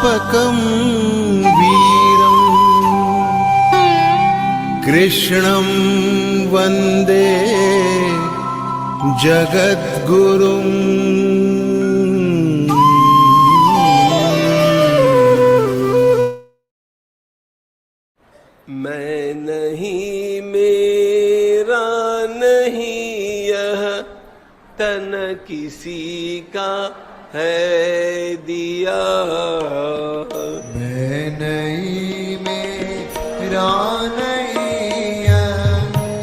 संस्थापकं वीरं कृष्णं वन्दे जगद्गुरुम्। मैं नहीं मेरा नहीं यह तन किसी का है दिया। मैं नहीं मेरा नहीं यह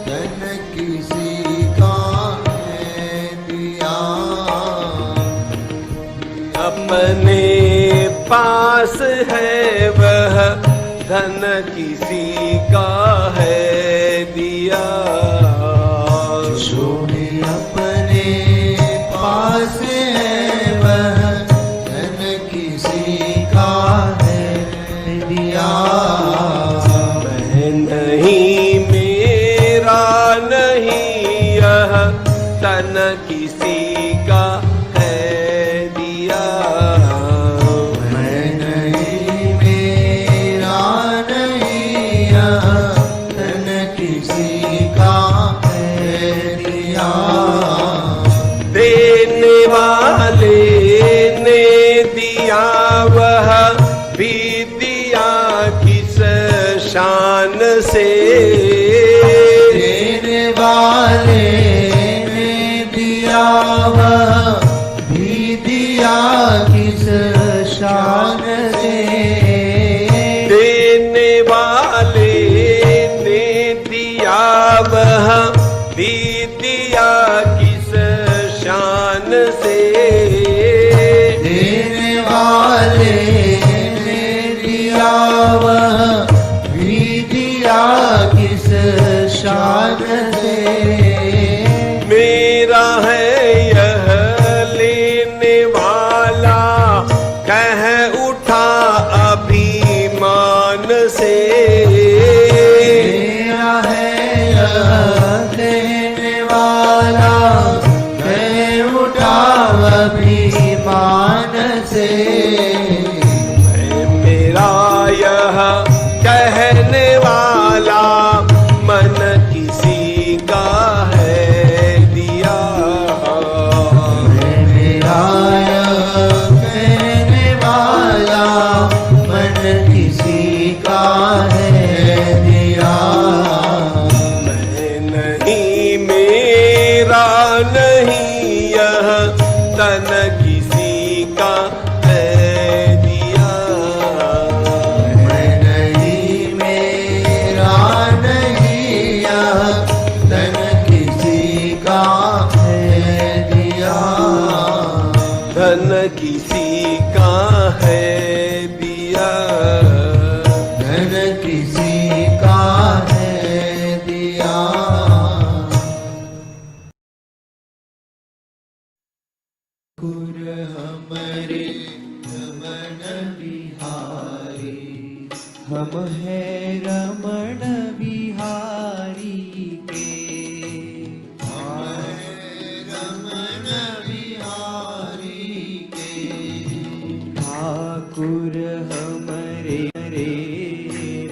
तन किसी का है दिया। अपने पास है वह धन किसी का है दिया। जो भी अपने पास है वह धन किसी का है दिया। मैं नहीं मेरा नहीं यह तन किसी का है दिया। मैं नहीं मेरा नहीं यह तन किसी का है दिया। देने वाले ने दिया वह भी दिया किस शान से। देने वाले ने दिया वह भी दिया किस शान से। देने वाले ने दिया वह भी दिया किस शान से। देने वाले ने दिया वह भी दिया किस शान से। मेरा है यह लेने वाला कह उठा अभिमान से। मेरा है यह देने वाला कह उठा अभिमान से। मेरा यह कहने वाला मन किसी का है दिया। मेरा यह कहने वाला मन किसी का है दिया। मैं नहीं मेरा नहीं यह तन किसी का है दिया। मैं नहीं मेरा नहीं यह तन किसी का है दिया। धन किसी का है दिया। धन किसी का है दिया। गुर हमरे रमण बिहारी, हम है रमण बिहारी के। रमण बिहारी के ठाकुर हमरे रे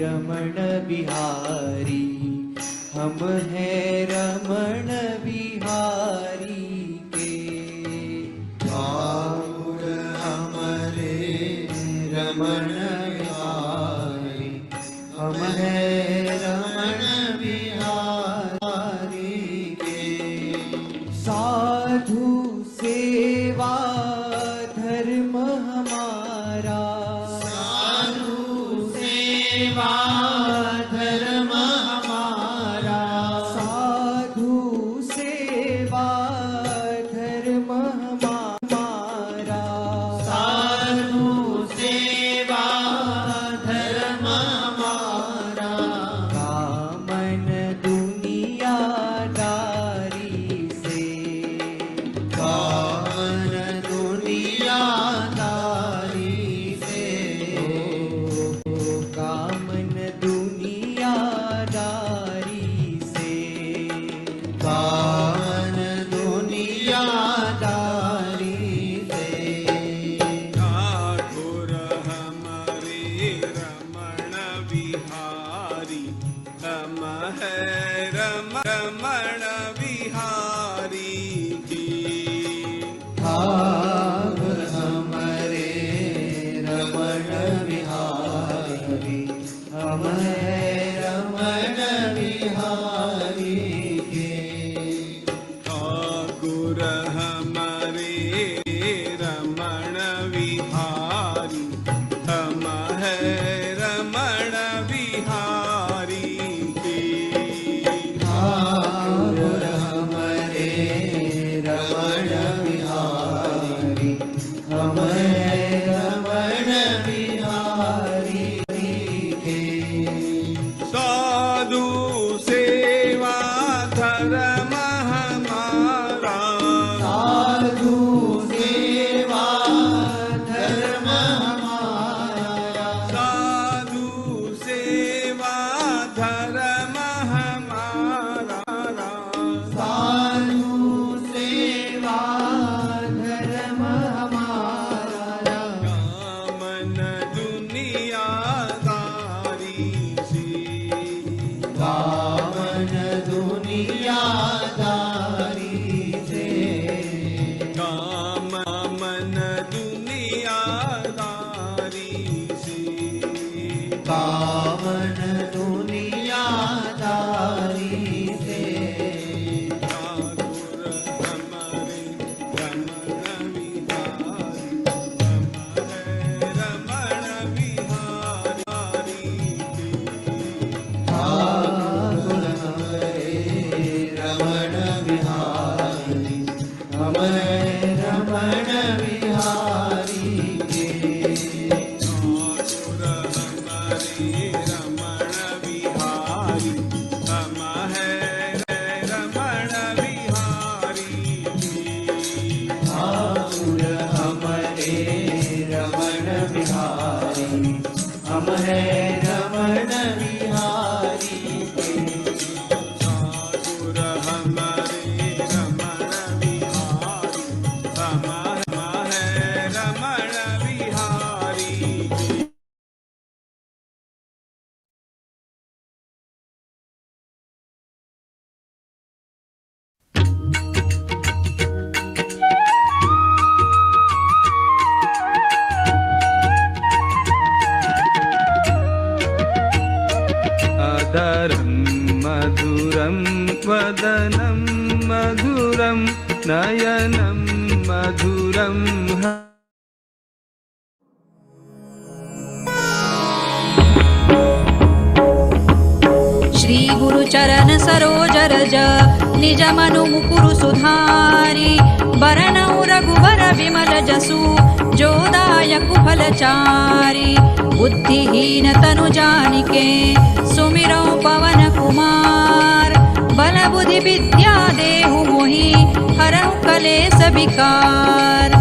रमण बिहारी, हम है रमण बिहारी के। ठाकुर हमरे रमण बिहारी, हम है रमण बिहारी के। साधु सेवा धर्म हमारा, साधु सेवा धर्म हमारा। साधु सेवा धर्म हमारा, साधु सेवा धर्म हमारा। कामन दुनियादारी से, कामन दुनियादारी से, कामन दुनिया रमण बिहारी, हम हैं रमण बिहारी के। ठाकुर हमारे रमण बिहारी, हम हैं रमण बिहारी के। ठाकुर हमारे रमण बिहारी, हम हैं रमण बिहारी के। साधु सेवा धर्म हमारा, साधु सेवा धर्म हमारा, साधु सेवा धर्म हमारा। साधु सेवा धर्म हमारा। कामन दुनियादारी से, कामन दुनियादारी से, कामन दुनियादारी से। कामन दुनियादारी से। ठाकुर हमारे रमण बिहारी, हम हैं रमण बिहारी के। ठाकुर हमारे रमण बिहारी, हम हैं रमण बिहारी के। ठाकुर हमारे रमण बिहारी, हम हैं रमण बिहारी के। ठाकुर हमारे रमण बिहारी, हम हैं रमण बिहारी के। ठाकुर हमारे रमण बिहारी, हम हैं रमण बिहारी के। अधरं मधुरं वदनं मधुरं नयनं मधुरं। श्री गुरु चरण सरोज रज, निज मनु मुकुरु सुधारी। बरनउँ रघुबर विमल जसु, जो दायक फलचारी। बुद्धिहीन तनु जानिके, सुमिरौ पवन कुमार। बल बुद्धि विद्या देहु मोहि, हरहु कलेस विकार।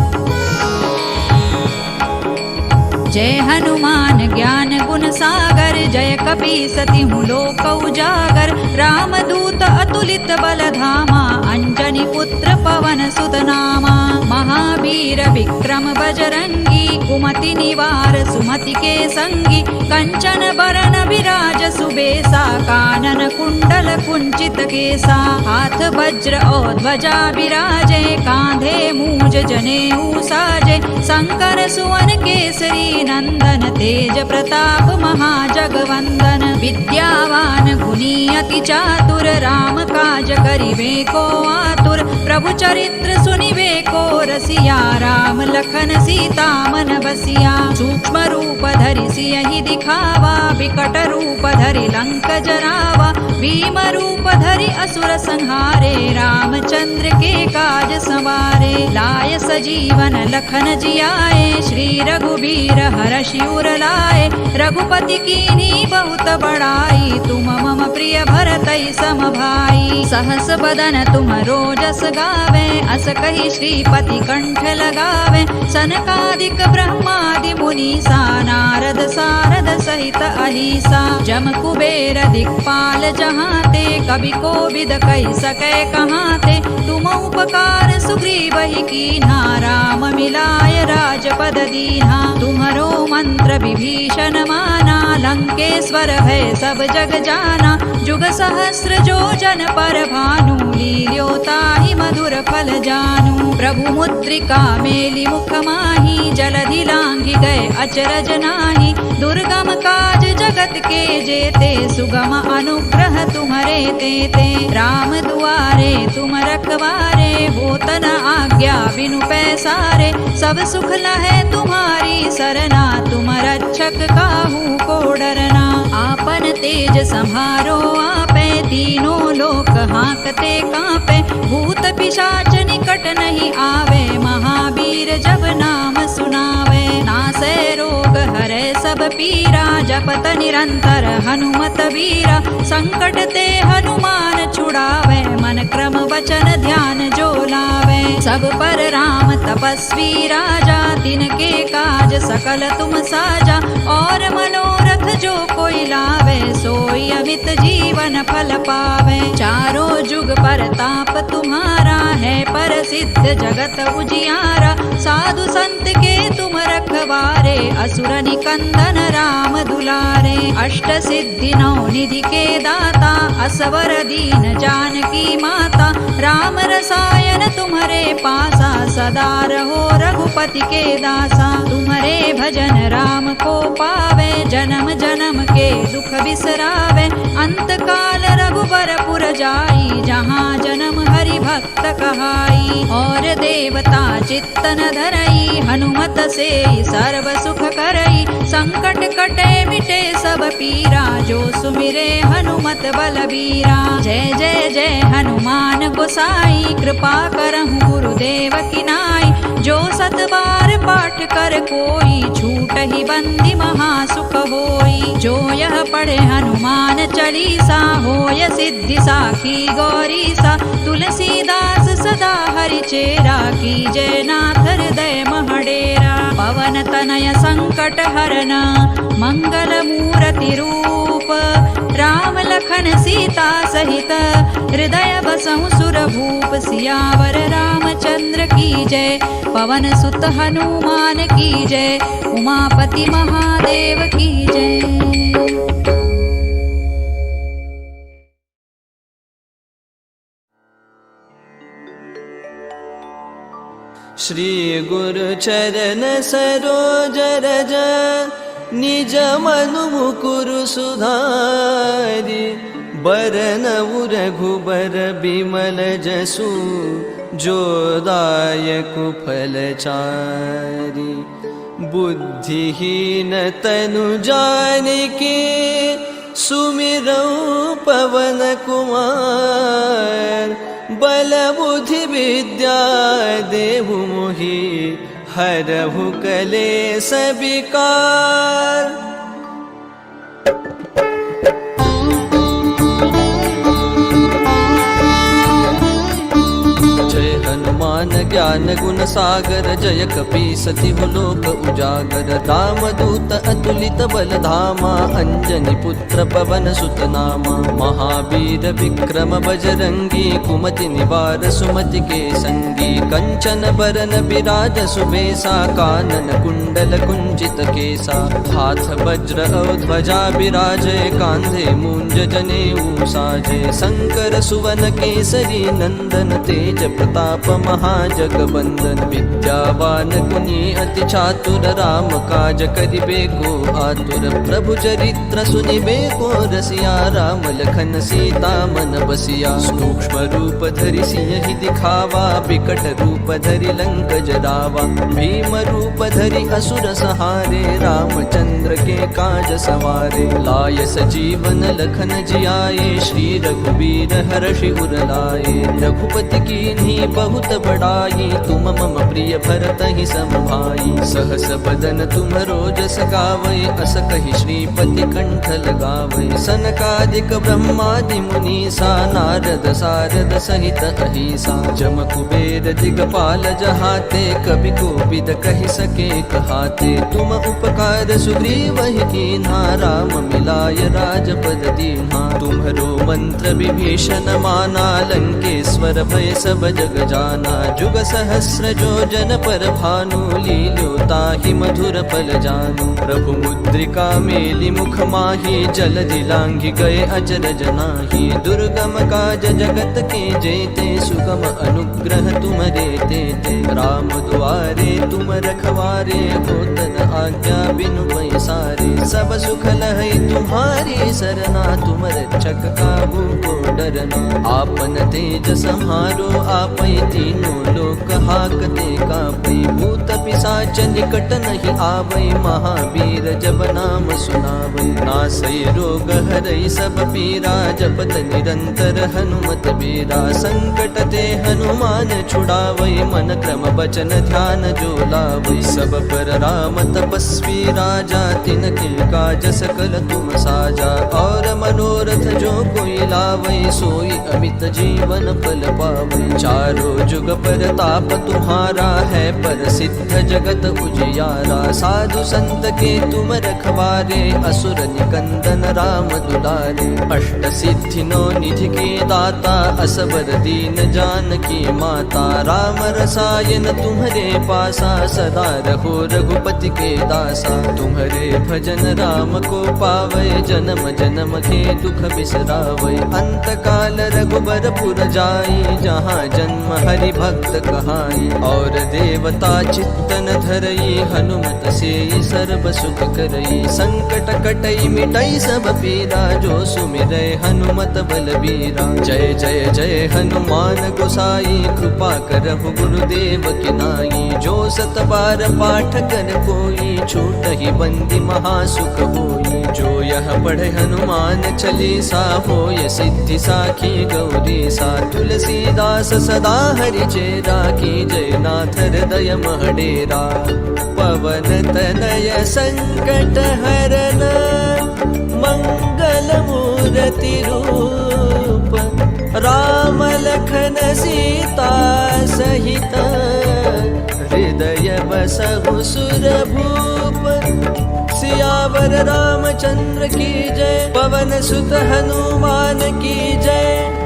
जय हनुमान ज्ञान गुण सागर, जय कपीसतिहु लोक उजागर। रामदूत अतुलित बल धामा, अंजनी पुत्र पवन सुत नामा। महावीर विक्रम बजरंगी, कुमति निवार सुमति के संगी। कंचन बरन विराज सुबेसा, कानन कुंडल कुंचित केसा। हाथ वज्र और ध्वजा विराजे, कांधे मूज जनेऊ साजे। शंकर सुवन केसरी नंदन, तेज प्रताप महाजगवंदन। विद्यावान गुणी अति चातुर, राम काज करिबे को आतुर। प्रभु चरित्र सुनिबे को रसिया, राम लखन सीता मन बसिया। सूक्ष्म रूप धरि सियहि दिखावा, विकट रूप धरि लंक जरावा। भीम रूप धरि असुर संहारे, रामचंद्र के काज संवारे। लाय सजीवन लखन जियाए, श्री रघुबीर हरषि उर लाए। रघुपति कीन्ही बहुत बड़ाई, तुम मम प्रिय भरतहि सम भाई। सहस बदन तुम रोजस गावे, अस कहि श्रीपति कंठ लगावे। सनकादिक ब्रह्मादि मुनीसा, नारद सारद सहित अहीसा। जम कुबेर दिक्पाल जहाते, कवि कोविद कहि सकै कहाते। तुम उपकार सुग्रीवहि कीन्हा, राम मिलाय राजपद दीन्हा। तुम्हरो मंत्र विभीषण माना, लंकेश्वर भय सब जग जाना। जुग सहस्र जो जन पर भानु, लील्योताहि मधुर फल जानू। प्रभु मुद्रिका मेली मुख माही, जलधि लांघि गए अचरज नाही। दुर्गम काज जगत के जेते, सुगम अनुग्रह तुम्हरे तेते। राम दुआरे तुम रखवारे, होत न आज्ञा बिनु पैसारे। सब सुख लहै तुम्हारी सरना, तुम रक्षक काहू को डरना। आपन तेज सम्हारो आपे, तीनों लोक हाँकते कांपे। भूत पिशाच निकट नहीं आवे, महावीर जब नाम सुनावे। नासै रोग हरै सब पीरा, जपत निरंतर हनुमत वीरा। संकट ते हनुमान छुड़ावे, मन क्रम वचन ध्यान जो लावे। सब पर राम तपस्वी राजा, तिनके काज सकल तुम साजा। और मनोरथ जो कोई लावे, सोई अमित जीवन फल पावे। चारों जुग पर ताप तुम्हारा है, पर सिद्ध जगत उजियारा। साधु संत के तुम रखवारे, असुर निकंदन राम दुलारे। अष्ट सिद्धि नौ निधि के दाता, असवर दीन जानकी माता। राम रसायन तुम्हारे पासा, सदा रहो रघुपति के दासा। तुम्हारे भजन राम को पावे, जन्म जन्म के दुख बिसरावे। अंत काल रघुबर पुर जाई, जहाँ जन्म हरि भक्त कहाई। और देवता चित्तन धरई, हनुमत से सर्व सुख करई। संकट कटे मिटे सब पीरा, जो सुमिरे हनुमत बलबीरा। जय जय जय हनुमान गोसाई, कृपा करहु गुरुदेव की नाई। जो सत बार पाठ कर कोई, छूट ही बंदी महासुख होई। जो यह पढ़े हनुमान चालीसा, होय सिद्धि साखी गौरीसा। तुलसीदास सदा हरि चेरा, कीजय नाथ हृदय महडेरा। पवन तनय संकट हरना, मंगल मूर्ति रूप। राम लखन सीता सहित, हृदय बसहु सुर भूप। सियावर रामचंद्र की जय, पवन सुत हनुमान की जय। उमापति महादेव की जय। श्री गुरु चरण सरोज रज, निज मनु मुकुरु सुधारि। बरनउ रघुबर बिमल जसु, जो दायक फलचारि। बुद्धिहीन तनु जानिके, सुमिरौ पवन कुमार। बल बुद्धि विद्या देहु मोहि, हरहु कलेस विकार। हनुमान ज्ञान गुण सागर, जय कपीसति लोक उजागर। रामदूत अतुलित बल धामा, अंजनी पुत्र पवन सुत नामा। महावीर विक्रम बजरंगी, कुमति निवार सुमति के संगी। कंचन बरन विराज सुबेसा, कानन कुंडल कुंचित केसा। हाथ वज्र और ध्वजा विराजे, कांधे मूंज जनेऊ साजे। शंकर सुवन केसरी नंदन, तेज प्रताप महाजगबंदन। विद्यावान गुणी अति चातुर, राम काज करिबे को आतुर। प्रभु चरित्र सुनिबे को रसिया, राम लखन सीता मन बसिया। सूक्ष्म रूप धरि सियहि दिखावा, बिकट रूप धरि लंक जरावा। भीम रूप धरि असुर सहारे, रामचंद्र के काज सवारे। लाय सजीवन लखन जियाए, श्री रघुबीर हर्षि उर लाए। रघुपति कीन्ही बहुत बड़ाई, तुम मम प्रिय भरतहि सम भाई। सहस बदन तुम्हरो जस गावै, अस कहि श्रीपति कंठ लगावै। सनकादिक ब्रह्मादि मुनीसा, नारद सारद सहित अहिसा। जम कुबेर दिगपाल जहाते, कवि कोविद कहि सके कहाते। तुम उपकार सुग्रीवहि कीन्हा, राम मिलाय राजपद दीन्हा। तुम्हरो मंत्र विभीषण माना, लंकेश्वर भय सब जग जाना। जुग युग सहस्र जो जन पर भानु, लील्योता ही मधुर फल जानू। प्रभु मुद्रिका मेली मुख माही, जल दिलांघि गए अचरज नाही। दुर्गम काज जगत के जेते, सुगम अनुग्रह तुमरे तेते। राम दुआरे तुम रखवारे, होतन आज्ञा बिनु पैसारे। सब सुख लहै तुम्हारी सरना, तुम रक्षक काहू को डरना। आपन तेज सम्हारो आपै, तीनों लोक हाकते कापै। भूत पिशाच निकट नहीं आवै, महावीर जब नाम सुनावै। नासै रोग हरै सब पीरा, जपत निरंतर हनुमत बीरा। संकट ते हनुमान छुड़ावै, मन क्रम बचन ध्यान जो लावै। सब पर राम तपस्वी राजा, तिनके काज सकल तुम साजा। और मनोरथ जो कोई लावै, सोई अमित जीवन फल पावै। चारों जुग पर ताप तुम्हारा है, पर सिद्ध जगत उजियारा। साधु संत के तुम रखवारे, असुर निकंदन राम दुलारे। अष्ट सिद्धि नौ निधि के दाता, असबर दीन जानकी माता। राम रसायन तुम्हारे पासा, सदा रहो रघुपति के दासा। तुम्हारे भजन राम को पावै, जन्म जन्म के दुख बिसरावै। अंत काल रघुबर पुर जाई, जहाँ जन्म हरि भक्त कहाई। और देवता चित्तन धरई, हनुमत से सर्व सुख करई। संकट कटई मिटई सब पीरा, जो सुमिरै हनुमत बलबीरा। जय जय जय हनुमान गोसाई, कृपा करहु गुरुदेव की नाई। जो सत बार पाठ कर कोई, छूटहि बंदी महासुख होई। जो यह पढ़े हनुमान चालीसा, होय सिद्धि साखी गौरी सा। तुलसीदास सदा हरि चेरा, की जय नाथ हृदय महडेरा। पवन तनय संकट हरन, मंगल मूर्ति रूप। राम लखन सीता सहित, हृदय बसहु सुरभूप। सियावर रामचंद्र की जय, पवन सुत हनुमान की जय।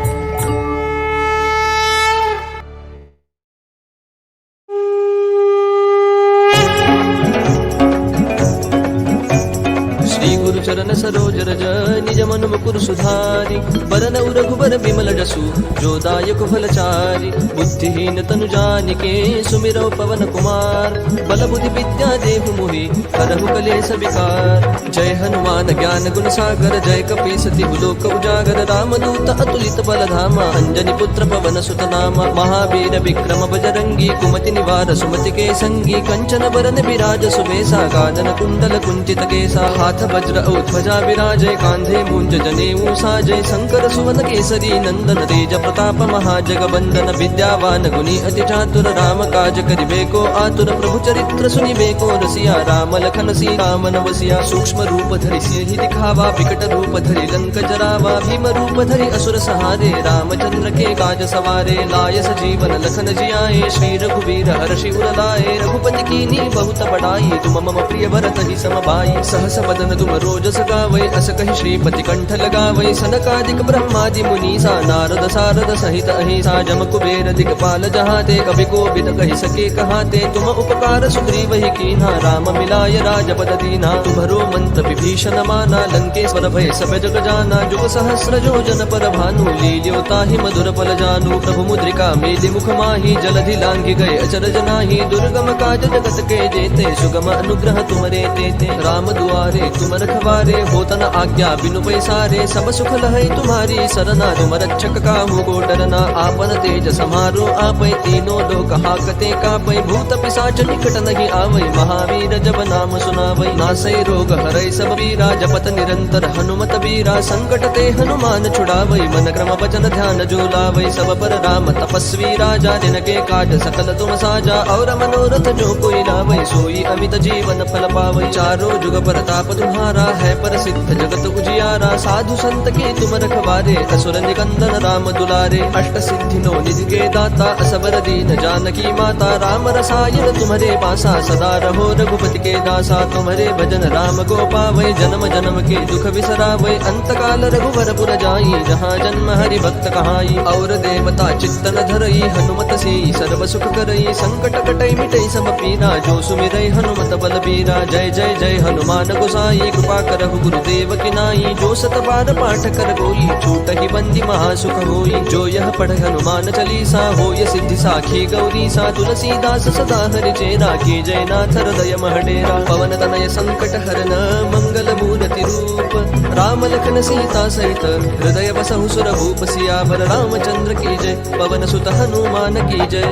चरण सरोज रज, निज मन मुकुर सुधारी। बरन रघुबर बिमल जसु, जो दायक फलचारी। बुद्धिहीन तनु जानिके, सुमिरौ पवन कुमार। बल बुद्धि विद्या देहु मोहि, करहु कलेस विकार। जय हनुमान ज्ञान गुण सागर, जय कपीस तिहु लोक उजागर। रामदूत अतुलित बल धामा, अंजनी पुत्र पवन सुत नामा। महावीर विक्रम बजरंगी, कुमति निवार सुमति के संगी। कंचन बरन विराज सुबेसा, कानन कुंडल कुंचित केसा। हाथ वज्र ध्वजा विराजय, कांधे मूंज जनेऊ साजय। शंकर सुवन केसरी नंदन, तेज प्रताप महाजगवंदन। विद्यावान गुणी अति चातुर, राम काज करिबेको आतुर। प्रभु चरित्र सुनिबेको रसिया, राम लखन सीता मन बसिया। सूक्ष्म रूप धरि सियहि दिखावा, विकट रूप धरि लंक जरावा। भीम रूप धरि असुर संहारे, रामचंद्र के काज सवारे। लाय सजीवन लखन जियाए, श्री रघुवीर हर्षि उर लाए। रघुपति कीन्ही बहुत बड़ाई, तुम मम प्रिय भरत ही सम भाई। सहस बदन तुम रोज सगावै, अस कहि श्रीपति कंठ लगावै। सनकादिक ब्रह्मादि मुनीसा, नारद सारद सहित अहिसा। जम कुबेर दिगपाल जहाते, कवि कोविद कहि सके कहाते। तुम उपकार सुग्रीवहि कीन्हा, राम मिलाय राजपद दीन्हा। तुम्हरो मंत्र विभीषण माना, लंकेश्वर भय सब जग जाना। जुग सहस्र जो जन पर भानु, लील्योता ही मधुर फल जानू। प्रभु मुद्रिका मेलि मुख माही, जलधि लांघि गए अचरज नाही। दुर्गम काज जगत के जेते, सुगम अनुग्रह तुमरे तेते। राम दुआरे तुम रखवारे, होतन आज्ञा बिनु पैसारे। सब सुख लहै तुम्हारी सरना, तुम रक्षक काहू को डरना। आपन तेज समारो आपै, तीनों लोक हाकते कापै। भूत पिशाच निकट नहीं आवै, महावीर जब नाम सुनावै। नासै रोग हरै सब पीरा, जपत निरंतर हनुमत बीरा। संकट ते हनुमान छुड़ावै, मन क्रम वचन ध्यान जो लावै। सब पर राम तपस्वी राजा, जिनके काज सकल तुम साजा। और मनोरथ जो कोई लावै, सोई अमित जीवन फल पावै। चारों जुग परताप तुम्हारा, तुम्हारा है प्रसिद्ध जगत उजियारा। साधु संत के तुम रखवारे असुर निकंदन राम दुलारे। अष्ट सिद्धि नो निधि के दाता असबर दीन जानकी माता। राम रसायन तुम्हारे पासा सदा रहो रघुपति के दासा। तुम्हारे भजन राम को पावै जन्म जन्म के दुख बिसरावै। अंत काल रघुवर पुर जाई जहाँ जन्म हरि भक्त कहाई। और देवता चित्तन धरई हनुमत से सर्व सुख करई। संकट कटई मिटई सब पीरा जो सुमिरै हनुमत बल बीरा। जय जय जय हनुमान गोसाई कृपा करहु गुरुदेव की नाई। जो सत बार पाठ कर कोई छूटहि बंदी महासुख होई। जो यह पढ़ हनुमान चालीसा होय सिद्धि साखी गौरी सा। तुलसीदास सदा हरि चेरा की जय नाथ हृदय महडेरा। पवन तनय संकट हरन मंगल मूर्ति रूप। राम लखन सीता सहित हृदय बसहु सुरभूप। सियावर रामचंद्र की जय पवन सुत हनुमान की जय।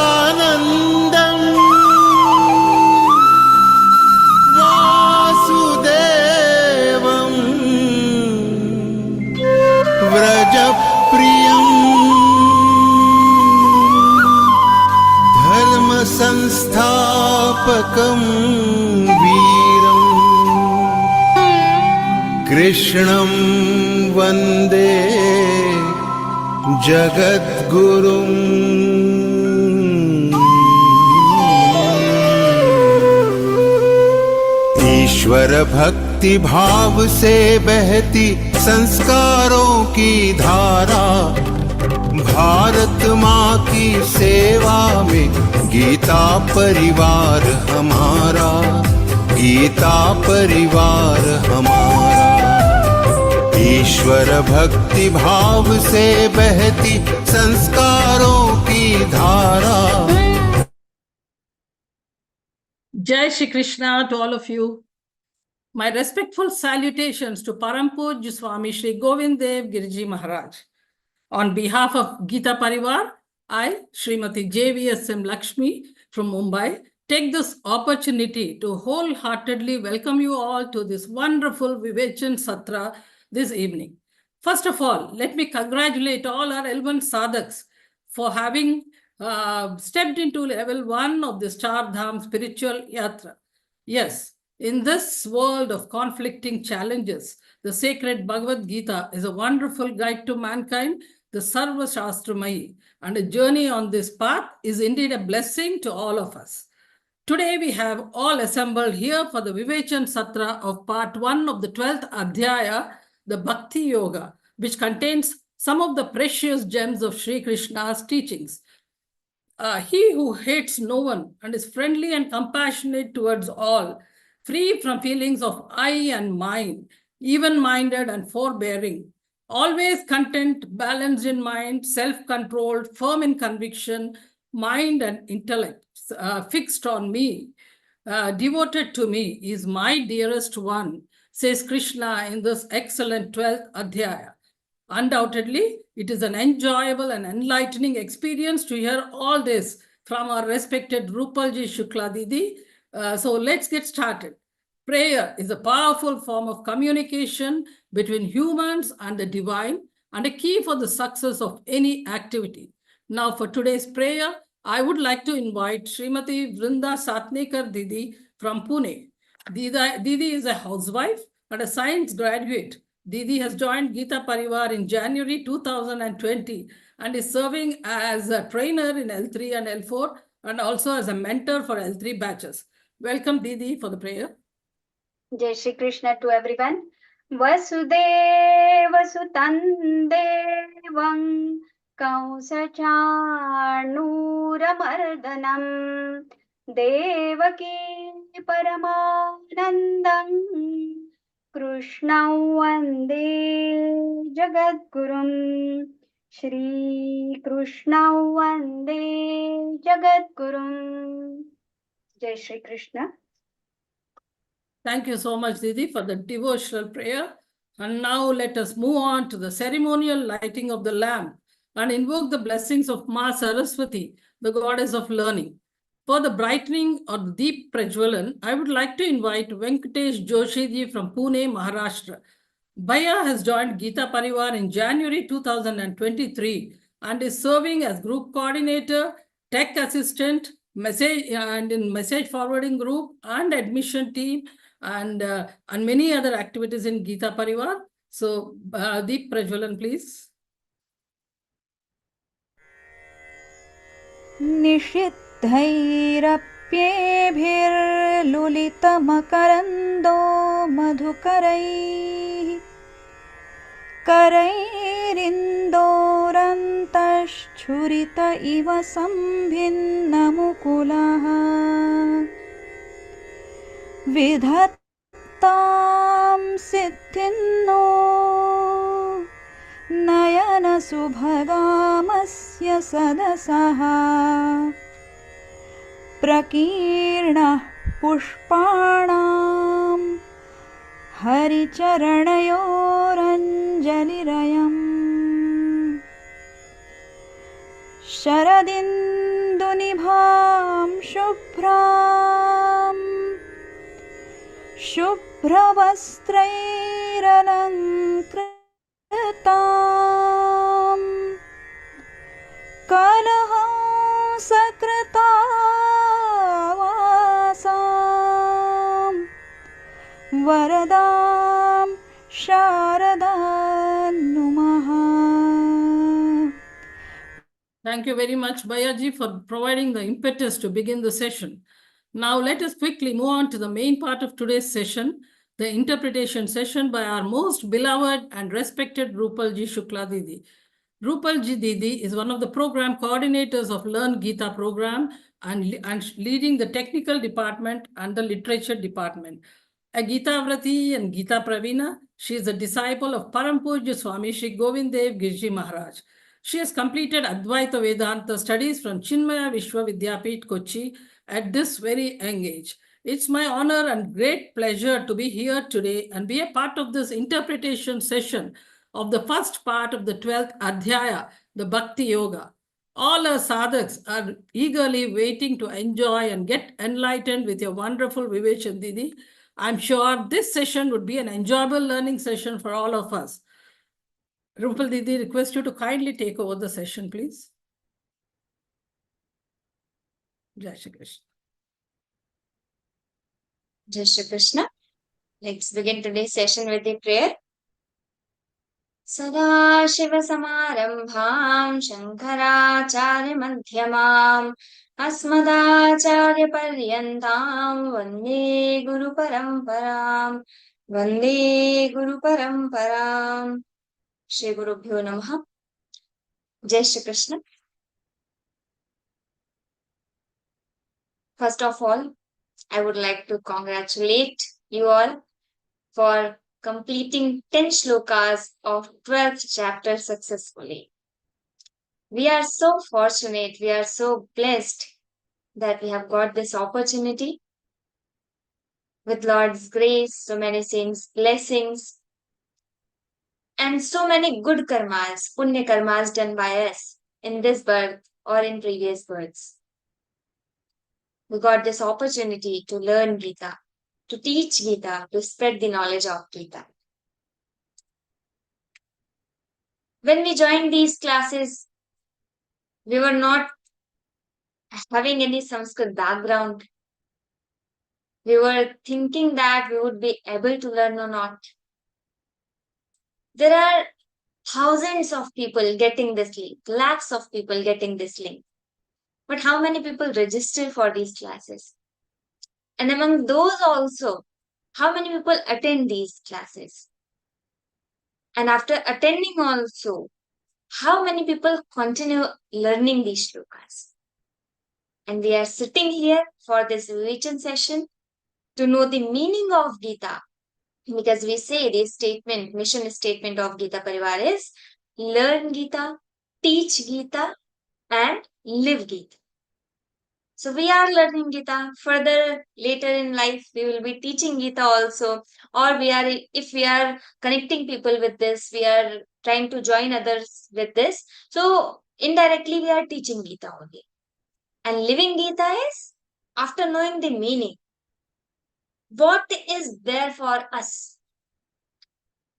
सच्चिदानन्दं वासुदेवं व्रजप्रियं धर्मसंस्थापकं वीरं कृष्णं वन्दे जगद्गुरुम्। ईश्वर भक्ति भाव से बहती संस्कारों की धारा। भारत माँ की सेवा में गीता परिवार हमारा। गीता परिवार हमारा। ईश्वर भक्ति भाव से बहती संस्कारों की धारा। Jai Shri Krishna to all of you. My respectful salutations to Param Pujya Swami Shri Govind Dev Giriji Maharaj. On behalf of Gita Pariwar, I, Srimati JVSM Lakshmi from Mumbai, take this opportunity to wholeheartedly welcome you all to this wonderful Vivechan Satra this evening. First of all, let me congratulate all our L1 sadhaks for having stepped into level 1 of this Char Dham spiritual yatra. Yes, in this world of conflicting challenges, the sacred Bhagavad Gita is a wonderful guide to mankind, the Sarva Shastramayi, and a journey on this path is indeed a blessing to all of us. Today we have all assembled here for the Vivechan Satra of part 1 of the 12th Adhyaya, the Bhakti Yoga, which contains some of the precious gems of Sri Krishna's teachings. He who hates no one and is friendly and compassionate towards all, free from feelings of I and mine, even-minded and forbearing, always content, balanced in mind, self-controlled, firm in conviction, mind and intellect, fixed on me, devoted to me, is my dearest one, says Krishna in this excellent 12th Adhyaya. Undoubtedly, it is an enjoyable and enlightening experience to hear all this from our respected RupalJiShukla Didi. So let's get started. Prayer is a powerful form of communication between humans and the divine and a key for the success of any activity. Now for today's prayer, I would like to invite Srimati Vrinda Satnekar Didi from Pune. Didi is a housewife and a science graduate. Didi has joined Gita Pariwar in January 2020 and is serving as a trainer in L3 and L4 and also as a mentor for L3 batches. Welcome Didi for the prayer. Jai Shri Krishna to everyone. Vasudeva Sutan Devam Kausachanuramardanam Devaki Paramanandam Krishnam Vande Jagadgurum Shri Krishnam Vande Jagadgurum. Jai Shri Krishna. Thank you so much, Didi, for the devotional prayer. And now let us move on to the ceremonial lighting of the lamp and invoke the blessings of Ma Saraswati, the goddess of learning. For the brightening of the Deep Prajwalan, I would like to invite Venkatesh Joshiji from Pune, Maharashtra. Bhaiya has joined Geeta Pariwar in January 2023 and is serving as group coordinator, tech assistant, message forwarding group and admission team and many other activities in Geeta Pariwar. So Deep Prajwalan, please. निषिद्धैरप्येभिर्लुलितमकरन्दो मधुकरैः करैरिन्दोरन्तश्छुरित इव सम्भिन्नमुकुलः विधत्तां सिद्धिन्नो नयनसुभगामस्य सदसः प्रकीर्णः पुष्पाणां हरिचरणयोरञ्जलिरयम् शरदिन्दुनिभां शुभ्रवस्त्रैरलङ्कृताम् कलहंसकृतावासां वरदां शारदां नुमः. Thank you very much, Bhayaji, for providing the impetus to begin the session. Now let us quickly move on to the main part of today's session, the interpretation session by our most beloved and respected RupalJiShukla Didi. RupalJi Didi is one of the program coordinators of Learngeeta program and leading the technical department and the literature department. A Gita Vrati and Gita Pravina, she is a disciple of Parampujya Swami Shri Govindev Girji Maharaj. She has completed Advaita Vedanta studies from Chinmaya Vishwa Vidyapith, Kochi at this very young age. It's my honor and great pleasure to be here today and be a part of this interpretation session of the first part of the 12th Adhyaya, the Bhakti Yoga. All our sadhaks are eagerly waiting to enjoy and get enlightened with your wonderful Vivechan Didi. I'm sure this session would be an enjoyable learning session for all of us. Rupal Didi, request you to kindly take over the session, please. Jai Shri Krishna. Jai Shri Krishna. Let's begin today's session with a prayer. सदाशिवसमारम्भां शङ्कराचार्यमध्यमाम् अस्मदाचार्यपर्यन्तां वन्दे गुरुपरम्पराम् वन्दे गुरुपरम्पराम्. Shri Gurubhyo Namaha. Jai Shri Krishna. First of all, I would like to congratulate you all for completing 10 shlokas of 12th chapter successfully. We are so fortunate, we are so blessed that we have got this opportunity. With Lord's grace, so many saints' blessings, and so many good karmas, punya karmas done by us in this birth or in previous births. We got this opportunity to learn Gita, to teach Gita, to spread the knowledge of Gita. When we joined these classes, we were not having any Sanskrit background. We were thinking that we would be able to learn or not. There are thousands of people getting this link, lakhs of people getting this link. But how many people register for these classes? And among those also, how many people attend these classes? And after attending also, how many people continue learning these shlokas? And we are sitting here for this Vivechan session to know the meaning of Gita. Because we say this statement, mission statement of Geeta Pariwar is learn Gita, teach Gita, and live Gita. So we are learning Gita. Further, later in life, we will be teaching Gita also. Or if we are connecting people with this, we are trying to join others with this. So indirectly, we are teaching Gita only. And living Gita is after knowing the meaning. What is there for us?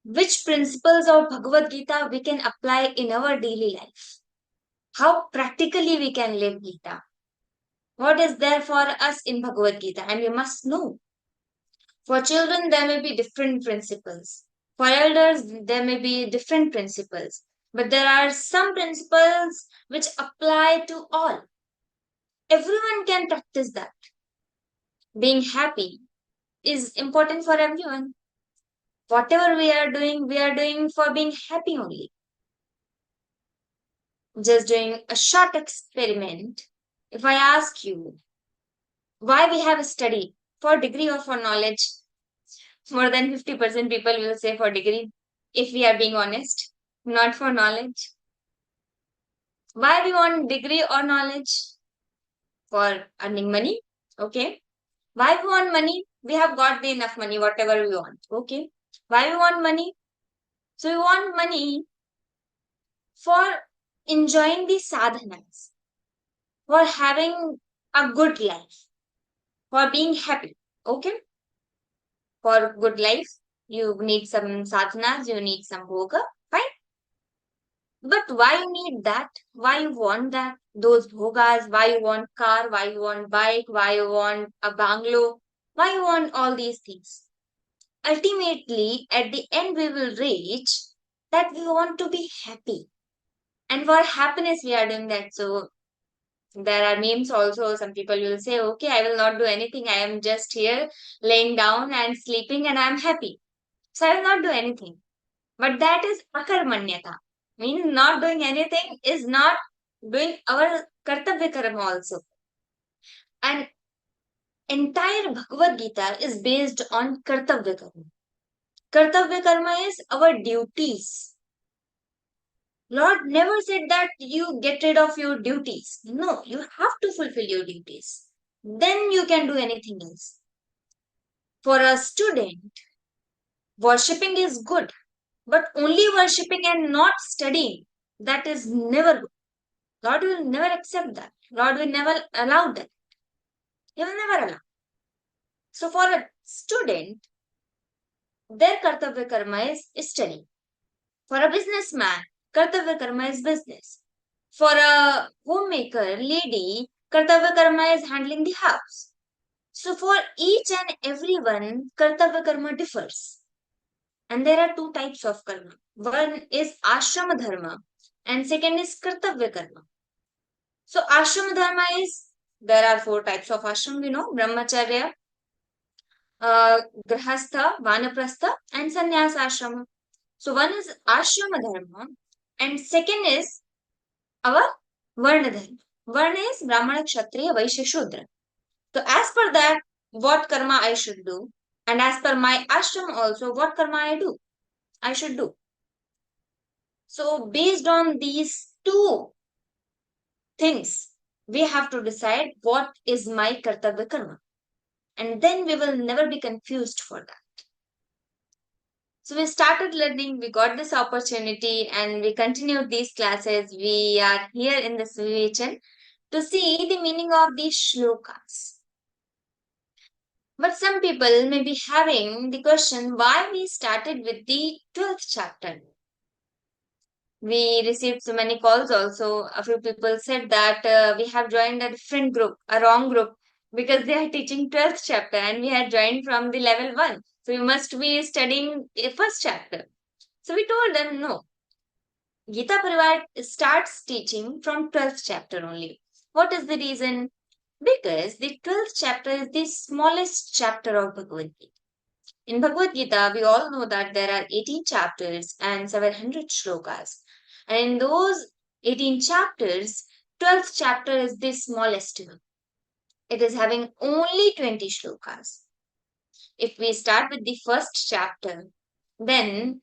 Which principles of Bhagavad Gita we can apply in our daily life? How practically we can live Gita? What is there for us in Bhagavad Gita? And we must know. For children, there may be different principles. For elders, there may be different principles. But there are some principles which apply to all. Everyone can practice that. Being happy is important for everyone. Whatever we are doing for being happy only. Just doing a short experiment. If I ask you why we have studied, for degree or for knowledge, more than 50% people will say for degree, if we are being honest, not for knowledge. Why we want degree or knowledge? For earning money, okay. Why we want money? We have got the enough money, whatever we want, okay. Why we want money? So we want money for enjoying the sadhanas, for having a good life, for being happy, okay. For good life, you need some sadhanas, you need some bhoga, fine. But why you need that? Why you want that? Those bhogas, why you want car, why you want bike, why you want a bungalow, why you want all these things? Ultimately, at the end, we will reach that we want to be happy. And for happiness, we are doing that. So there are memes also. Some people will say, okay, I will not do anything. I am just here laying down and sleeping and I am happy. So I will not do anything. But that is akarmanyata. Means not doing anything is not doing our kartavya karma also. And entire Bhagavad Gita is based on kartavya karma. Kartavya karma is our duties. Lord never said that you get rid of your duties. No, you have to fulfill your duties. Then you can do anything else. For a student, worshipping is good. But only worshipping and not studying, that is never good. Lord will never accept that. Lord will never allow that. He will never allow. So for a student, their kartavya karma is study. For a businessman, kartavya karma is business. For a homemaker, lady, kartavya karma is handling the house. So for each and everyone, kartavya karma differs. And there are two types of karma. One is ashrama dharma and second is kartavya karma. So ashrama dharma is, there are four types of ashram, we know, brahmacharya, grahastha, vanaprastha and sannyasa ashrama. So one is ashrama dharma and second is our varna dharma. Varna is brahmana, kshatriya, vaishya, shudra. So as per that, what karma I should do, and as per my ashram also, what karma I should do. So based on these two things, we have to decide what is my kartavya karma. And then we will never be confused for that. So we started learning, we got this opportunity and we continued these classes. We are here in this Vivechan to see the meaning of these shlokas. But some people may be having the question why we started with the 12th chapter. We received so many calls also. A few people said that we have joined a different group, a wrong group, because they are teaching 12th chapter and we had joined from the level 1. So we must be studying the first chapter. So we told them no. Gita Pariwar starts teaching from 12th chapter only. What is the reason? Because the 12th chapter is the smallest chapter of Bhagavad Gita. In Bhagavad Gita, we all know that there are 18 chapters and 700 shlokas. And in those 18 chapters, 12th chapter is the smallest one. It is having only 20 shlokas. If we start with the first chapter, then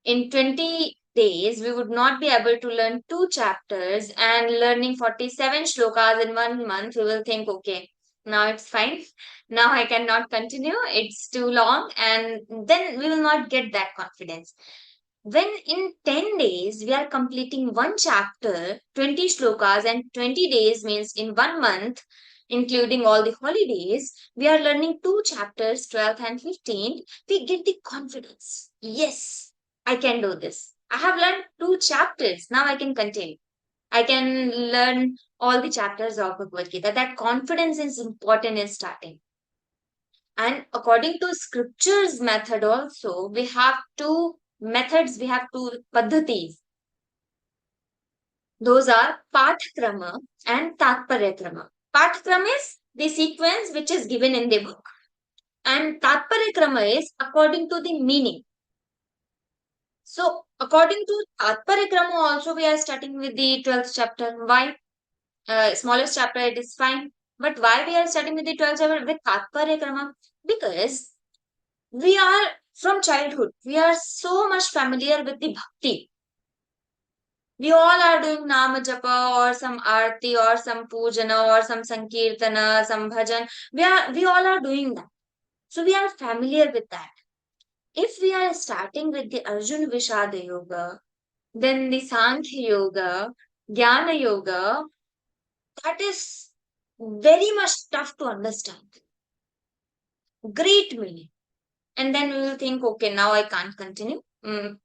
in 20 days, we would not be able to learn 2 chapters, and learning 47 shlokas in 1 month, we will think, okay, now it's fine. Now I cannot continue. It's too long. And then we will not get that confidence. When in 10 days, we are completing 1 chapter, 20 shlokas, and 20 days means in 1 month, including all the holidays, we are learning 2 chapters, 12th and 15th, we get the confidence. Yes, I can do this. I have learned 2 chapters. Now I can continue. I can learn all the chapters of Bhagavad Gita. That confidence is important in starting. And according to scriptures method also, we have 2 methods, we have 2 paddhatis. Those are Pathkrama and Tatparyakrama. Pathkrama is the sequence which is given in the book, and Tatparyakrama is according to the meaning. So, according to Tatparyakrama also, we are starting with the 12th chapter. Why? Smallest chapter, it is fine. But why we are starting with the 12th chapter with Tatparyakrama? Because we are from childhood, we are so much familiar with the bhakti. We all are doing Nama Japa or some Arti or some Pujana or some Sankirtana, some Bhajan. We all are doing that. So we are familiar with that. If we are starting with the Arjuna Vishada Yoga, then the Sankhya Yoga, Jnana Yoga, that is very much tough to understand. Great meaning. And then we will think, okay, now I can't continue.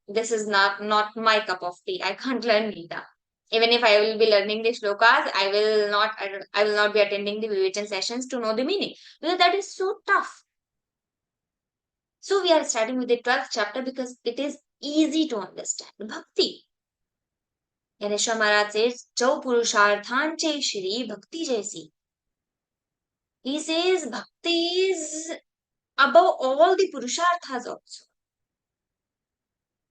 This is not my cup of tea. I can't learn Gita. Even if I will be learning the shlokas, I will not be attending the Vivechan sessions to know the meaning. Because that is so tough. So we are starting with the 12th chapter because it is easy to understand. Bhakti. Yaneshwar Maharaj says, Chau Purusharthanche Shri Bhakti Jaisi. He says Bhakti is above all the Purusharthas also.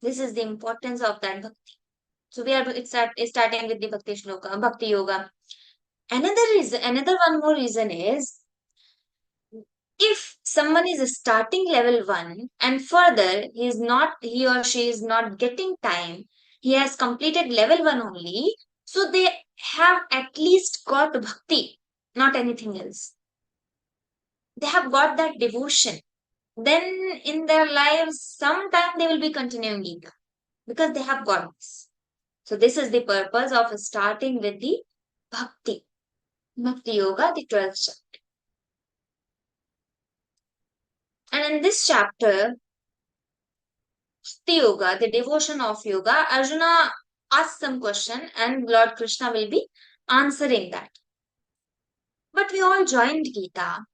This is the importance of that Bhakti. So we are starting with the Bhakti Shloka, Bhakti Yoga. Another one more reason is, if someone is starting level 1 and further he or she is not getting time, he has completed level 1 only, so they have at least got bhakti, not anything else. They have got that devotion. Then in their lives, sometime they will be continuing Gita because they have got this. So this is the purpose of starting with the Bhakti. Bhakti Yoga, the 12th chapter. And in this chapter, Bhakti Yoga, the devotion of yoga, Arjuna asks some question and Lord Krishna will be answering that. But we all joined Gita.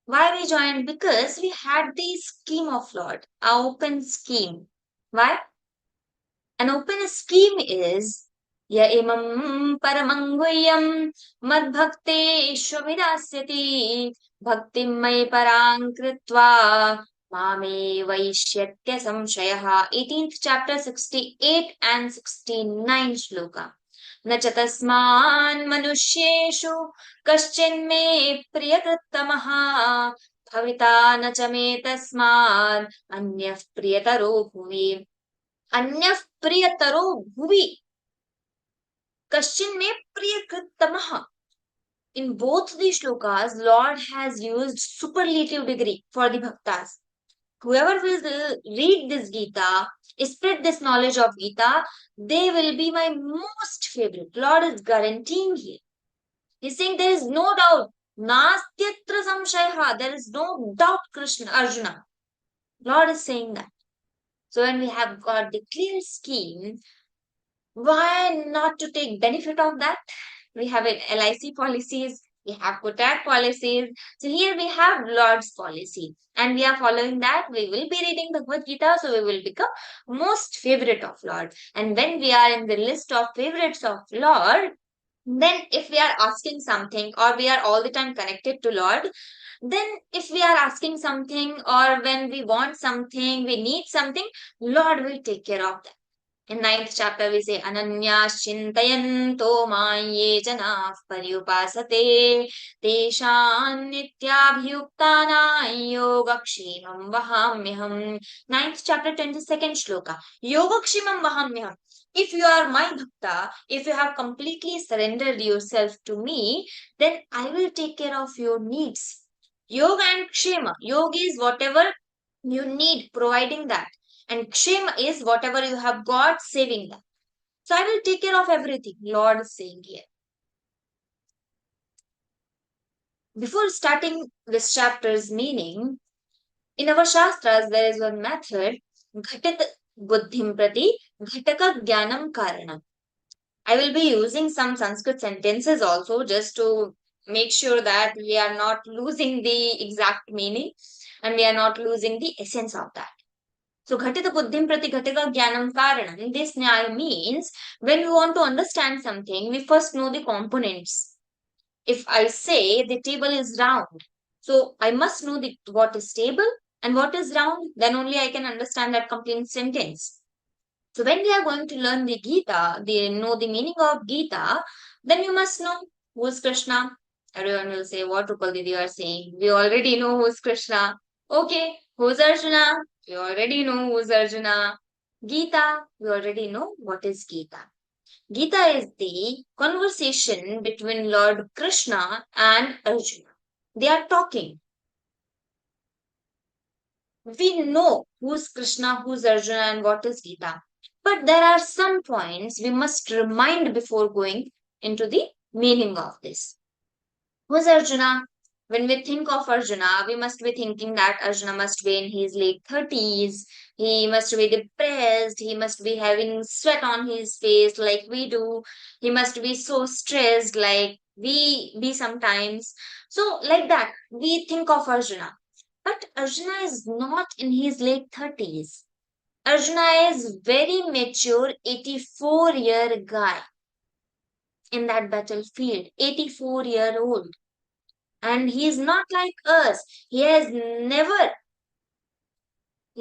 Why we joined? Because we had the scheme of Lord, our open scheme. Why? An open scheme is Ya imam paramanguhyam madbhakte shvavidasyati bhaktim may parang kritva mame vaishyatya samshayaha. 18th chapter, 68 and 69 shloka. न च तस्मान् मनुष्येषु कश्चिन् मे प्रियकृत्तमः भविता न च मे तस्मात् अन्यः प्रियतरो भुवि. अन्यः प्रियतरो भुवि. Kashchin me priyakrittamah. In both the shlokas, Lord has used superlative degree for the bhaktas. Whoever will read this Gita, spread this knowledge of Gita, they will be my most favorite. Lord is guaranteeing here. He's saying there is no doubt. Nastyatra samshayaha. There is no doubt, Arjuna. Lord is saying that. So when we have got the clear scheme, why not to take benefit of that? We have LIC policies, we have Kotak policies. So here we have Lord's policy and we are following that. We will be reading Bhagavad Gita, so we will become most favorite of Lord. And when we are in the list of favorites of Lord, then if we are asking something or we are all the time connected to Lord, then if we are asking something or when we want something, we need something, Lord will take care of that. In 9th chapter, we say, Ananyas chintayanto ye janah paryupasate teshan nityabhyuktana yogakshemam vahamyaham. 9th chapter, 22nd shloka. Yogakshemam vahamyaham. If you are my bhakta, if you have completely surrendered yourself to me, then I will take care of your needs. Yoga and kshema. Yoga is whatever you need, providing that. And kshema is whatever you have got, saving that. So I will take care of everything, Lord is saying here. Before starting this chapter's meaning, in our Shastras, there is one method, Ghatat Buddhim Prati Ghataka Jnanam Karanam. I will be using some Sanskrit sentences also just to make sure that we are not losing the exact meaning and we are not losing the essence of that. So, Ghatita Buddhim Prati Ghataka Jnanam Karanam. This nyaya means when we want to understand something, we first know the components. If I say the table is round, so I must know what is table and what is round, then only I can understand that complete sentence. So when we are going to learn the Gita, know the meaning of Gita, then you must know who is Krishna. Everyone will say, what Rupal Didi you are saying? We already know who is Krishna. Okay, who is Arjuna? We already know who is Arjuna. Gita, we already know what is Gita. Gita is the conversation between Lord Krishna and Arjuna. They are talking. We know who's Krishna, who's Arjuna, and what is Gita. But there are some points we must remind before going into the meaning of this. Who's Arjuna? When we think of Arjuna, we must be thinking that Arjuna must be in his late 30s. He must be depressed. He must be having sweat on his face like we do. He must be so stressed like we be sometimes. So, like that, we think of Arjuna. But Arjuna is not in his late 30s. Arjuna is very mature 84-year guy in that battlefield, 84-year-old. And he is not like us. He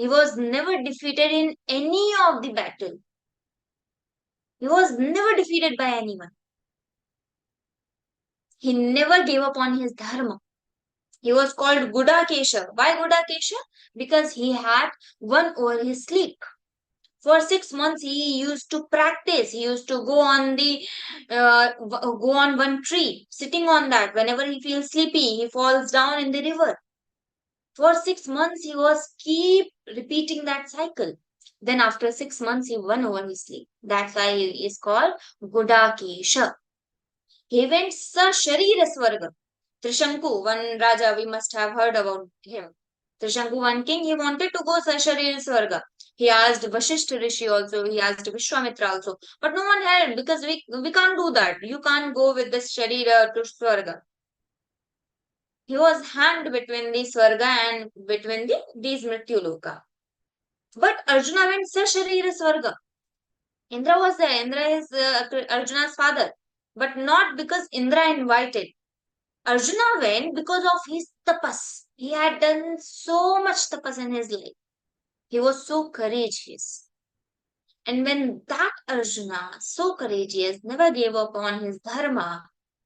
was never defeated in any of the battle. He was never defeated by anyone. He never gave up on his dharma. He was called Gudakesha. Why Gudakesha? Because he had won over his sleep. For 6 months, he used to practice. He used to go on one tree, sitting on that. Whenever he feels sleepy, he falls down in the river. For 6 months, he was keep repeating that cycle. Then after 6 months, he won over his sleep. That's why he is called Gudakesha. He went Sharira Swarga. Trishanku, one Raja, we must have heard about him. Trishanku, one king, he wanted to go Sharira Swarga. He asked Vashishta Rishi also, he asked Vishwamitra also. But no one helped because we can't do that. You can't go with the Sharira to Swarga. He was hanged between the Swarga and between these Mrityuloka. But Arjuna went Sharira Swarga. Indra was there. Indra is Arjuna's father. But not because Indra invited. Arjuna went because of his tapas. He had done so much tapas in his life. He was so courageous. And when that Arjuna, so courageous, never gave up on his dharma,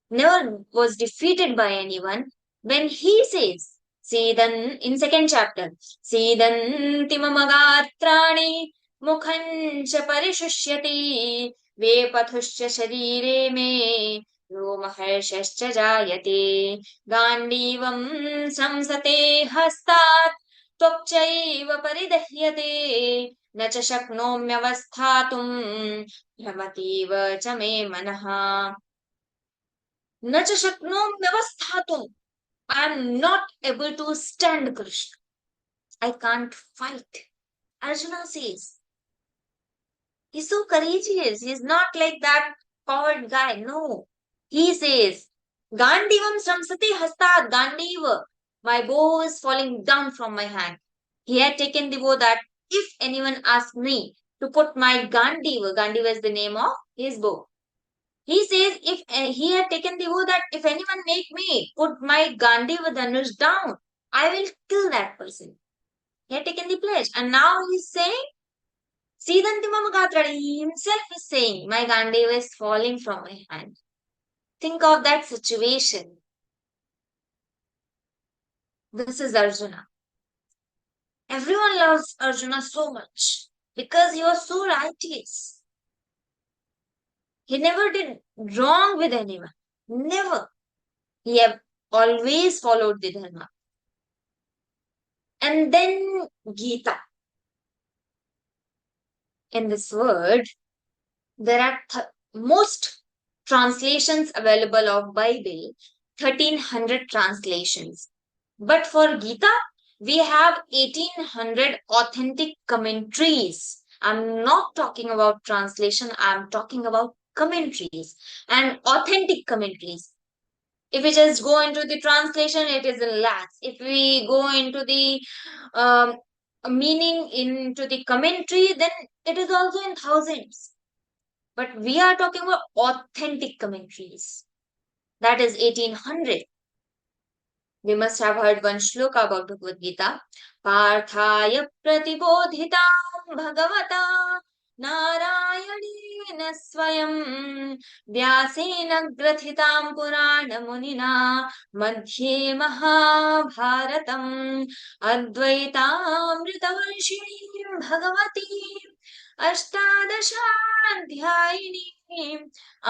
never was defeated by anyone, when he says, Sidan, in 2nd chapter, Sidan timamagatrani mukhancha parishishyati vepathuscha sharire me romaharshascha jayate gandivam samsate hastat त्वक्चैव परिदह्यते न च शक्नोम्यवस्थातुं भ्रमतीव च मे मनः न च शक्नोम्यवस्थातुं I am not able to stand Krishna. I can't fight. Arjuna says. He's so courageous. He's not like that coward guy. No. He says, Gandivam samsati hastat Gandiva. My bow is falling down from my hand. He had taken the vow that if anyone asks me to put my Gandiva, Gandiva is the name of his bow. He says if he had taken the vow that if anyone make me put my Gandiva Dhanush down, I will kill that person. He had taken the pledge. And now he's saying Sidanti mama gatrani. He himself is saying, my Gandeva is falling from my hand. Think of that situation. This is Arjuna. Everyone loves Arjuna so much because he was so righteous. He never did wrong with anyone. Never. He have always followed the dharma. And then Geeta. In this word, there are most translations available of Bible, 1300 translations. But for Geeta, we have 1800 authentic commentaries. I'm not talking about translation, I'm talking about commentaries and authentic commentaries. If we just go into the translation, it is in lakhs. If we go into the meaning into the commentary, then it is also in thousands. But we are talking about authentic commentaries. That is 1800. We must have heard one shloka about Bhagavad Gita. Parthaya pratibodhitam bhagavata narayana swayam vyasena grathitam purana munina madhye mahabharatam advaitamritavarshini bhagavati अष्टादशाध्यायिनी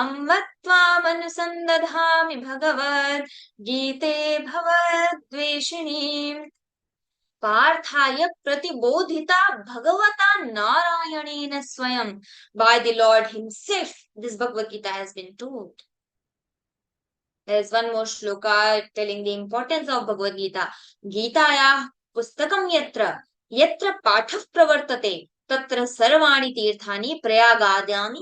अम्बत्वामनुसन्दधामि Bhagavad गीते भवद्वेषिणी पार्थाय प्रतिबोधिता भगवता नारायणेन स्वयं. By the Lord himself, this Bhagavad Gita has been told. There is one more shloka telling the importance of Bhagavad Gita. Gītāyā pustakam yatra paṭhav pravartate tatra sarvāni tirthāni prayagadini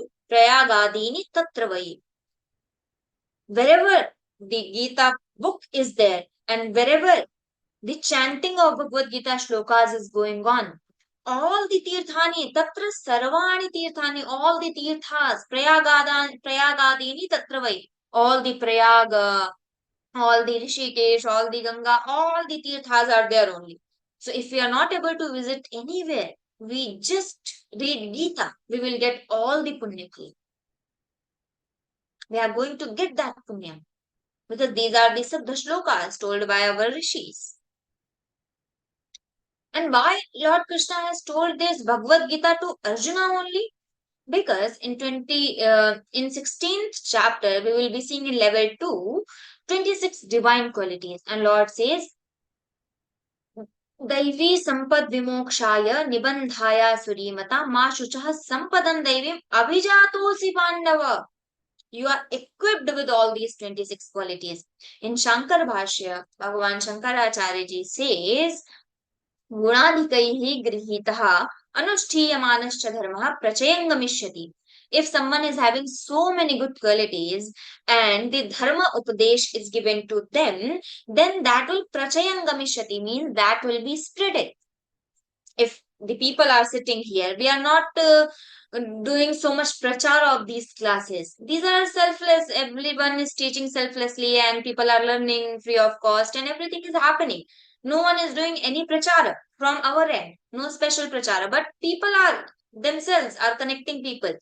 tatra vai. Wherever the Gita book is there and wherever the chanting of Bhagavad Gita shlokas is going on, all the tirthani, tatra sarvāni tirthani, all the tirthas, prayagadini tatra vai. All the Prayaga, all the Rishikesh, all the Ganga, all the tirthas are there only. So if we are not able to visit anywhere, we just read Gita, we will get all the punya. We are going to get that punya. Because these are the Siddha shlokas told by our rishis. And why Lord Krishna has told this Bhagavad Gita to Arjuna only? Because in 16th chapter, we will be seeing in level 2, 26 divine qualities. And Lord says, Daivi sampad vimokshaya nibandhaya surimata ma shuchaha sampadam daivim abhijatosi pandava. You are equipped with all these 26 qualities. In Shankar Bhashya, Bhagavan Shankaracharya ji says, Gunadhikaihi grihitaha anushthiyamanascha dharmaha prachayangamishati. If someone is having so many good qualities and the dharma upadesh is given to them, then that will prachayangamishati, means that will be spreaded. If the people are sitting here, we are not doing so much prachar of these classes. These are selfless. Everyone is teaching selflessly and people are learning free of cost and everything is happening. No one is doing any prachara from our end. No special prachara. But people are themselves are connecting people.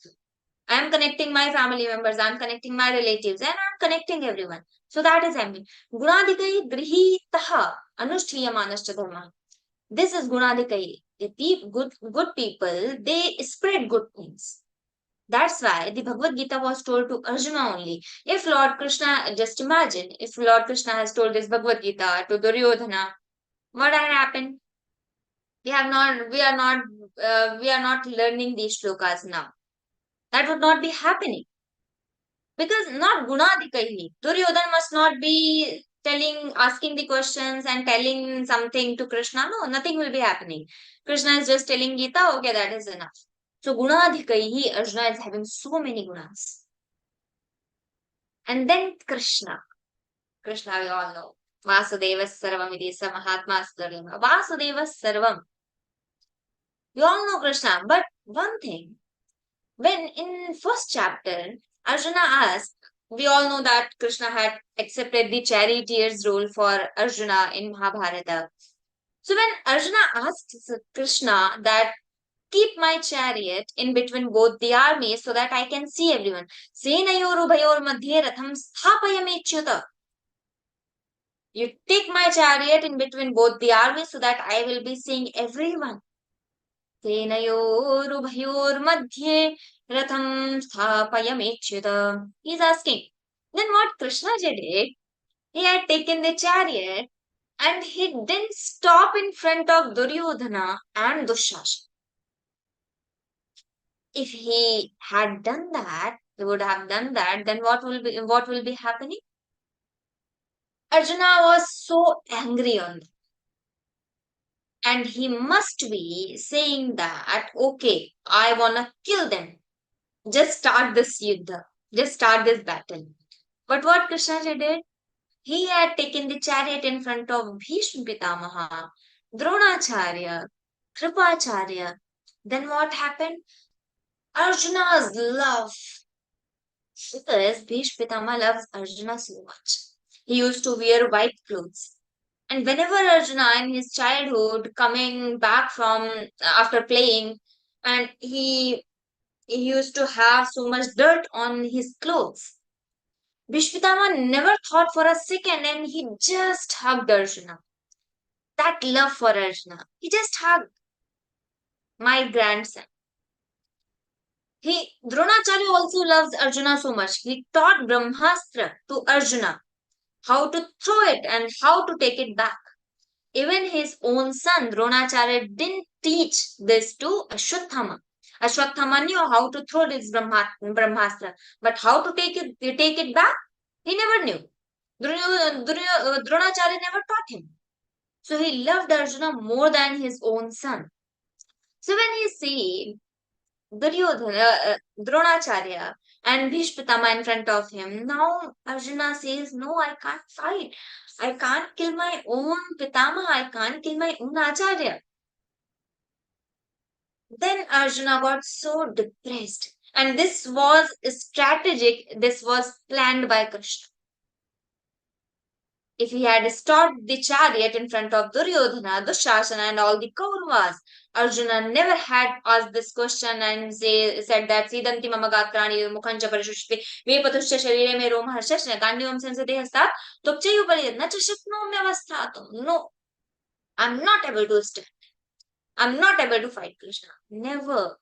I am connecting my family members. I am connecting my relatives. And I am connecting everyone. So that is happening. Gunadikai grihitaha anushthiyamanascha dharma. This is Gunadikai. The good people, they spread good things. That's why the Bhagavad Gita was told to Arjuna only. If Lord Krishna, just imagine, if Lord Krishna has told this Bhagavad Gita to Duryodhana, what had happened? We are not learning these shlokas now. That would not be happening. Because not Gunadikahi. Duryodhana must not be asking the questions and telling something to Krishna. No, nothing will be happening. Krishna is just telling Gita, okay, that is enough. So Gunadhikaihi, Arjuna is having so many gunas. And then Krishna. Krishna we all know. Vasudeva Sarvam Idisa Mahatma Sudharlama. Vasudeva Sarvam. You all know Krishna. But one thing, when in first chapter, Arjuna asked, we all know that Krishna had accepted the charioteer's role for Arjuna in Mahabharata. So when Arjuna asked Krishna that keep my chariot in between both the armies so that I can see everyone. Senayorubhayor madhye ratham sthapayamechyuta. You take my chariot in between both the armies so that I will be seeing everyone. Senayorubhayor madhye ratham sthapayamechyuta. He's asking. Then what Krishna did, he had taken the chariot and he didn't stop in front of Duryodhana and Dushasana. If he had done that, he would have done that, then what will be happening? Arjuna was so angry on them. And he must be saying that, okay, I wanna kill them. Just start this yuddha. Just start this battle. But what Krishna did? He had taken the chariot in front of Bhishma Pitamaha, Dronacharya, Kripacharya. Then what happened? Arjuna's love. Because Bhishma Pitamaha loves Arjuna so much. He used to wear white clothes. And whenever Arjuna in his childhood coming back from after playing, and he used to have so much dirt on his clothes. Bhishma never thought for a second and he just hugged Arjuna. That love for Arjuna. He just hugged my grandson. Dronacharya also loves Arjuna so much. He taught Brahmastra to Arjuna, how to throw it and how to take it back. Even his own son, Dronacharya, didn't teach this to Ashwatthama. Ashwatthama knew how to throw this Brahmastra, but how to take it back, he never knew. Dronacharya never taught him. So he loved Arjuna more than his own son. So when he see Dronacharya and Bhishma Pitama in front of him, now Arjuna says, no, I can't fight. I can't kill my own Pitama. I can't kill my own Acharya. Then Arjuna got so depressed. And this was strategic. This was planned by Krishna. If he had stopped the chariot in front of Duryodhana, Dushasana and all the Kauravas, Arjuna never had asked this question and said that Sidanti mama gatrani mukhancha parishushti vepatuscha sharire me roma harshashna gandivam sensate hastat topchayu paliyadna chashaknomyavastatum. No, I'm not able to stand. I'm not able to fight Krishna. Never.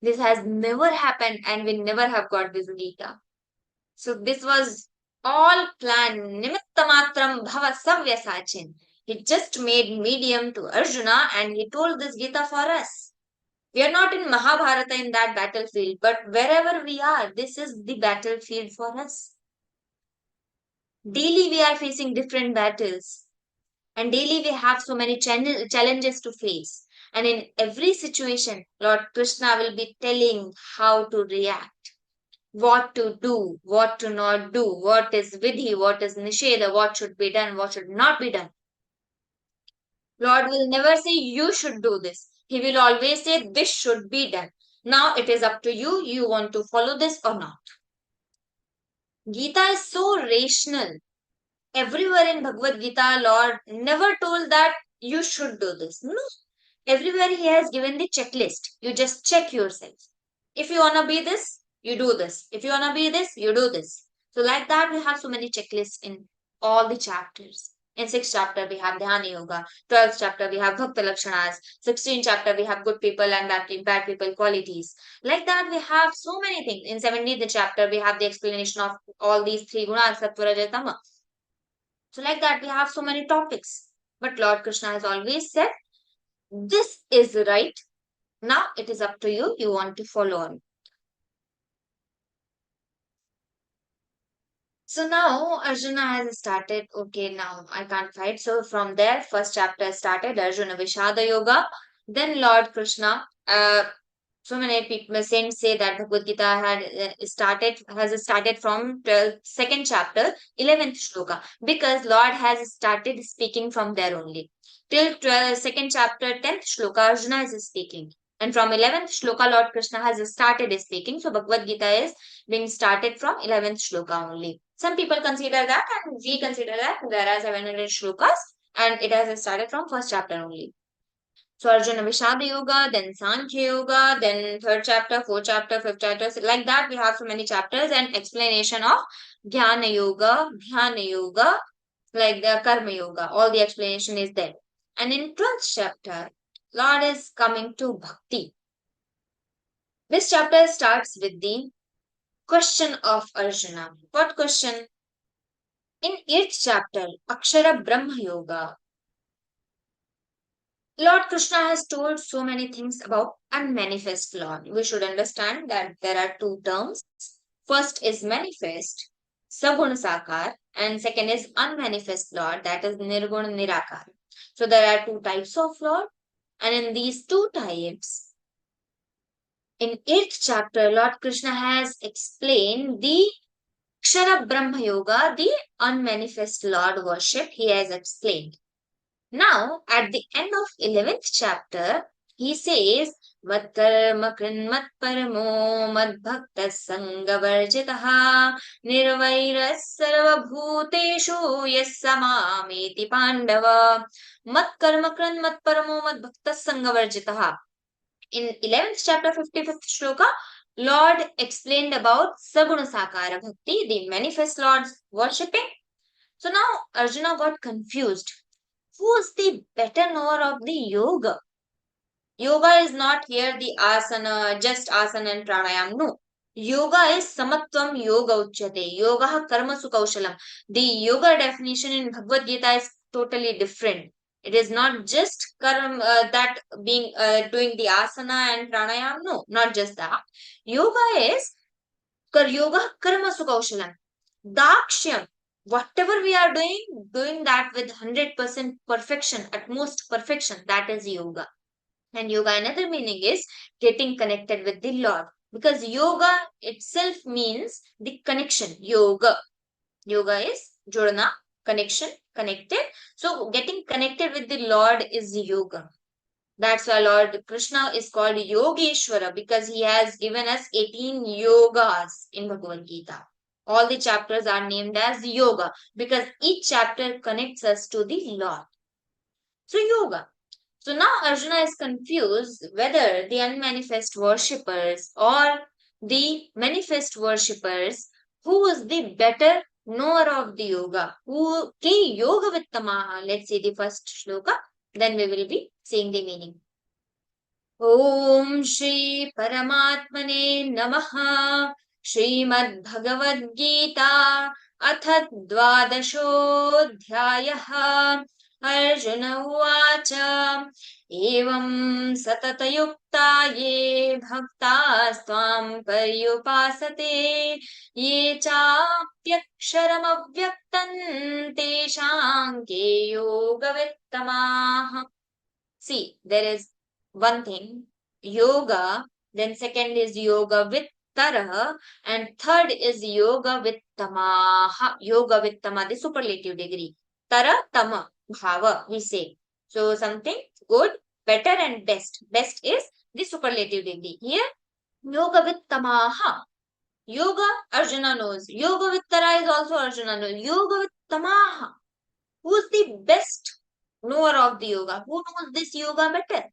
This has never happened and we never have got this Gita. So this was all planned. Nimittamatram bhava savyasachin. He just made medium to Arjuna and he told this Gita for us. We are not in Mahabharata in that battlefield, but wherever we are, this is the battlefield for us. Daily we are facing different battles. And daily we have so many challenges to face. And in every situation, Lord Krishna will be telling how to react. What to do, what to not do, what is vidhi, what is nisheda, what should be done, what should not be done. Lord will never say you should do this. He will always say this should be done. Now it is up to you, you want to follow this or not. Gita is so rational. Everywhere in Bhagavad Gita, Lord never told that you should do this. No. Everywhere he has given the checklist. You just check yourself. If you want to be this, you do this. If you want to be this, you do this. So like that, we have so many checklists in all the chapters. In 6th chapter, we have Dhyana Yoga. 12th chapter, we have Bhakta Lakshanas. 16th chapter, we have good people and bad people qualities. Like that, we have so many things. In 17th chapter, we have the explanation of all these 3 gunas, Sattva, Raja, Tama. So like that, we have so many topics. But Lord Krishna has always said, this is right. Now it is up to you. You want to follow on. So now Arjuna has started, okay, now I can't fight. So from there, first chapter started, Arjuna Vishada Yoga. Then Lord Krishna, so many people, saints say that Bhagavad Gita has started from 2nd chapter, 11th shloka, because Lord has started speaking from there only. Till 2nd chapter, 10th shloka, Arjuna is speaking. And from 11th shloka, Lord Krishna has started speaking. So Bhagavad Gita is being started from 11th shloka only. Some people consider that and we consider that there are 700 shlokas and it has started from 1st chapter only. So Arjuna Vishada Yoga, then Sankhya Yoga, then 3rd chapter, 4th chapter, 5th chapter. So like that, we have so many chapters and explanation of Jnana Yoga, Dhyana Yoga, like the Karma Yoga. All the explanation is there. And in 12th chapter, Lord is coming to Bhakti. This chapter starts with the question of Arjuna. What question? In 8th chapter, Akshara Brahma Yoga, Lord Krishna has told so many things about unmanifest Lord. We should understand that there are two terms. First is manifest, Saguna Sakar, and second is unmanifest Lord, that is Nirguna Nirakar. So there are two types of Lord, and in these two types, in 8th chapter, Lord Krishna has explained the Kshara Brahma Yoga, the unmanifest Lord worship, he has explained. Now, at the end of 11th chapter, he says, Mat karma krin mat paramo mad bhakta sanga varjitaha nirvairas sarva bhuteshu yes samameti pandava mat karma krin mat paramo mad bhakta sanga varjitaha. In 11th chapter, 55th shloka, Lord explained about Saguna Sakara Bhakti, the manifest Lord's worshipping. So now Arjuna got confused. Who is the better knower of the yoga? Yoga is not here the asana, just asana and pranayam. No. Yoga is samatvam yoga uchyate. Yoga karma sukaushalam. The yoga definition in Bhagavad Gita is totally different. It is not just that being doing the asana and pranayam. No, not just that. Yoga is yoga karma sukaushalam. Dakshyam. Whatever we are doing that with 100% perfection, utmost perfection, that is yoga. And yoga, another meaning is getting connected with the Lord. Because yoga itself means the connection. Yoga. Yoga is jodna, connection, connected. So getting connected with the Lord is yoga. That's why Lord Krishna is called Yogeshwara, because he has given us 18 yogas in Bhagavad Gita. All the chapters are named as yoga because each chapter connects us to the Lord. So yoga. So now Arjuna is confused whether the unmanifest worshippers or the manifest worshippers, who is the better knower of the yoga? Who ki yoga vittamaha? Let's see the first shloka, then we will be seeing the meaning. Om Shri Paramatmane Namaha. ශ්रीमद्भगवद्गीता अथ द्वादशोऽध्यायः अर्जुन उवाच एवं सततयुक्ता ये भक्तास्त्वां पर्युपासते ये चाप्यक्षरमव्यक्तं तेषां के योगवित्तमाः. See, there is one thing, yoga, then second is yoga with Tara, and third is yoga with tamaha. Yoga with tama, the superlative degree. Tara, tama, bhava, we say. So something good, better and best. Best is the superlative degree. Here, yoga with tamaha. Yoga, Arjuna knows. Yoga with Tara is also Arjuna knows. Yoga with tamaha. Who's the best knower of the yoga? Who knows this yoga better?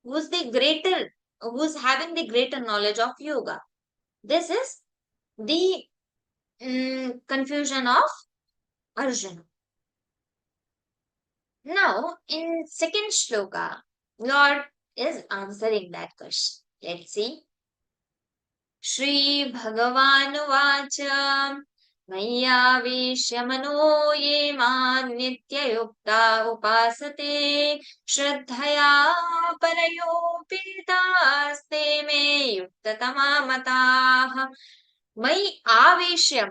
Who's the greater? Who's having the greater knowledge of yoga? This is the confusion of Arjuna. Now, in second shloka, Lord is answering that question. Let's see. Shri Bhagavan Vacha Mayyavisya mano ye man nitya yukta upasate shraddhaya parayopitaste me yukta tamamataha. Mai avishyam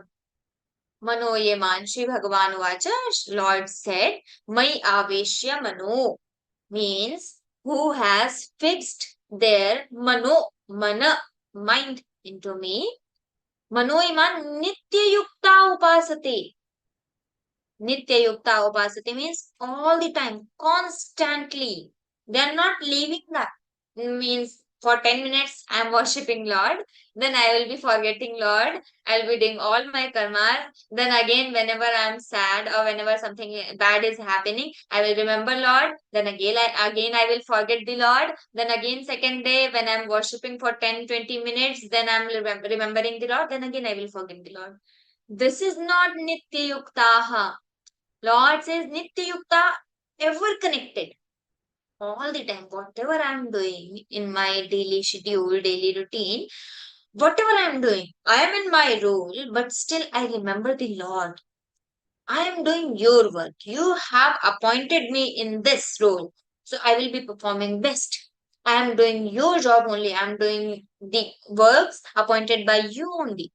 mano ye man. Shri Bhagavan Vacha, Lord said, Mai aveshya mano means who has fixed their mano, mana, mind into me. Mano iman nitya yukta upasate. Nitya yukta upasate means all the time, constantly. They are not leaving that. Means for 10 minutes I am worshipping Lord, then I will be forgetting Lord, I will be doing all my karmas. Then again, whenever I am sad or whenever something bad is happening, I will remember Lord. Then again I will forget the Lord. Then again, second day, when I am worshipping for 10-20 minutes, then I am remembering the Lord. Then again I will forget the Lord. This is not Nitya Yuktaha. Lord says Nitya Yukta, ever connected. All the time, whatever I'm doing in my daily schedule, daily routine, whatever I'm doing, I am in my role, but still I remember the Lord. I am doing your work. You have appointed me in this role, so I will be performing best. I am doing your job only. I am doing the works appointed by you only.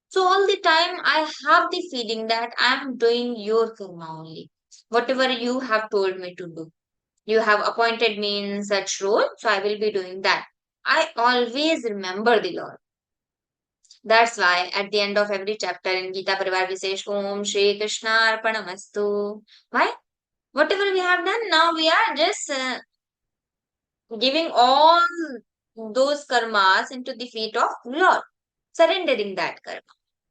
So all the time I have the feeling that I am doing your karma only. Whatever you have told me to do. You have appointed me in such role, so I will be doing that. I always remember the Lord. That's why at the end of every chapter in Gita Pariwar we say Om Shri Krishna Arpanamastu. Why? Whatever we have done, now we are just giving all those karmas into the feet of Lord, surrendering that karma.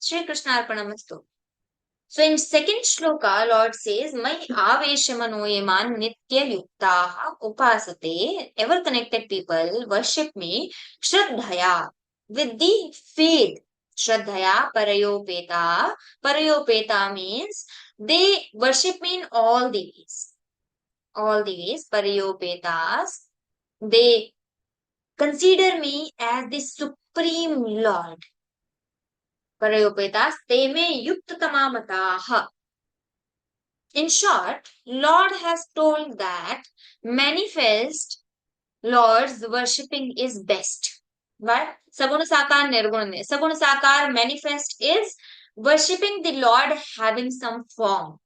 Shri Krishna Arpanamastu. So in second shloka, Lord says, Mai aveshamanoyeman nitya yuktaha upasate, ever connected people worship me, shraddhaya, with the faith. Shraddhaya parayopeta. Parayopeta means they worship me in all the ways. All the ways, parayopetas, they consider me as the supreme Lord. Parayopetas te me yuktatamamataha. In short, Lord has told that manifest Lord's worshipping is best. But Saguna Sakar Nirguna. Saguna Sakar manifest is worshipping the Lord having some form.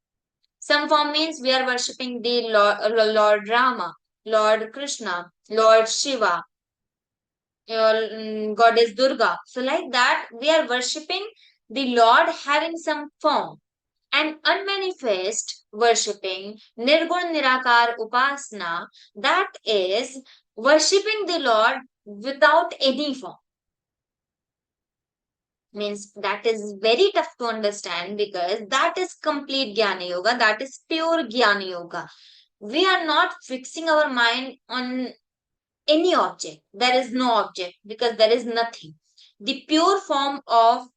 Some form means we are worshipping the Lord Rama, Lord Krishna, Lord Shiva, Goddess Durga. So like that, we are worshipping the Lord having some form. And unmanifest worshipping, Nirgun Nirakar Upasana, that is worshipping the Lord without any form. Means that is very tough to understand because that is complete Jnana Yoga, that is pure Jnana Yoga. We are not fixing our mind on any object. There is no object because there is nothing. The pure form of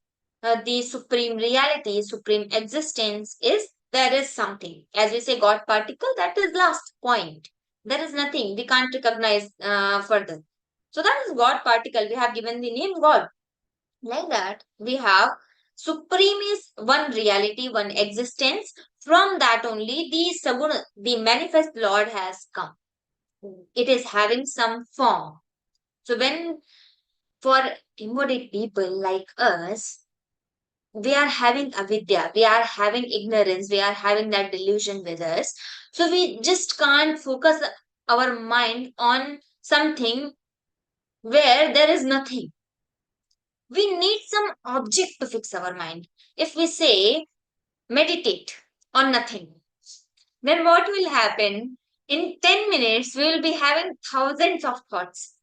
the supreme reality, supreme existence is there is something. As we say, God particle, that is last point. There is nothing. We can't recognize further. So that is God particle. We have given the name God. Like that, we have supreme is one reality, one existence. From that only the Saguna, the manifest Lord has come. It is having some form. So when for embodied people like us, we are having avidya, we are having ignorance, we are having that delusion with us. So we just can't focus our mind on something where there is nothing. We need some object to fix our mind. If we say meditate on nothing, then what will happen? In 10 minutes, we will be having thousands of thoughts.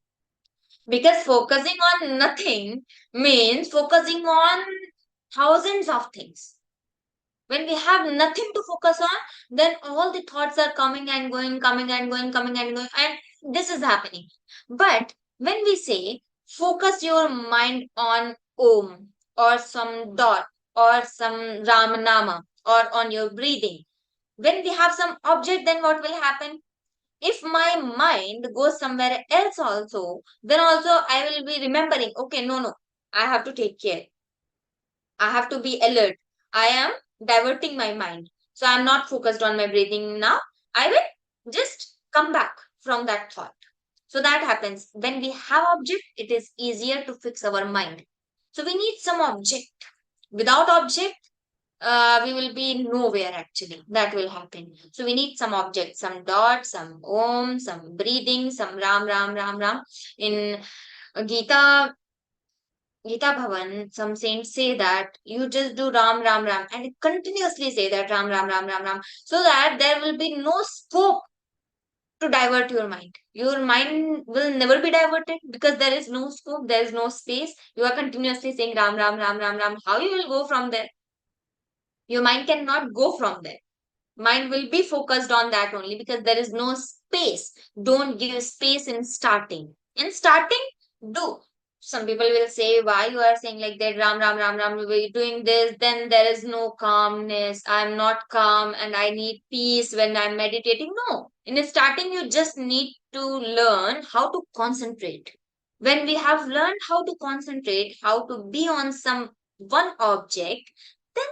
Because focusing on nothing means focusing on thousands of things. When we have nothing to focus on, then all the thoughts are coming and going, coming and going, coming and going, and this is happening. But when we say focus your mind on Om or some dot or some Ramanama or on your breathing, when we have some object, then what will happen? If my mind goes somewhere else also, then also I will be remembering, okay, no, I have to take care. I have to be alert. I am diverting my mind. So I'm not focused on my breathing now. I will just come back from that thought. So that happens. When we have object, it is easier to fix our mind. So we need some object. Without object, we will be nowhere actually. That will happen. So we need some object, some dot, some Om, some breathing, some Ram. In Gita Bhavan, some saints say that you just do Ram, and continuously say that Ram, so that there will be no scope to divert your mind. Your mind will never be diverted because there is no scope, there is no space. You are continuously saying Ram, Ram, Ram, Ram, Ram. How you will go from there? Your mind cannot go from there. Mind will be focused on that only because there is no space. Don't give space in starting. In starting, do. Some people will say, why you are saying like that, Ram, Ram, Ram, Ram, we're doing this, then there is no calmness. I'm not calm and I need peace when I'm meditating. No. In starting, you just need to learn how to concentrate. When we have learned how to concentrate, how to be on some one object, then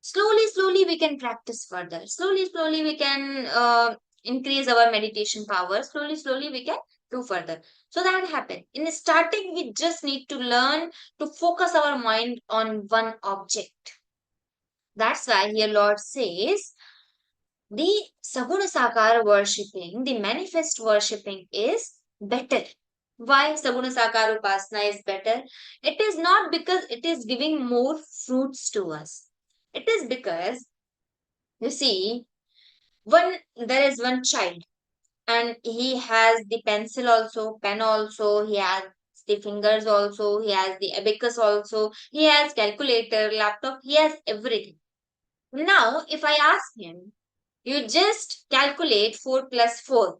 slowly we can practice further. Slowly we can increase our meditation power. Slowly we can do further. So that happen. In the starting, we just need to learn to focus our mind on one object. That's why here Lord says, the Saguna Sakara worshipping, the manifest worshipping is better. Why Saguna Sakara Upasana is better? It is not because it is giving more fruits to us. It is because, you see, there is one child and he has the pencil also, pen also, he has the fingers also, he has the abacus also, he has calculator, laptop, he has everything. Now, if I ask him, you just calculate 4 plus 4.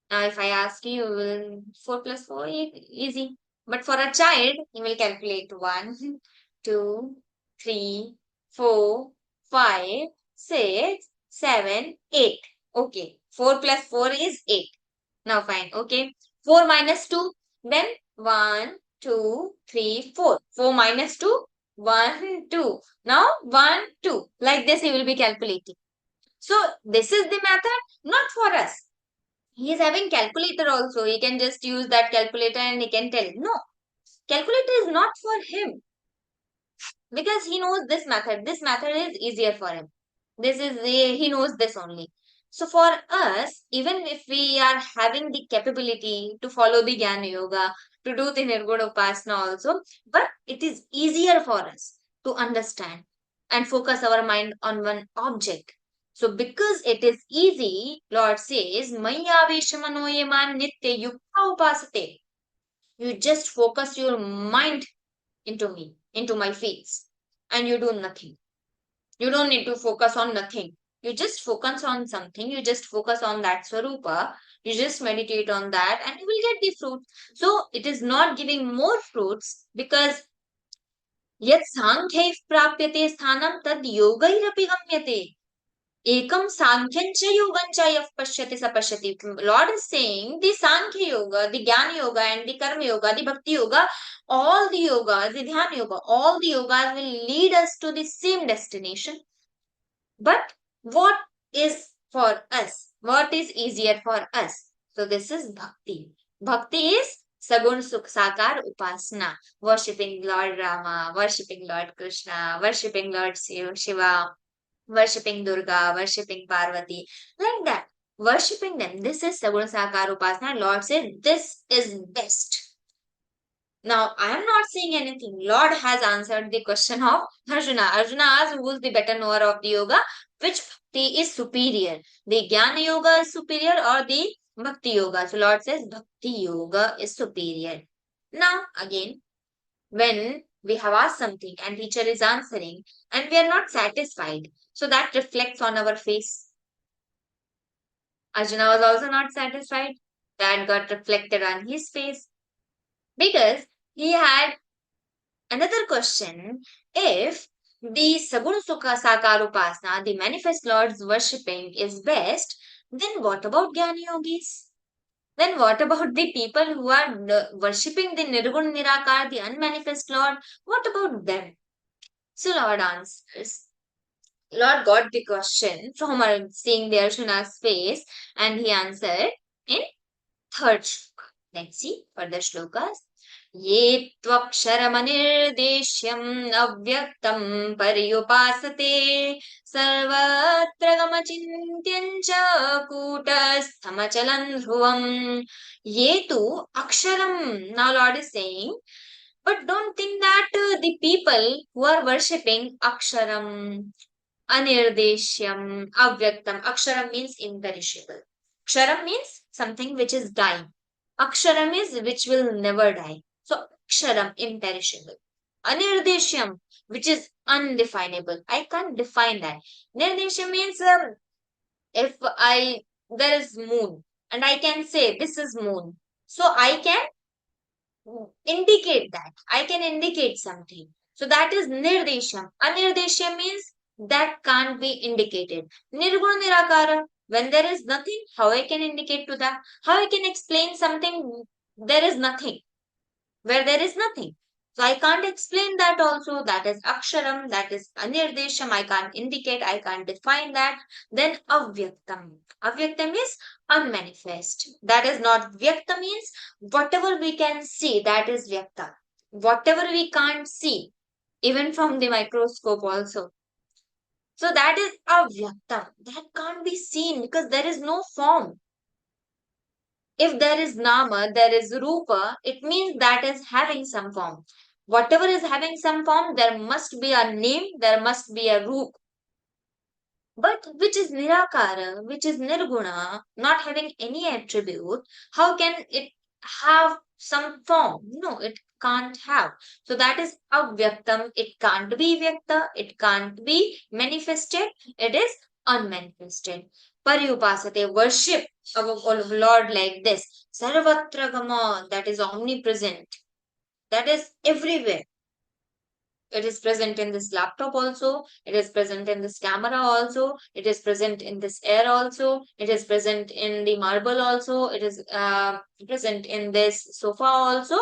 Now, if I ask you, 4 plus 4, easy. But for a child, he will calculate 1, 2, 3, 4, 5, 6, 7, 8. Okay. 4 plus 4 is 8. Now fine. Okay. 4 minus 2. Then 1, 2, 3, 4. 4 minus 2. 1, 2. Now 1, 2. Like this he will be calculating. So this is the method, not for us. He is having calculator also. He can just use that calculator and he can tell. No. Calculator is not for him. Because he knows this method. This method is easier for him. He knows this only. So for us, even if we are having the capability to follow the Jnana Yoga, to do the Nirguna Upasana also, but it is easier for us to understand and focus our mind on one object. So because it is easy, Lord says, Maya Veshamanoyaman Nitya Yukta Upasate. You just focus your mind into me, into my feet, and you do nothing. You don't need to focus on nothing. You just focus on something. You just focus on that Swarupa. You just meditate on that and you will get the fruit. So it is not giving more fruits because yat sankhya prapyate sthanam tad yogairapi gamyate. Ekam sankhyan cha yogan cha yaf pashyati sapashyati. Lord is saying the Sankhya Yoga, the Jnana Yoga and the Karma Yoga, the Bhakti Yoga, all the yogas, the Dhyana Yoga, all the yogas will lead us to the same destination. But what is for us? What is easier for us? So this is Bhakti. Bhakti is Sagun Sakar Upasana, worshipping Lord Rama, worshipping Lord Krishna, worshipping Lord Shiva, worshipping Durga, worshipping Parvati, like that. Worshipping them. This is Saguna Sakara Upasana. Lord said, this is best. Now, I am not saying anything. Lord has answered the question of Arjuna. Arjuna asked, who is the better knower of the yoga? Which bhakti is superior? The Jnana Yoga is superior or the Bhakti Yoga? So, Lord says, Bhakti Yoga is superior. Now, again, when we have asked something and teacher is answering and we are not satisfied, so that reflects on our face. Arjuna was also not satisfied. That got reflected on his face. Because he had another question. If the Saguna Sakara Upasana, the manifest Lord's worshipping is best, then what about Jnana Yogis? Then what about the people who are worshipping the Nirguna Nirakar, the unmanifest Lord? What about them? So Lord answers. Lord got the question from seeing the Arjuna's face and he answered in third shloka. Let's see further shlokas. Ye tvaksharamanirdesyam avyaktam pariyupasate sarvatra gamachintyancha kutastamachalan dhruvam. Ye tu aksharam. Now Lord is saying, but don't think that the people who are worshipping aksharam, anirdesyam, avyaktam. Aksharam means imperishable. Ksharam means something which is dying. Aksharam is which will never die. So Aksharam, imperishable. Anirdeshyam, which is undefinable. I can't define that. Nirdeshyam means if there is moon and I can say this is moon. So I can indicate that. I can indicate something. So that is nirdesham. Anirdesham means that can't be indicated. Nirguna nirakara. When there is nothing, how I can indicate to that? How I can explain something? There is nothing. Where there is nothing. So I can't explain that also. That is aksharam. That is anirdesham. I can't indicate. I can't define that. Then avyaktam. Avyaktam is unmanifest. That is not vyakta means whatever we can see, that is vyakta. Whatever we can't see, even from the microscope also. So that is avyaktam. That can't be seen because there is no form. If there is nama, there is rupa, it means that is having some form. Whatever is having some form, there must be a name, there must be a roop. But which is nirakara, which is nirguna, not having any attribute, how can it have some form? No, it can't have. So that is avyaktam. It can't be vyakta, it can't be manifested, it is unmanifested. Pariupasate, worship our Lord like this. Sarvatra, that is omnipresent. That is everywhere. It is present in this laptop also. It is present in this camera also. It is present in this air also. It is present in the marble also. It is present in this sofa also.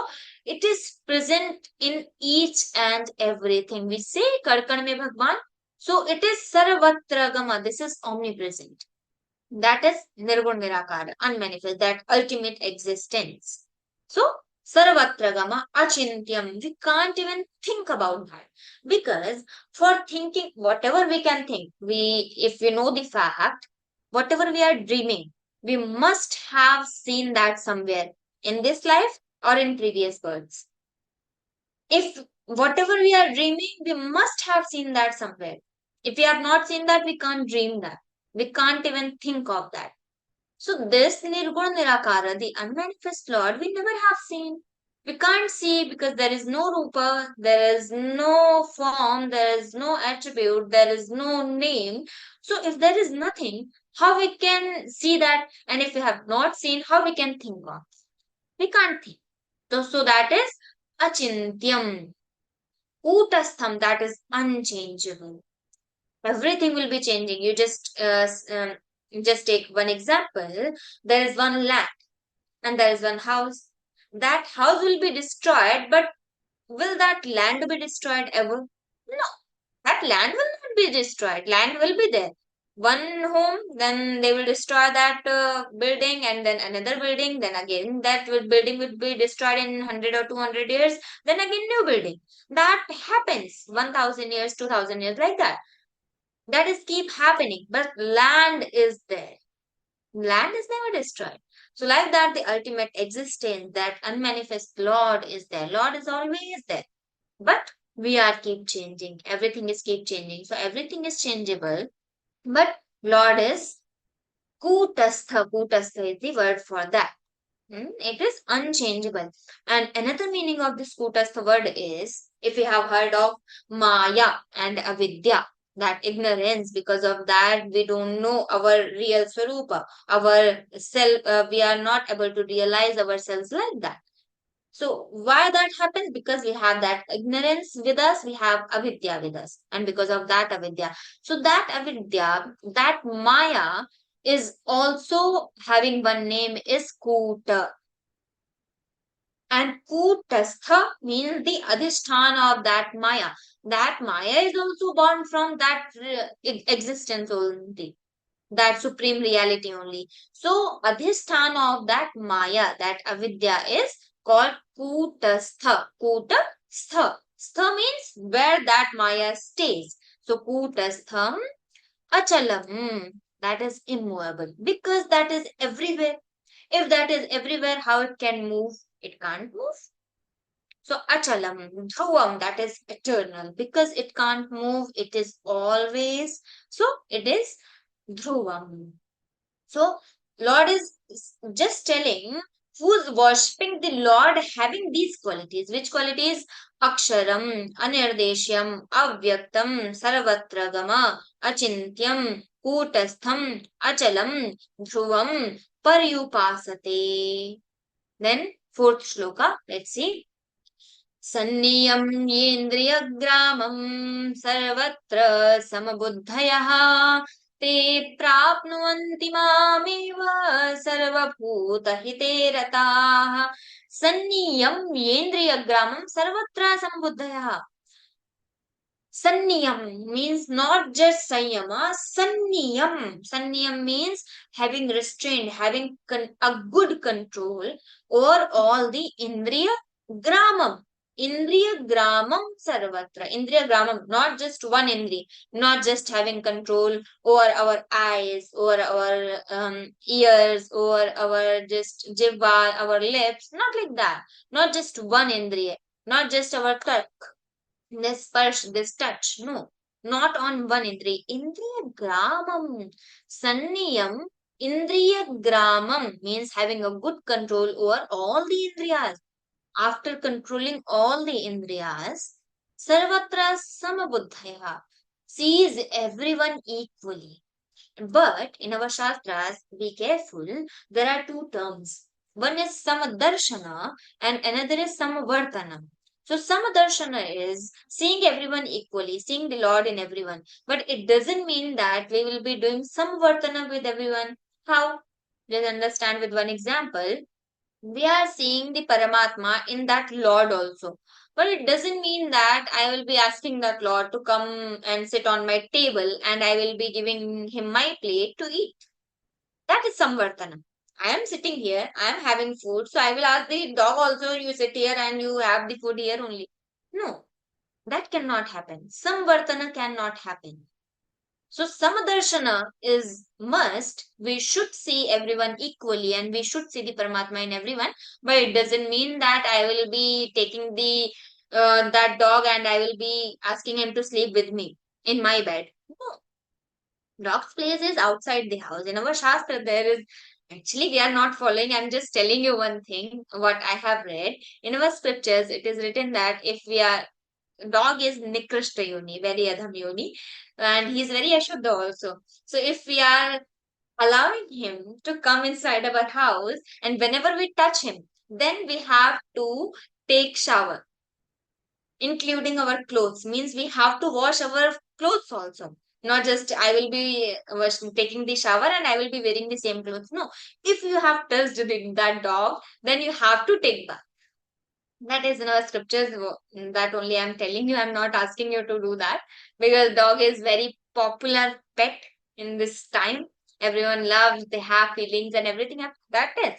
It is present in each and everything. We say Karkan mein Bhagwan. So it is Sarvatra Gama. This is omnipresent. That is Nirgun Nirakara, unmanifest, that ultimate existence. So Sarvatragama Achintyam. We can't even think about that. Because for thinking, whatever we can think, if we know the fact, whatever we are dreaming, we must have seen that somewhere in this life or in previous births. If whatever we are dreaming, we must have seen that somewhere. If we have not seen that, we can't dream that. We can't even think of that. So this Nirguna Nirakara, the unmanifest Lord, we never have seen. We can't see because there is no rupa, there is no form, there is no attribute, there is no name. So if there is nothing, how we can see that? And if we have not seen, how we can think of? We can't think. So that is Achintyam. Kutastham, that is unchangeable. Everything will be changing. You just take one example. There is one land and there is one house. That house will be destroyed, but will that land be destroyed ever? No. That land will not be destroyed. Land will be there. One home, then they will destroy that building, and then another building, then again that building will be destroyed in 100 or 200 years, then again new building. That happens 1000 years, 2000 years, like that. That is keep happening, but land is there. Land is never destroyed. So like that, the ultimate existence, that unmanifest Lord is there. Lord is always there. But we are keep changing. Everything is keep changing. So everything is changeable. But Lord is Kutastha. Kutastha is the word for that. It is unchangeable. And another meaning of this Kutastha word is, if you have heard of Maya and Avidya, that ignorance, because of that we don't know our real swarupa, our self, we are not able to realize ourselves like that. So why that happens? Because we have that ignorance with us, we have avidya with us, and because of that avidya. So that avidya, that Maya is also having one name is Kuta. And Kutastha means the adhisthana of that Maya. That Maya is also born from that existence only, that supreme reality only. So adhisthana of that Maya, that avidya, is called Kutastha. Kutastha. Stha means where that Maya stays. So Kutastham achalam. That is immovable because that is everywhere. If that is everywhere, how it can move? It can't move. So achalam, dhruvam, that is eternal. Because it can't move, it is always. So it is dhruvam. So Lord is just telling who's worshipping the Lord having these qualities. Which qualities? Aksharam, Anirdeshyam, Avyaktam, Sarvatragama, Achintyam, Kutastham, Achalam, Dhruvam, Paryupasate. Then fourth shloka, let's see. Sanniyam yendriyagramam sarvatra samabuddhayaha te prapnuvanti mameva sarvabhutahite rataha. Sanniyam yendriyagramam sarvatra samabuddhayaha. Sanniyam means not just Sanyama, Sanniyam. Sanniyam means having restraint, having a good control over all the Indriya Gramam. Indriya Gramam Sarvatra. Indriya Gramam, not just one Indri, not just having control over our eyes, over our ears, over our just jibba, our lips, not like that. Not just one Indriya, not just our tongue. This sparsh, this touch, no, not on one indriya. Indriya gramam, sanniyam, indriya gramam means having a good control over all the indriyas. After controlling all the indriyas, sarvatra samabuddhaya, sees everyone equally. But in our shastras, be careful, there are two terms. One is samadarshana and another is samavartana. So samadarshana is seeing everyone equally, seeing the Lord in everyone. But it doesn't mean that we will be doing samavartana with everyone. How? Just understand with one example. We are seeing the Paramatma in that Lord also. But it doesn't mean that I will be asking that Lord to come and sit on my table and I will be giving him my plate to eat. That is samvartana. I am sitting here, I am having food, so I will ask the dog also, you sit here and you have the food here only. No, that cannot happen. Samvartana cannot happen. So Samadarshana is must. We should see everyone equally and we should see the Paramatma in everyone. But it doesn't mean that I will be taking the that dog and I will be asking him to sleep with me in my bed. No. Dog's place is outside the house. In our Shastra, there is actually we are not following. I'm just telling you one thing, what I have read. In our scriptures, it is written that if we are dog is Nikrishta Yoni, very Adham Yoni, and he's very Ashuddha also. So if we are allowing him to come inside our house and whenever we touch him, then we have to take shower, including our clothes. Means we have to wash our clothes also. Not just I will be taking the shower and I will be wearing the same clothes. No, if you have touched that dog, then you have to take bath. That is in our scriptures. That only I'm telling you. I'm not asking you to do that because dog is very popular pet in this time. Everyone loves, they have feelings and everything. That is.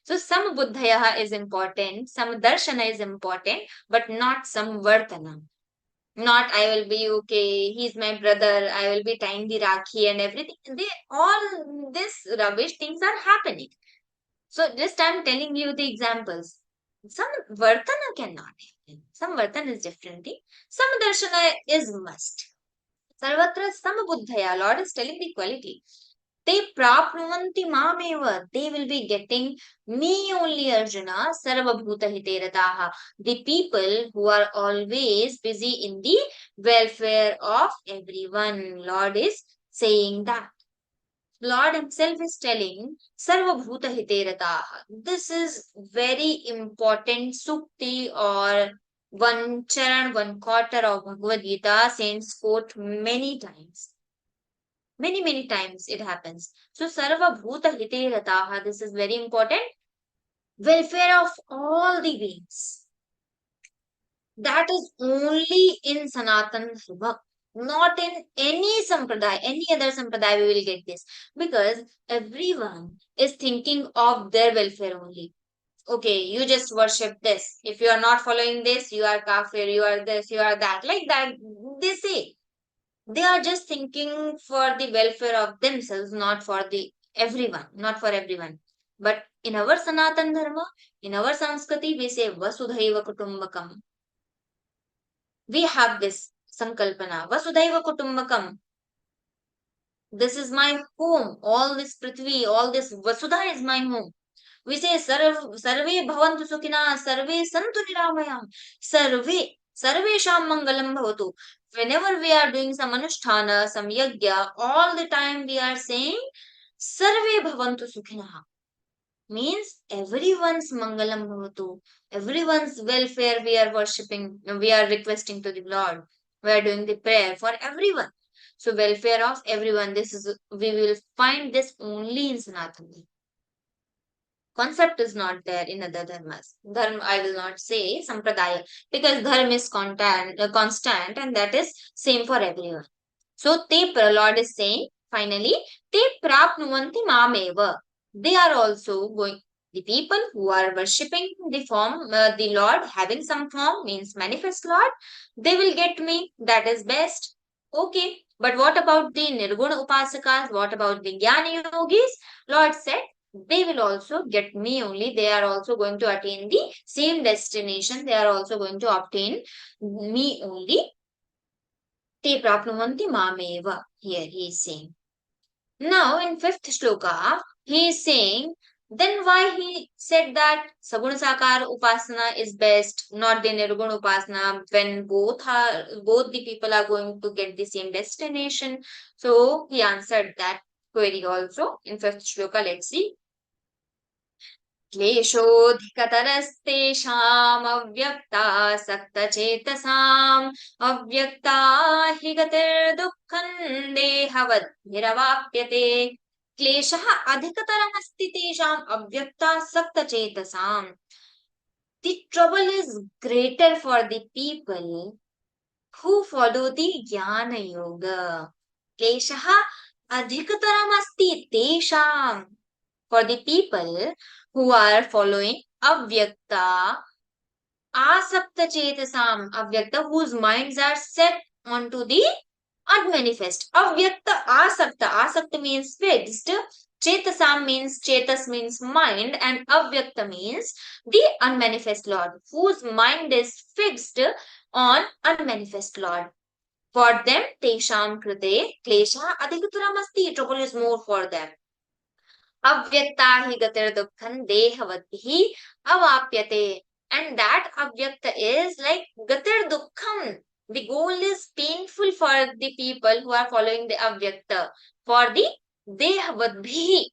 So some buddhaya is important, some darshana is important, but not some vartana. Not I will be okay, he's my brother, I will be tying the rakhi and everything. All this rubbish things are happening. So just I'm telling you the examples. Some vartana cannot happen. Some vartana is different thing. Some darshana is must. Sarvatra samabuddhaya. Lord is telling the quality. They prapnuvanti mameva. They will be getting me only, Arjuna. Sarvabhuta hiterataha. The people who are always busy in the welfare of everyone. Lord is saying that. Lord himself is telling Sarvabhuta hiterataha. This is very important sukti or one charan, one quarter of Bhagavad Gita. Saints quote many times. Many times it happens. So Sarvabhuta hiterataha. This is very important. Welfare of all the beings. That is only in Sanatana Dharma. Not in any sampradaya, any other sampradaya we will get this. Because everyone is thinking of their welfare only. Okay, you just worship this. If you are not following this, you are kafir, you are this, you are that. Like that, they say. They are just thinking for the welfare of themselves, not for the everyone, not for everyone. But in our Sanatana Dharma, in our Sanskriti, we say Vasudhaiva Kutumbakam. We have this sankalpana, Vasudhaiva Kutumbakam. This is my home. All this Prithvi, all this Vasudha is my home. We say Sarve bhavantu sukhina, sarve santu niramayam, sarvesham mangalam bhavatu. Whenever we are doing some anusthana, some yajna, all the time we are saying Sarve bhavantu sukhina. Means everyone's mangalam bhavatu, everyone's welfare we are worshipping, we are requesting to the Lord. We are doing the prayer for everyone. So welfare of everyone, we will find this only in Sanatana. Concept is not there in other dharmas. Dharma, I will not say sampradaya, because dharma is constant and that is same for everyone. So Lord is saying, finally, te prapnuvanti mameva. They are also going, the people who are worshipping the form, the Lord, having some form, means manifest Lord, they will get me. That is best. Okay. But what about the Nirguna Upasakas? What about the Jnana Yogis? Lord said, they will also get me only. They are also going to attain the same destination. They are also going to obtain me only. Te prapnuvanti mameva. Here he is saying. Now in 5th shloka, he is saying, then why he said that Saguna Sakar Upasana is best, not the Nirguna Upasana, when both the people are going to get the same destination? So he answered that query also in 5th shloka. Let's see. क्लेशोऽधिकतरस्तेषाम् अव्यक्तासक्तचेतसाम् अव्यक्ता हि गतिर्दुःखम् देहवद्भिरवाप्यते. क्लेशः अधिकतरमस्ति तेषाम् अव्यक्तासक्तचेतसाम्. The trouble is greater for the people who follow the Jnana Yoga. Kleshaha adhikataramasti tesham. For the people who are following avyakta, asakta chetasam, avyakta, whose minds are set onto the unmanifest. Avyakta, asakta means fixed. Chetasam means, chetas means mind, and avyakta means the unmanifest Lord, whose mind is fixed on unmanifest Lord. For them, tesham krite, klesha adhikataramasti, trouble is more for them. Avyakta hi gatir dukkham dehavadhi avapyate. And that avyakta is like gatir dukkham. The goal is painful for the people who are following the avyakta. For the dehavadhi,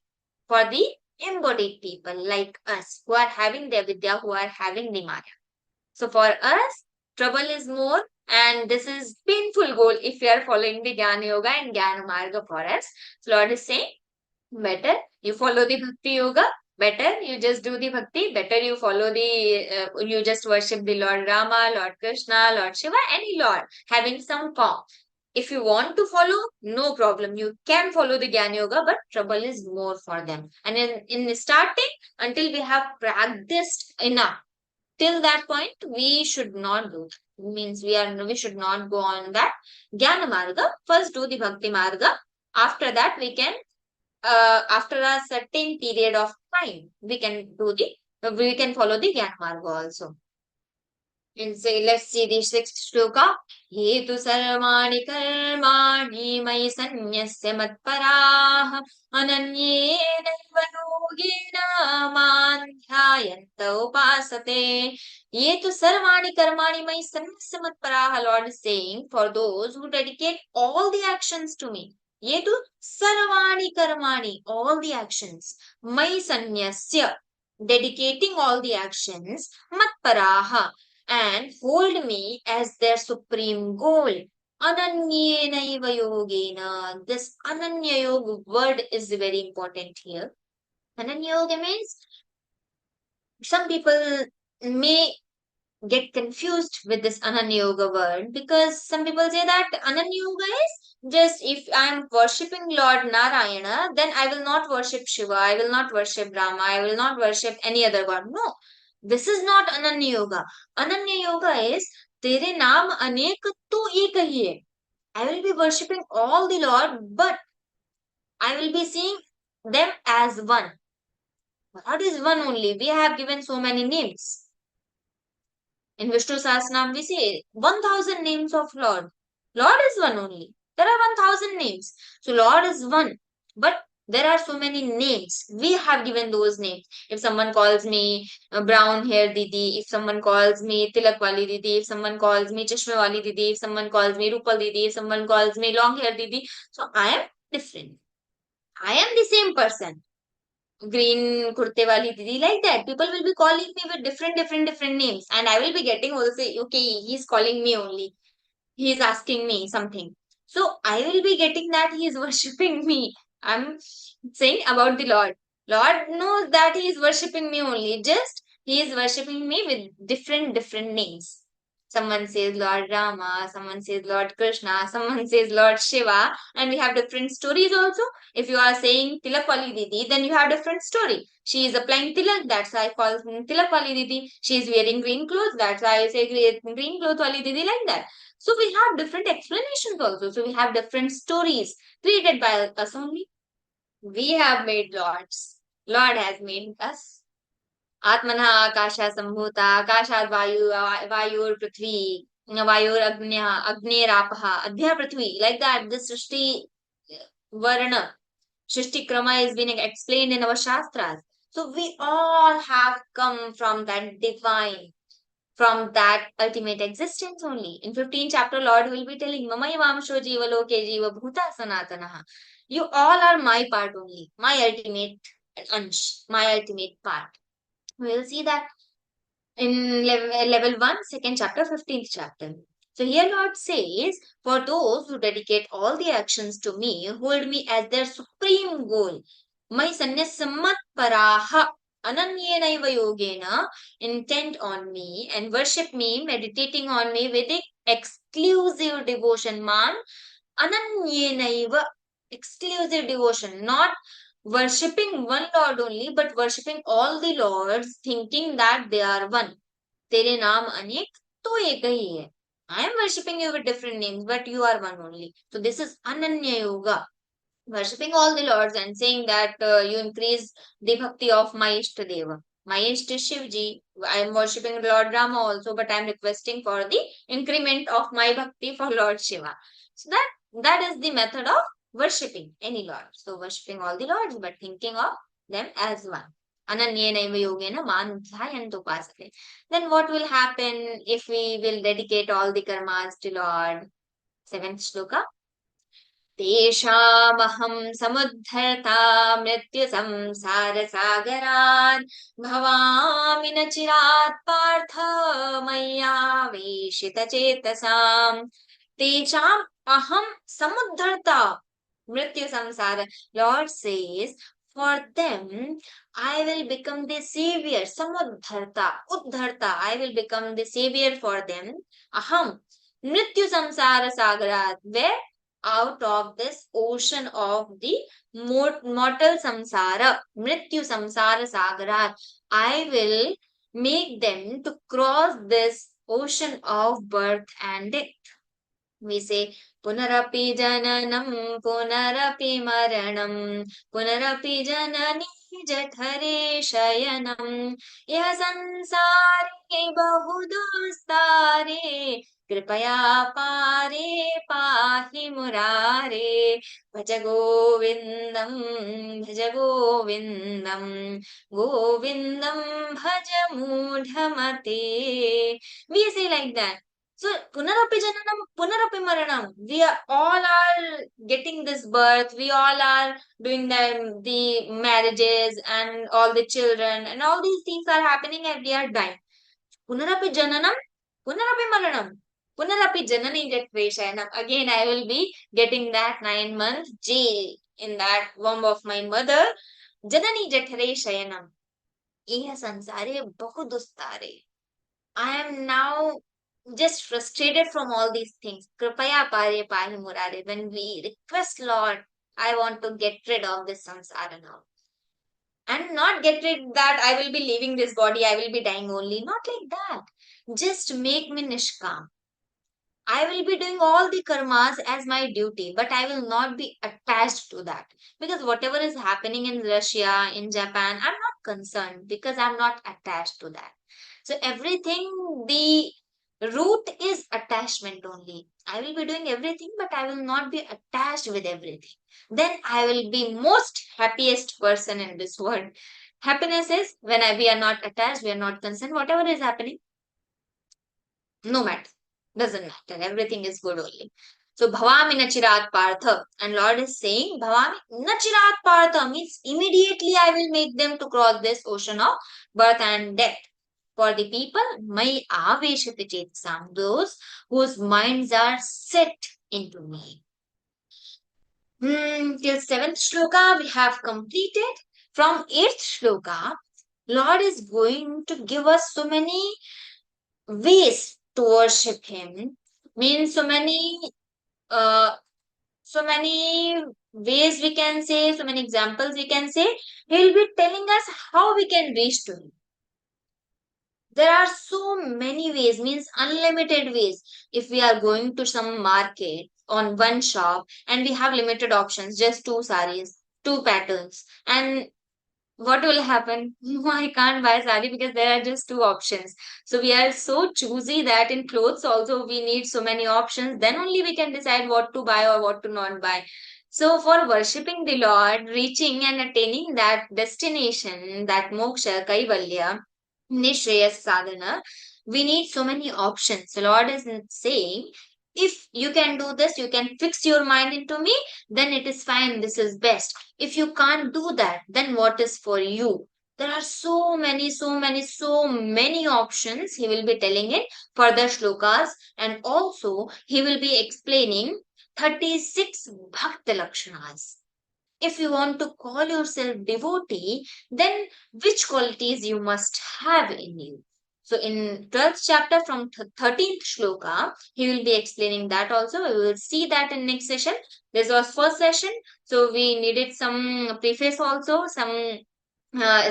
for the embodied people like us, who are having the avidya, who are having the maya. So for us, trouble is more, and this is painful goal if we are following the Jnana Yoga and Jnana Marga for us. So Lord is saying, better you follow the Bhakti Yoga, better you just do the Bhakti, better you follow the, you just worship the Lord Rama, Lord Krishna, Lord Shiva, any Lord having some form. If you want to follow, no problem. You can follow the Jnana Yoga, but trouble is more for them. And in starting, until we have practiced enough, till that point, we should not do. Means we should not go on that Jnana Marga. First do the Bhakti Marga. After that, we can, after a certain period of time, we can follow the Jnana Marga also. And say, let's see the 6th shloka. Yetu sarvani karmani mai sanyasya matparah ananyena yogena man dhyayanta upasate. Yetu sarvani karmani mai sanyasya matparah. Lord is saying, for those who dedicate all the actions to me. Yetu sarvani karmani, all the actions. Mai sanyasya, dedicating all the actions. Matparaha, and hold me as their supreme goal. Ananyenaiva yogena. This Ananya Yoga word is very important here. Ananya Yoga means, some people may get confused with this Ananya Yoga word, because some people say that Ananya Yoga is just, if I am worshipping Lord Narayana, then I will not worship Shiva, I will not worship Rama, I will not worship any other God. No. This is not Ananya Yoga. Ananya Yoga is, Tere naam anek tu ek hi hai. I will be worshipping all the Lord, but I will be seeing them as one. God is one only. We have given so many names. In Vishnu Sahasranam, we say 1000 names of Lord. Lord is one only. There are 1000 names. So Lord is one. But there are so many names. We have given those names. If someone calls me brown hair Didi, if someone calls me Tilak wali Didi, if someone calls me Chashme wali Didi, if someone calls me Rupal Didi, if someone calls me long hair Didi, so I am different. I am the same person. Green kurte wali Didi, like that. People will be calling me with different names, and I will be getting also, okay, he's calling me only. He is asking me something. So I will be getting that he is worshipping me. I'm saying about the Lord. Lord knows that he is worshipping me only. Just he is worshipping me with different names. Someone says Lord Rama, someone says Lord Krishna, someone says Lord Shiva, and we have different stories also. If you are saying Tilakwali Didi, then you have different story. She is applying tilak, that's why I call Tilakwali Didi. She is wearing green clothes, that's why I say green cloth wali Didi, like that. So we have different explanations also. So we have different stories created by us only. We have made lords. Lord has made us. Atmana Akasha Sambhuta, Akashat Vayur Prithvi, Vayur Agner Apaha, Adhya Prithvi. Like that, this Srishti Varna, Srishti Krama is being explained in our Shastras. So we all have come from that divine, from that ultimate existence only. In 15th chapter, Lord will be telling, Mamayavamsho Jiva Loke Jiva Bhuta Sanatanaha. You all are my part only, my ultimate ansh, my ultimate part. We will see that in level 1, second chapter, 15th chapter. So here Lord says, for those who dedicate all their actions to me, hold me as their supreme goal. Mai sanyasammat paraha ananyenaiva yogena, intent on me and worship me, meditating on me with exclusive devotion. Man, ananyenaiva, exclusive devotion, not worshipping one Lord only, but worshipping all the Lords, thinking that they are one. Tere naam anek, to ek hi hai. I am worshipping you with different names, but you are one only. So this is Ananya Yoga. Worshipping all the Lords and saying that you increase the bhakti of my Ishtadeva. My Ishta is Shivji. I am worshipping Lord Rama also, but I am requesting for the increment of my bhakti for Lord Shiva. So that is the method of worshipping any Lord. So worshipping all the Lords, but thinking of them as one. Ananyenaiva yogena manadhyayantu upasate. Then what will happen if we will dedicate all the karmas to Lord? 7th shloka. तेषामहं समुद्धर्ता मृत्युसंसारसागरात् भवामि न चिरात् पार्थ मय्यावेशितचेतसाम् तेषाम् aham samuddharta mrityu samsara. Lord says, for them I will become the savior. Samuddharta, uddharta, I will become the savior for them. Aham mrityu samsara sagarat, where out of this ocean of the mortal samsara, mrityu samsara sagarat, I will make them to cross this ocean of birth and death. We say, Punarapi jananam, punarapi maranam, punarapi janani jathare shayanam, yah sansare bahudustare, कृपया पारे पाहि मुरारे भज गोविंदम गोविंदम भज मूढ़मते. We say like that. So punarapi jananam, punarapi maranam. We are all are getting this birth. We all are doing the marriages and all the children and all these things are happening and we are dying. Punarapi jananam, punarapi maranam. Punarapi janani jatveshayanam. Again, I will be getting that 9 months jail in that womb of my mother. Janani jathare shayanam. Iha sansare bahudustare. I am now just frustrated from all these things. Kripaya pare pahi murare. When we request Lord, I want to get rid of this samsara now. And not get rid that I will be leaving this body, I will be dying only. Not like that. Just make me nishkam. I will be doing all the karmas as my duty, but I will not be attached to that. Because whatever is happening in Russia, in Japan, I'm not concerned because I'm not attached to that. So everything, the Root is attachment only. I will be doing everything, but I will not be attached with everything. Then I will be most happiest person in this world. Happiness is when we are not attached, we are not concerned, whatever is happening, no matter, doesn't matter, everything is good only. So bhavami nachirat partha, and Lord is saying bhavami nachirat partha means immediately I will make them to cross this ocean of birth and death. For the people, mai aveshati chetsam, those whose minds are set into me. Till 7th shloka we have completed. From 8th shloka, Lord is going to give us so many ways to worship Him. Means so many ways we can say, so many examples we can say. He will be telling us how we can reach to Him. There are so many ways, means unlimited ways. If we are going to some market on one shop and we have limited options, just 2 sarees, 2 patterns, and what will happen? I can't buy sari because there are just 2 options. So we are so choosy that in clothes also we need so many options. Then only we can decide what to buy or what to not buy. So for worshipping the Lord, reaching and attaining that destination, that moksha, kaivalya, Nishreyas sadhana, we need so many options. The Lord is saying, if you can do this, you can fix your mind into me, then it is fine. This is best. If you can't do that, then what is for you? There are so many options. He will be telling in further shlokas, and also he will be explaining 36 bhakti lakshanas. If you want to call yourself devotee, then which qualities you must have in you? So in 12th chapter from 13th shloka, he will be explaining that also. We will see that in next session. This was first session. So we needed some preface also, some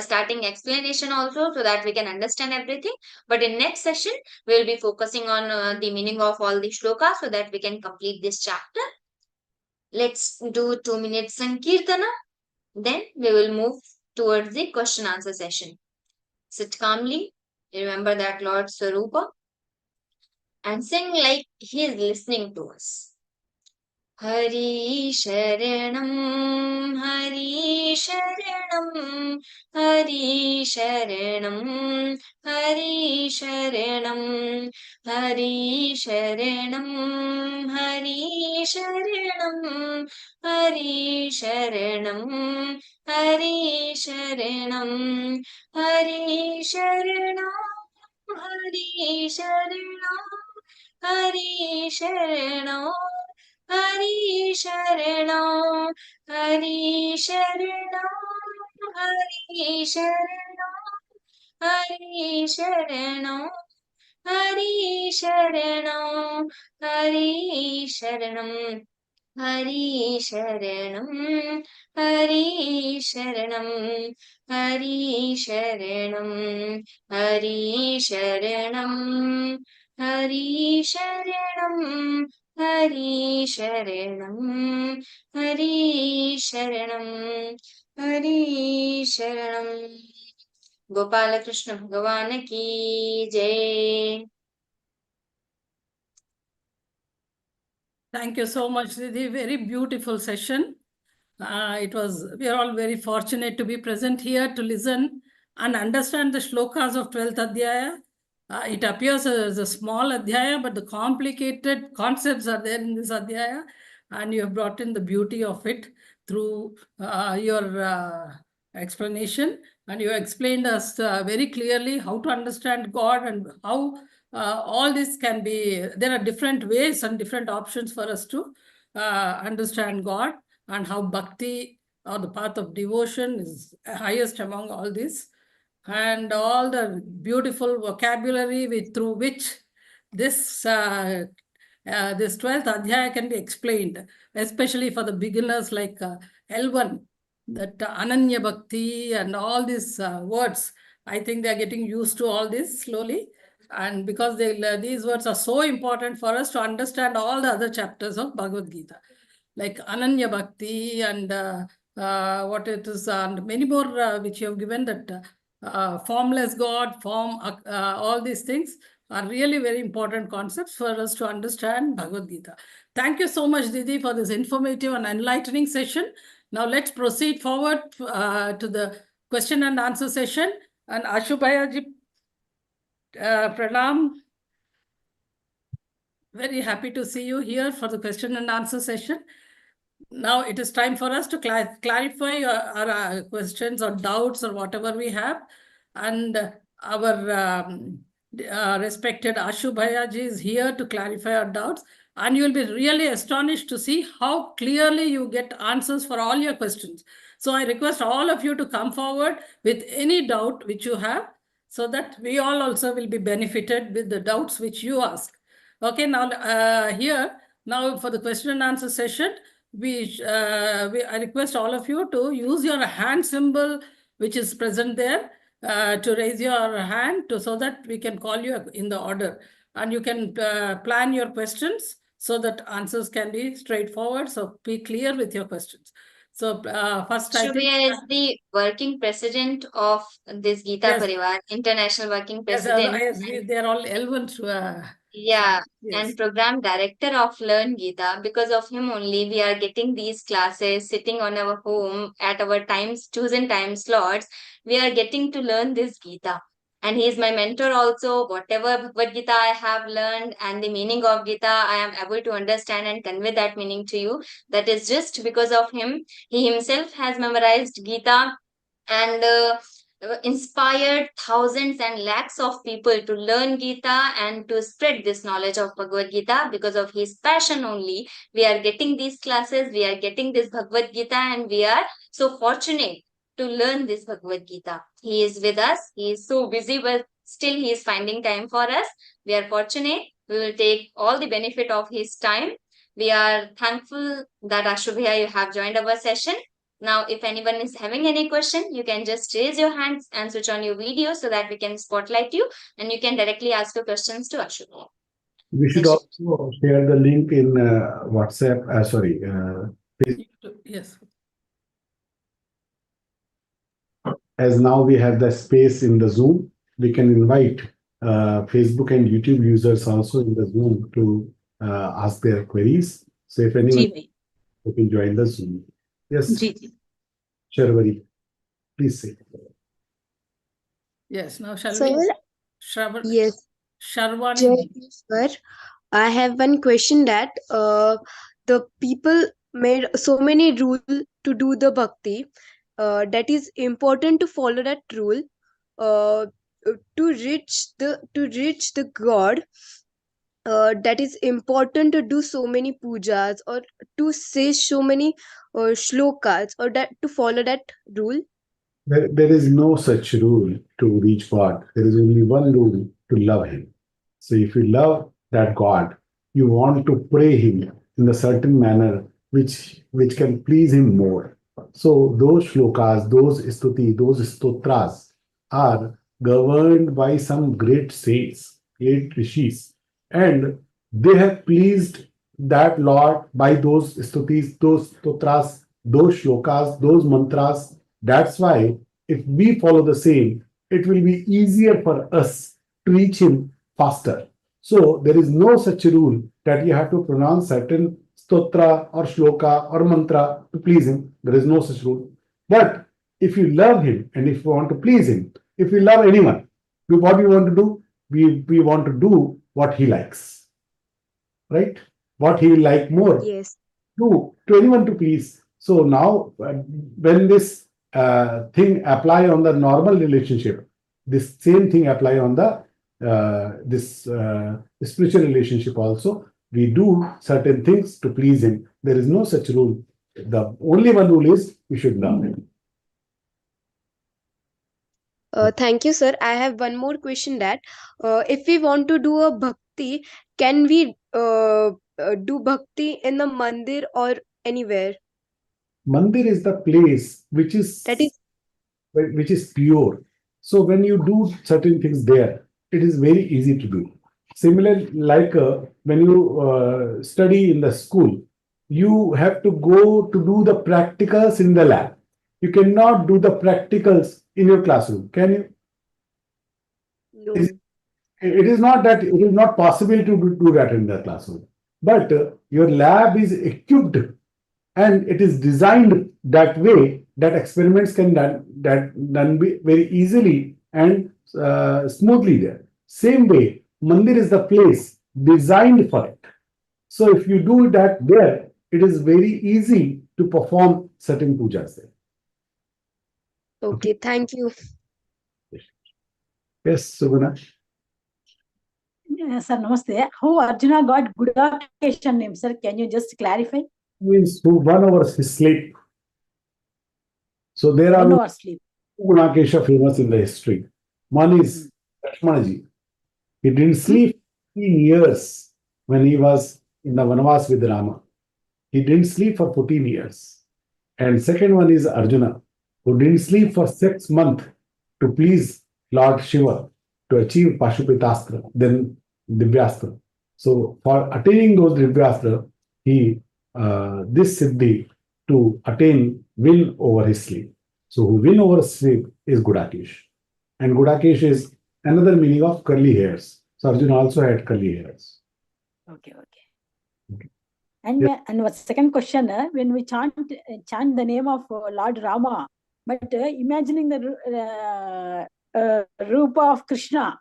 starting explanation also, so that we can understand everything. But in next session, we will be focusing on the meaning of all the shlokas so that we can complete this chapter. Let's do 2 minutes Sankirtana. Then we will move towards the question answer session. Sit calmly. Remember that Lord Sarupa. And sing like He is listening to us. Hari Sharanam, Hari Sharanam, Hari Sharanam, Hari Sharanam, Hari Sharanam, Hari Sharanam, Hari Sharanam, Hari Sharanam, Hari Sharanam, Hari Sharanam, Hari Sharanam. Hari Sharanam, Hari Sharanam, Hari Sharanam, Hari Sharanam, Hari Sharanam, Hari Sharanam, Hari Sharanam, Hari Sharanam, Hari Sharanam, Hari Sharanam, Hari Sharanam, Hari Sharanam, Hari Sharanam, Hari Sharanam. Gopala Krishna Bhagavan ki Jai. Thank you so much, Didi. Very beautiful session. We are all very fortunate to be present here to listen and understand the shlokas of 12th Adhyaya. It appears as a small Adhyaya, but the complicated concepts are there in this Adhyaya, and you have brought in the beauty of it through your explanation, and you explained us very clearly how to understand God and how all this can be. There are different ways and different options for us to understand God, and how bhakti or the path of devotion is highest among all these, and all the beautiful vocabulary through which this 12th Adhyaya can be explained, especially for the beginners like L1, that Ananya Bhakti and all these words. I think they are getting used to all this slowly. And because these words are so important for us to understand all the other chapters of Bhagavad Gita, like Ananya Bhakti and what it is, and many more which you have given, that formless God, all these things. are really very important concepts for us to understand Bhagavad Gita. Thank you so much, Didi, for this informative and enlightening session. Now let's proceed forward to the question and answer session. And Ashubhayaji, Pranam. Very happy to see you here for the question and answer session. Now it is time for us to clarify our questions or doubts or whatever we have. And our respected Ashubhayaji is here to clarify our doubts. And you'll be really astonished to see how clearly you get answers for all your questions. So I request all of you to come forward with any doubt which you have, so that we all also will be benefited with the doubts which you ask. Okay, now now for the question and answer session, I request all of you to use your hand symbol which is present there to raise your hand so that we can call you in the order. And you can plan your questions so that answers can be straightforward. So be clear with your questions. So first, Shubhya is the working president of this GÍTA Yes. Pariwar, international working yes, president. they're all L1. Yeah, Yes. and program director of Learngeeta. Because of him only, we are getting these classes sitting on our home at our chosen time slots. We are getting to learn this Gita. And he is my mentor also. Whatever Bhagavad Gita I have learned and the meaning of Gita, I am able to understand and convey that meaning to you. That is just because of him. He himself has memorized Gita and inspired thousands and lakhs of people to learn Gita and to spread this knowledge of Bhagavad Gita. Because of his passion only, we are getting these classes, we are getting this Bhagavad Gita, and we are so fortunate to learn this Bhagavad Gita. He is with us. He is so busy, but still he is finding time for us. We are fortunate. We will take all the benefit of his time. We are thankful that Ashubhya, you have joined our session. Now, if anyone is having any question, you can just raise your hands and switch on your video so that we can spotlight you and you can directly ask your questions to Ashubhya. We should Yes. also share the link in WhatsApp. Yes. As now we have the space in the Zoom, we can invite Facebook and YouTube users also in the Zoom to ask their queries. So if anyone you can join the Zoom. Yes, Sharvari, please say. Yes, now shall Sir, we? yes, Sharwani. Jai Sir, I have one question that the people made so many rules to do the bhakti. That is important to follow that rule to reach the God. That is important to do so many pujas or to say so many shlokas or that to follow that rule. There is no such rule to reach God. There is only one rule to love Him. So if you love that God, you want to pray Him in a certain manner which can please Him more. So those shlokas, those stuti, those stotras are governed by some great saints, great rishis, and they have pleased that Lord by those stutis, those stotras, those shlokas, those mantras. That's why if we follow the same, it will be easier for us to reach Him faster. So there is no such rule that you have to pronounce certain stotra or shloka or mantra to please Him. There is no such rule. But if you love Him and if you want to please Him, if you love anyone, what we want to do? We want to do what He likes. Right? What He will like more. Yes. To anyone to please. So now when this thing apply on the normal relationship, this same thing apply on the this spiritual relationship also. We do certain things to please Him. There is no such rule. The only one rule is we should love Him. Thank you, sir. I have one more question that if we want to do a bhakti, can we do bhakti in the mandir or anywhere? Mandir is the place which is pure. So when you do certain things there, it is very easy to do. Similarly, like when you study in the school, you have to go to do the practicals in the lab. You cannot do the practicals in your classroom, can you? No. It is not that it is not possible to do that in the classroom, but your lab is equipped and it is designed that way that experiments can done be very easily and smoothly there. Same way, mandir is the place designed for it. So if you do that there, it is very easy to perform certain pujas there. Okay, thank you. Yes, Suguna. Sir, namaste. How Arjuna got Gudakesha name, sir? Can you just clarify? Means who 1 hour his sleep. So there are 1 hour sleep. two Gudakesha famous in the history. One is Lakshmanaji. He didn't sleep 14 years when he was in the Vanavas with Rama. He didn't sleep for 14 years. And second one is Arjuna, who didn't sleep for 6 months to please Lord Shiva to achieve Pashupitastra, then Divyastra. So for attaining those Divyastra, he this Siddhi to attain win over his sleep. So who win over sleep is Gudakesh. And Gudakesh is another meaning of curly hairs. So Arjuna also had curly hairs. Okay. And what second question, when we chant the name of Lord Rama, but imagining the Rupa of Krishna,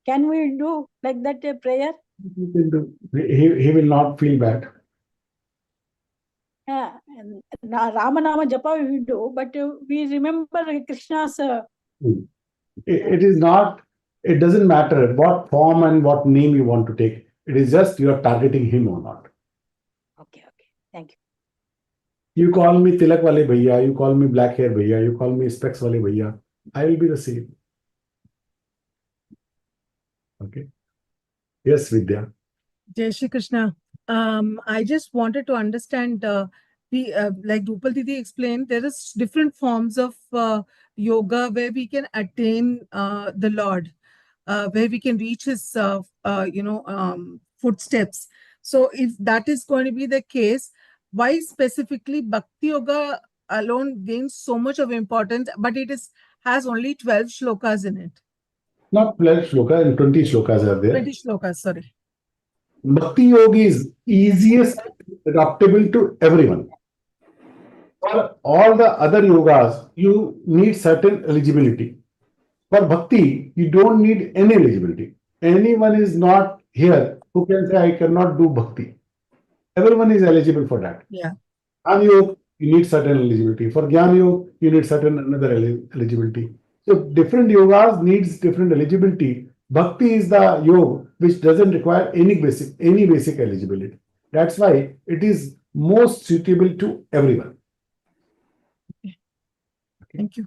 can we do like that prayer? He will not feel bad. Yeah, and Rama Nama Japa we do, but we remember Krishna's. It is not, it doesn't matter what form and what name you want to take. It is just you are targeting him or not. Okay. Thank you. You call me Tilak Wale Bhaiya, you call me Black Hair Bhaiya, you call me Specs Wale Bhaiya. I will be the same. Okay. Yes, Vidya. Jai Shri Krishna. I just wanted to understand, like Rupal Didi explained, there is different forms of yoga where we can attain the Lord, where we can reach his, footsteps. So if that is going to be the case, why specifically Bhakti Yoga alone gains so much of importance, but has only 12 shlokas in it? Not 12 shlokas, and 20 shlokas are there. 20 shlokas, sorry. Bhakti Yoga is easiest adaptable to everyone. For all the other yogas, you need certain eligibility. For Bhakti, you don't need any eligibility. Anyone is not here who can say, I cannot do Bhakti. Everyone is eligible for that. Yeah. Jnana Yoga, you need certain eligibility. For Jnana Yoga, you need certain another eligibility. So different yogas needs different eligibility. Bhakti is the yoga which doesn't require any basic eligibility. That's why it is most suitable to everyone. Okay. Thank you.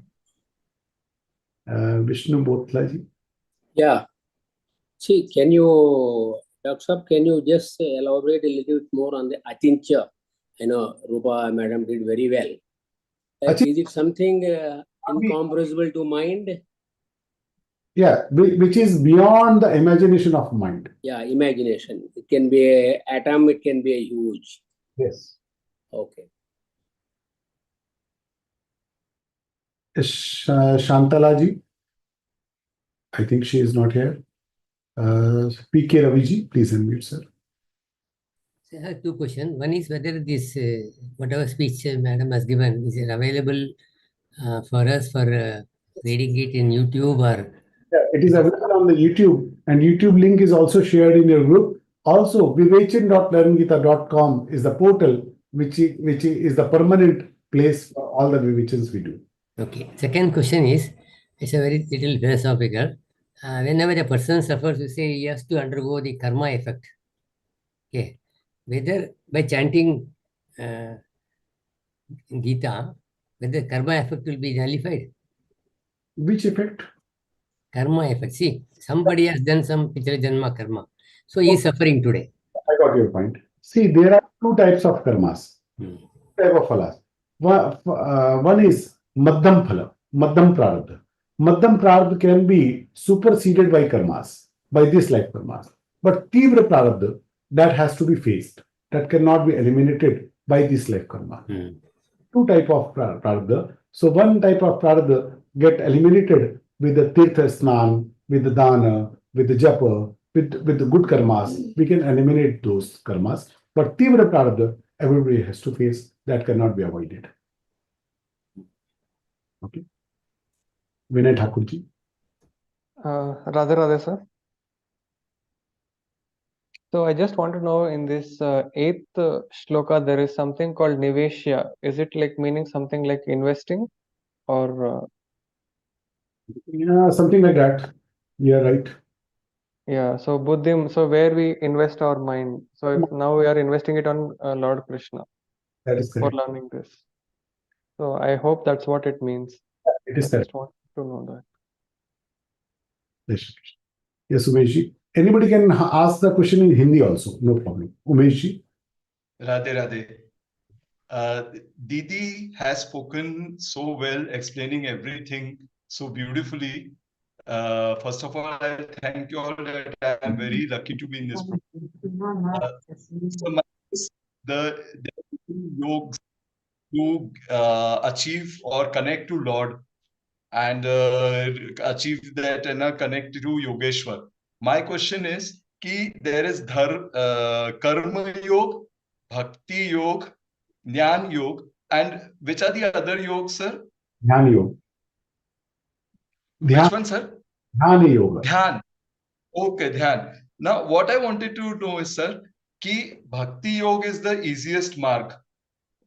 Vishnu Botlaji. Yeah. See, Dr. Saab, can you just elaborate a little bit more on the Achintya? Rupa madam did very well. Is it something incomprehensible to mind? Yeah, which is beyond the imagination of mind. Yeah, imagination. It can be an atom, it can be a huge. Yes. Okay. Shantalaji. I think she is not here. P.K. Raviji, please unmute, sir. So I have two questions. One is whether this, whatever speech madam has given, is it available for us for reading it in YouTube or? Yeah, it is available on the YouTube, and YouTube link is also shared in your group. Also, vivechan.learngeeta.com is the portal which is the permanent place for all the vivechans we do. Okay. Second question is, it's a very little philosophical. Whenever a person suffers, we say he has to undergo the karma effect. Okay. Whether by chanting Gita, whether karma effect will be nullified. Which effect? Karma effect. See, somebody has done some Pichra Janma karma. So he is suffering today. I got your point. See, there are two types of karmas. Two type of phalas. One is Maddham Phala, Maddham Prarabdha. Maddham Prarabdha can be superseded by karmas, by this life karmas. But Tivra Prarabdha, that has to be faced. That cannot be eliminated by this life karma. Two type of Prarabdha. So one type of Prarabdha get eliminated with the Tirtha Snan, with the Dana, with the japa, with the good karmas, we can eliminate those karmas. But tivra prarabdha, everybody has to face. That cannot be avoided. Okay. Vinay Thakurji. Radhe Radhe, sir. So I just want to know, in this eighth shloka, there is something called niveshya. Is it like meaning something like investing, or? Yeah, something like that. Yeah, right. Yeah, so buddhim, so where we invest our mind. So if now we are investing it on Lord Krishna That is for correct. learning this. So I hope that's what it means. It is I correct. just want to know that. Yes, yes, Umeshji. Anybody can ask the question in Hindi also. No problem. Umeshji. Radhe Radhe. Didi has spoken so well, explaining everything so beautifully. First of all, I thank you all that I am very lucky to be in this program. The yogs to achieve or connect to Lord and achieve that and connect to Yogeshwar. My question is, there is karma yoga, bhakti yoga, jnana yoga, and which are the other yogas, sir? Dhyan yoga. Which one, sir? Dhyan yoga. Dhyan. Okay, dhyan. Now, what I wanted to know is, sir, bhakti yoga is the easiest mark.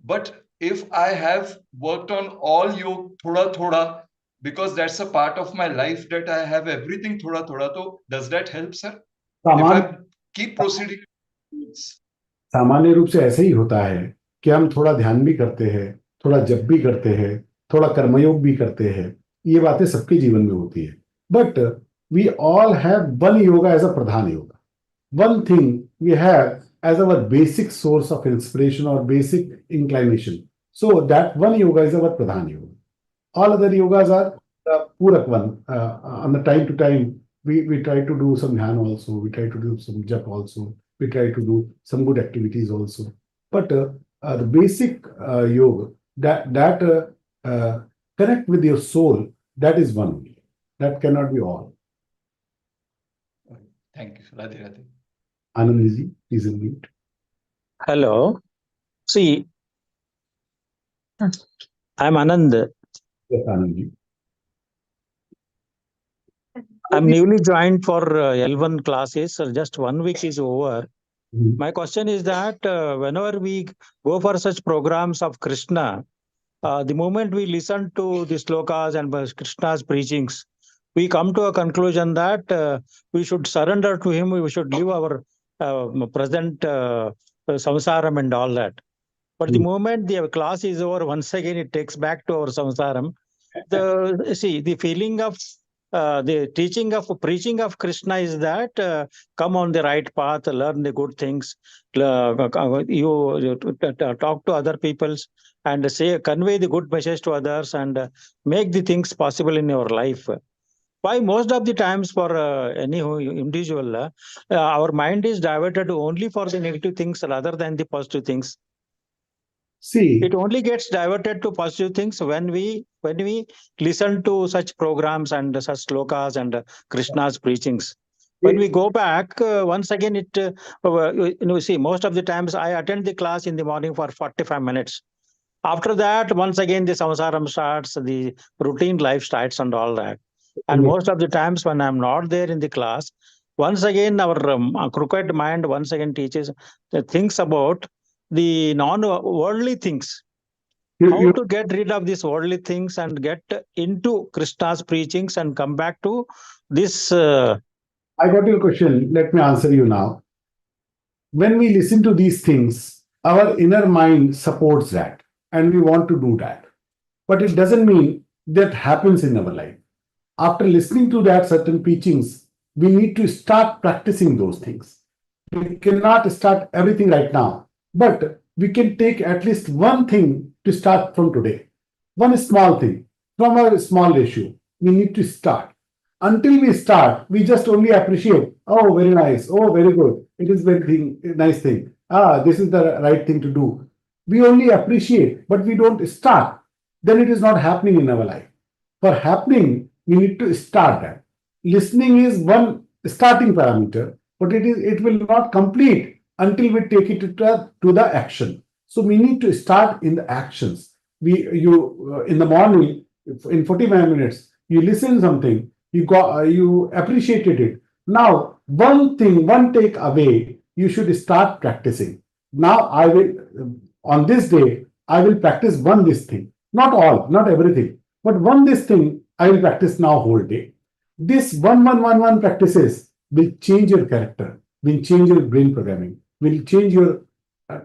But if I have worked on all yoga thoda thoda, because that's a part of my life that I have everything thoda thoda, so does that help, sir? If I keep proceeding. सामान्य रूप से ऐसे ही होता है कि हम थोड़ा ध्यान भी करते हैं, थोड़ा जप भी करते हैं, थोड़ा कर्मयोग भी करते हैं. ये बातें सबके जीवन में होती है. But we all have one yoga as a प्रधान yoga. One thing we have as our basic source of inspiration or basic inclination. So that one yoga is our pradhan yoga. All other yogas are the purak one. On the time to time, we try to do some dhyan also. We try to do some jap also. We try to do some good activities also. But the basic yoga that connect with your soul, that is one only. That cannot be all. Thank you. Radhe Radhe. Anandji, please unmute. Hello. See, I'm Anand. Yes, Anandji. I'm newly joined for L1 classes. So just 1 week is over. My question is that whenever we go for such programs of Krishna, the moment we listen to the slokas and Krishna's preachings, we come to a conclusion that we should surrender to him. We should leave our present samsaram and all that. But the moment the class is over, once again it takes back to our samsaram. The feeling of the preaching of Krishna is that come on the right path, learn the good things, you talk to other peoples and convey the good message to others and make the things possible in your life. Why most of the times for any individual, our mind is diverted only for the negative things rather than the positive things. See, it only gets diverted to positive things when we listen to such programs and such slokas and Krishna's preachings. When we go back, once again, see, most of the times I attend the class in the morning for 45 minutes. After that, once again, the samsaram starts, the routine life starts and all that. And most of the times when I'm not there in the class, once again, our crooked mind once again teaches things about the non-worldly things. How to get rid of these worldly things and get into Krishna's preachings and come back to this. I got your question. Let me answer you now. When we listen to these things, our inner mind supports that and we want to do that. But it doesn't mean that happens in our life. After listening to that certain teachings, we need to start practicing those things. We cannot start everything right now, but we can take at least one thing to start from today. One small thing from a small issue. We need to start. Until we start, we just only appreciate, oh, very nice, oh, very good. It is very nice thing. This is the right thing to do. We only appreciate, but we don't start. Then it is not happening in our life. For happening, we need to start that. Listening is one starting parameter, but it will not complete until we take it to the action. So we need to start in the actions. In the morning, in 45 minutes, you listen something, you appreciated it. Now, one take away, you should start practicing. Now I will, on this day, I will practice this thing. Not all, not everything, but this thing I will practice now whole day. This one practices will change your character, will change your brain programming, will change your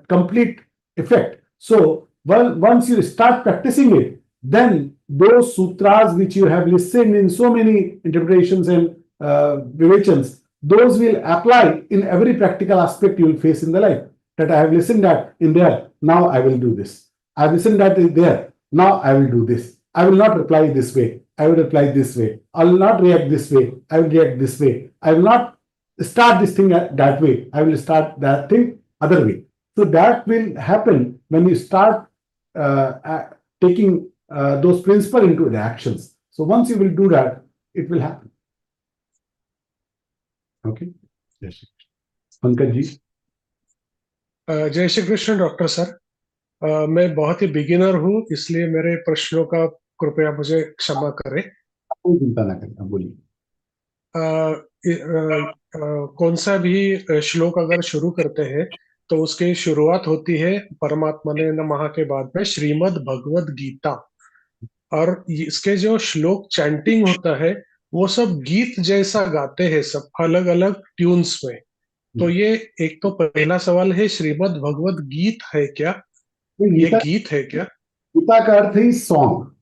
complete effect. So, once you start practicing it, then those sutras which you have listened in so many interpretations and vivachans, those will apply in every practical aspect you will face in the life. That I have listened that in there, now I will do this. I have listened that in there, now I will do this. I will not reply this way, I will reply this way. I will not react this way, I will react this way. I will not start this thing that way, I will start that thing other way. So that will happen when you start taking those principles into the actions. So once you will do that, it will happen. Okay. Yes. Pankaj ji. जय Shri Krishna doctor sir. मैं बहुत ही beginner हूँ, इसलिए मेरे प्रश्नों का कृपया मुझे क्षमा करें। कोई चिंता ना करें, बोलिए। कौन सा भी श्लोक अगर शुरू करते हैं तो उसकी शुरुआत होती है परमात्मा ने नमः के बाद में श्रीमद् भगवद गीता, और इसके जो श्लोक चैंटिंग होता है वो सब गीत जैसा गाते हैं, सब अलग अलग ट्यून्स में। तो ये एक तो पहला सवाल है, श्रीमद् भगवद गीत है क्या? ये गीत है क्या? गीता का अर्थ है सॉन्ग।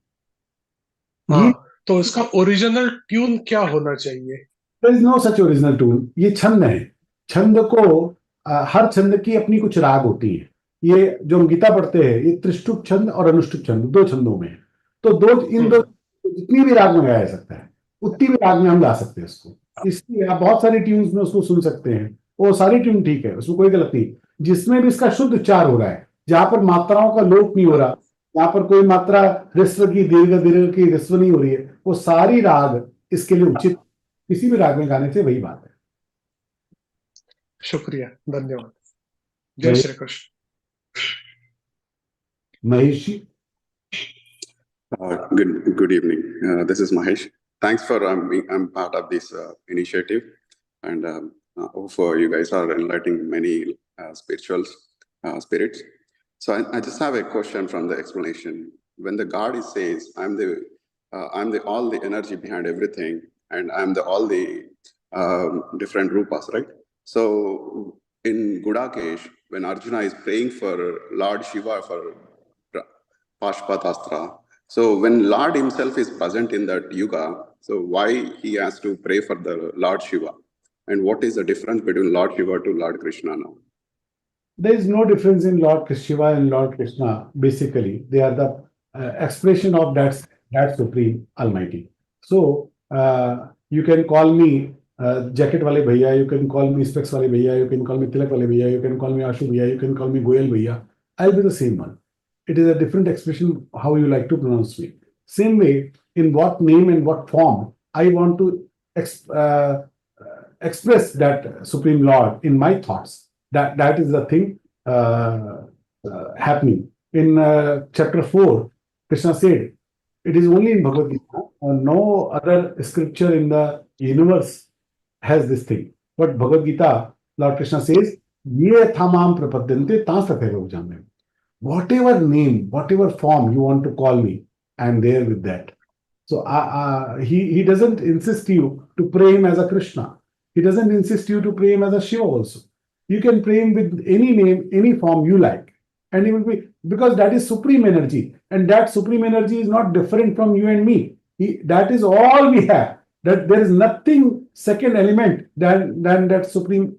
हाँ, तो इसका ओरिजिनल ट्यून क्या होना चाहिए? There is no such original tune. ये छंद है। छंद को हर छंद की अपनी कुछ राग होती है। ये जो हम गीता पढ़ते हैं, ये त्रिष्टुप छंद और अनुष्टुप छंद, दो छंदों में। तो इन दो जितनी भी राग में गाया जा सकता है, उतनी भी राग में हम गा सकते हैं उसको। इसलिए आप बहुत सारी ट्यून्स में उसको सुन सकते हैं। वो सारी ट्यून ठीक है, उसमें कोई गलत नहीं। जिसमें भी इसका शुद्ध उच्चार हो रहा है, जहां पर मात्राओं का लोप नहीं हो रहा, जहां पर कोई मात्रा ह्रस्व की दीर्घ की ह्रस्व नहीं हो रही है, वो सारी राग इसके लिए उचित, किसी भी राग में गाने से वही बात है। शुक्रिया, धन्यवाद। जय Shri Krishna. Mahesh ji. Good evening. This is Mahesh. Thanks for I'm part of this initiative, and hope you guys are enlightening many spiritual spirits. So I just have a question from the explanation. When the God says, "I'm the all the energy behind everything, and I'm the all the different rupas," right? So in Gudakesh, when Arjuna is praying for Lord Shiva for Pashpatastra, so when Lord himself is present in that yuga, so why he has to pray for the Lord Shiva? And what is the difference between Lord Shiva to Lord Krishna now? There is no difference in Lord Shiva and Lord Krishna. Basically, they are the expression of that Supreme Almighty. So you can call me jacket wale bhaiya, you can call me specs wale bhaiya, you can call me tilak wale bhaiya, you can call me Ashu bhaiya, you can call me Goyal bhaiya. I'll be the same one. It is a different expression how you like to pronounce me. Same way, in what name and what form I want to express that Supreme Lord in my thoughts. That is the thing happening. In chapter 4, Krishna said, it is only in Bhagavad Gita, no other scripture in the universe has this thing. But Bhagavad Gita, Lord Krishna says, Ye thamam prapadyante tastateva ujamem. Whatever name, whatever form you want to call me, I am there with that. So he doesn't insist you to pray him as a Krishna. He doesn't insist you to pray him as a Shiva also. You can pray him with any name, any form you like. And he will be, because that is supreme energy. And that supreme energy is not different from you and me. That is all we have. That there is nothing second element than that supreme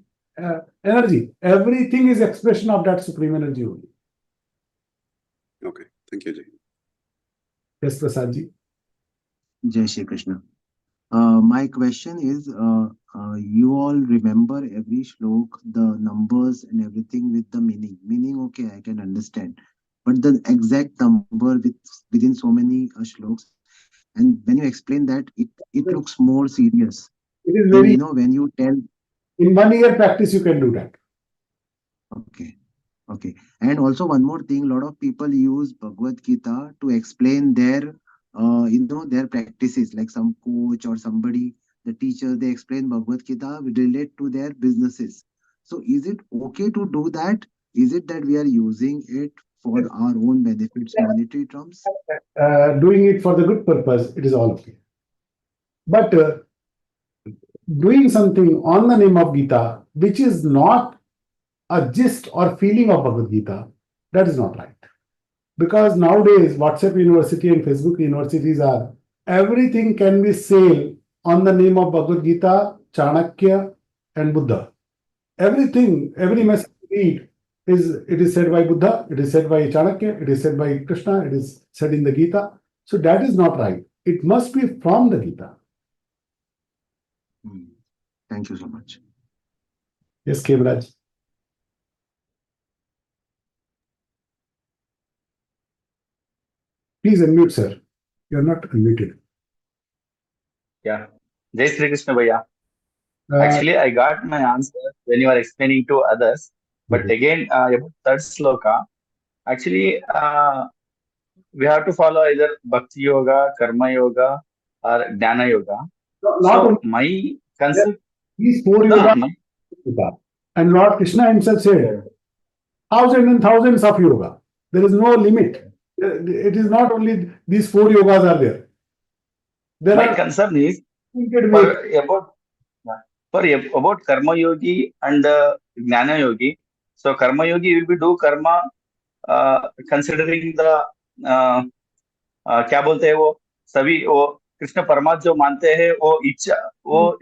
energy. Everything is expression of that supreme energy only. Okay, thank you, Jay. Yes, Prasad ji. Jai Shri Krishna. My question is, you all remember every shlok, the numbers and everything with the meaning. Meaning, okay, I can understand. But the exact number within so many shloks, and when you explain that, it looks more serious. It is Then, very, you know, when you tell, in 1 year practice, you can do that. okay, okay. And also one more thing, a lot of people use Bhagavad Gita to explain their, you know, their practices, like some coach or somebody, the teacher, they explain Bhagavad Gita relate to their businesses. So is it okay to do that? Is it that we are using it for our own benefits, monetary terms? Doing it for the good purpose, it is all okay. But doing something on the name of Gita, which is not a gist or feeling of Bhagavad Gita, that is not right. Because nowadays, WhatsApp University and Facebook universities are, everything can be said on the name of Bhagavad Gita, Chanakya, and Buddha. Everything, every message you read, it is said by Buddha, it is said by Chanakya, it is said by Krishna, it is said in the Gita. So that is not right. It must be from the Gita. Thank you so much. Yes, Kevraj. Please unmute, sir. You are not unmuted. Yeah. Jai Sri Krishna Bhaiya. Actually, I got my answer when you are explaining to others. But again, about third sloka, actually, we have to follow either Bhakti Yoga, Karma Yoga, or Jnana Yoga. So my concept, These four no, yoga, no. and Lord Krishna himself said, thousands and thousands of yoga. There is no limit. It is not only these four yogas are there. There My are concern is about Karma Yogi and Jnana Yogi. So Karma Yogi will be do karma considering the क्या बोलते हैं वो सभी वो कृष्ण परमात्मा जो मानते हैं वो इच्छा वो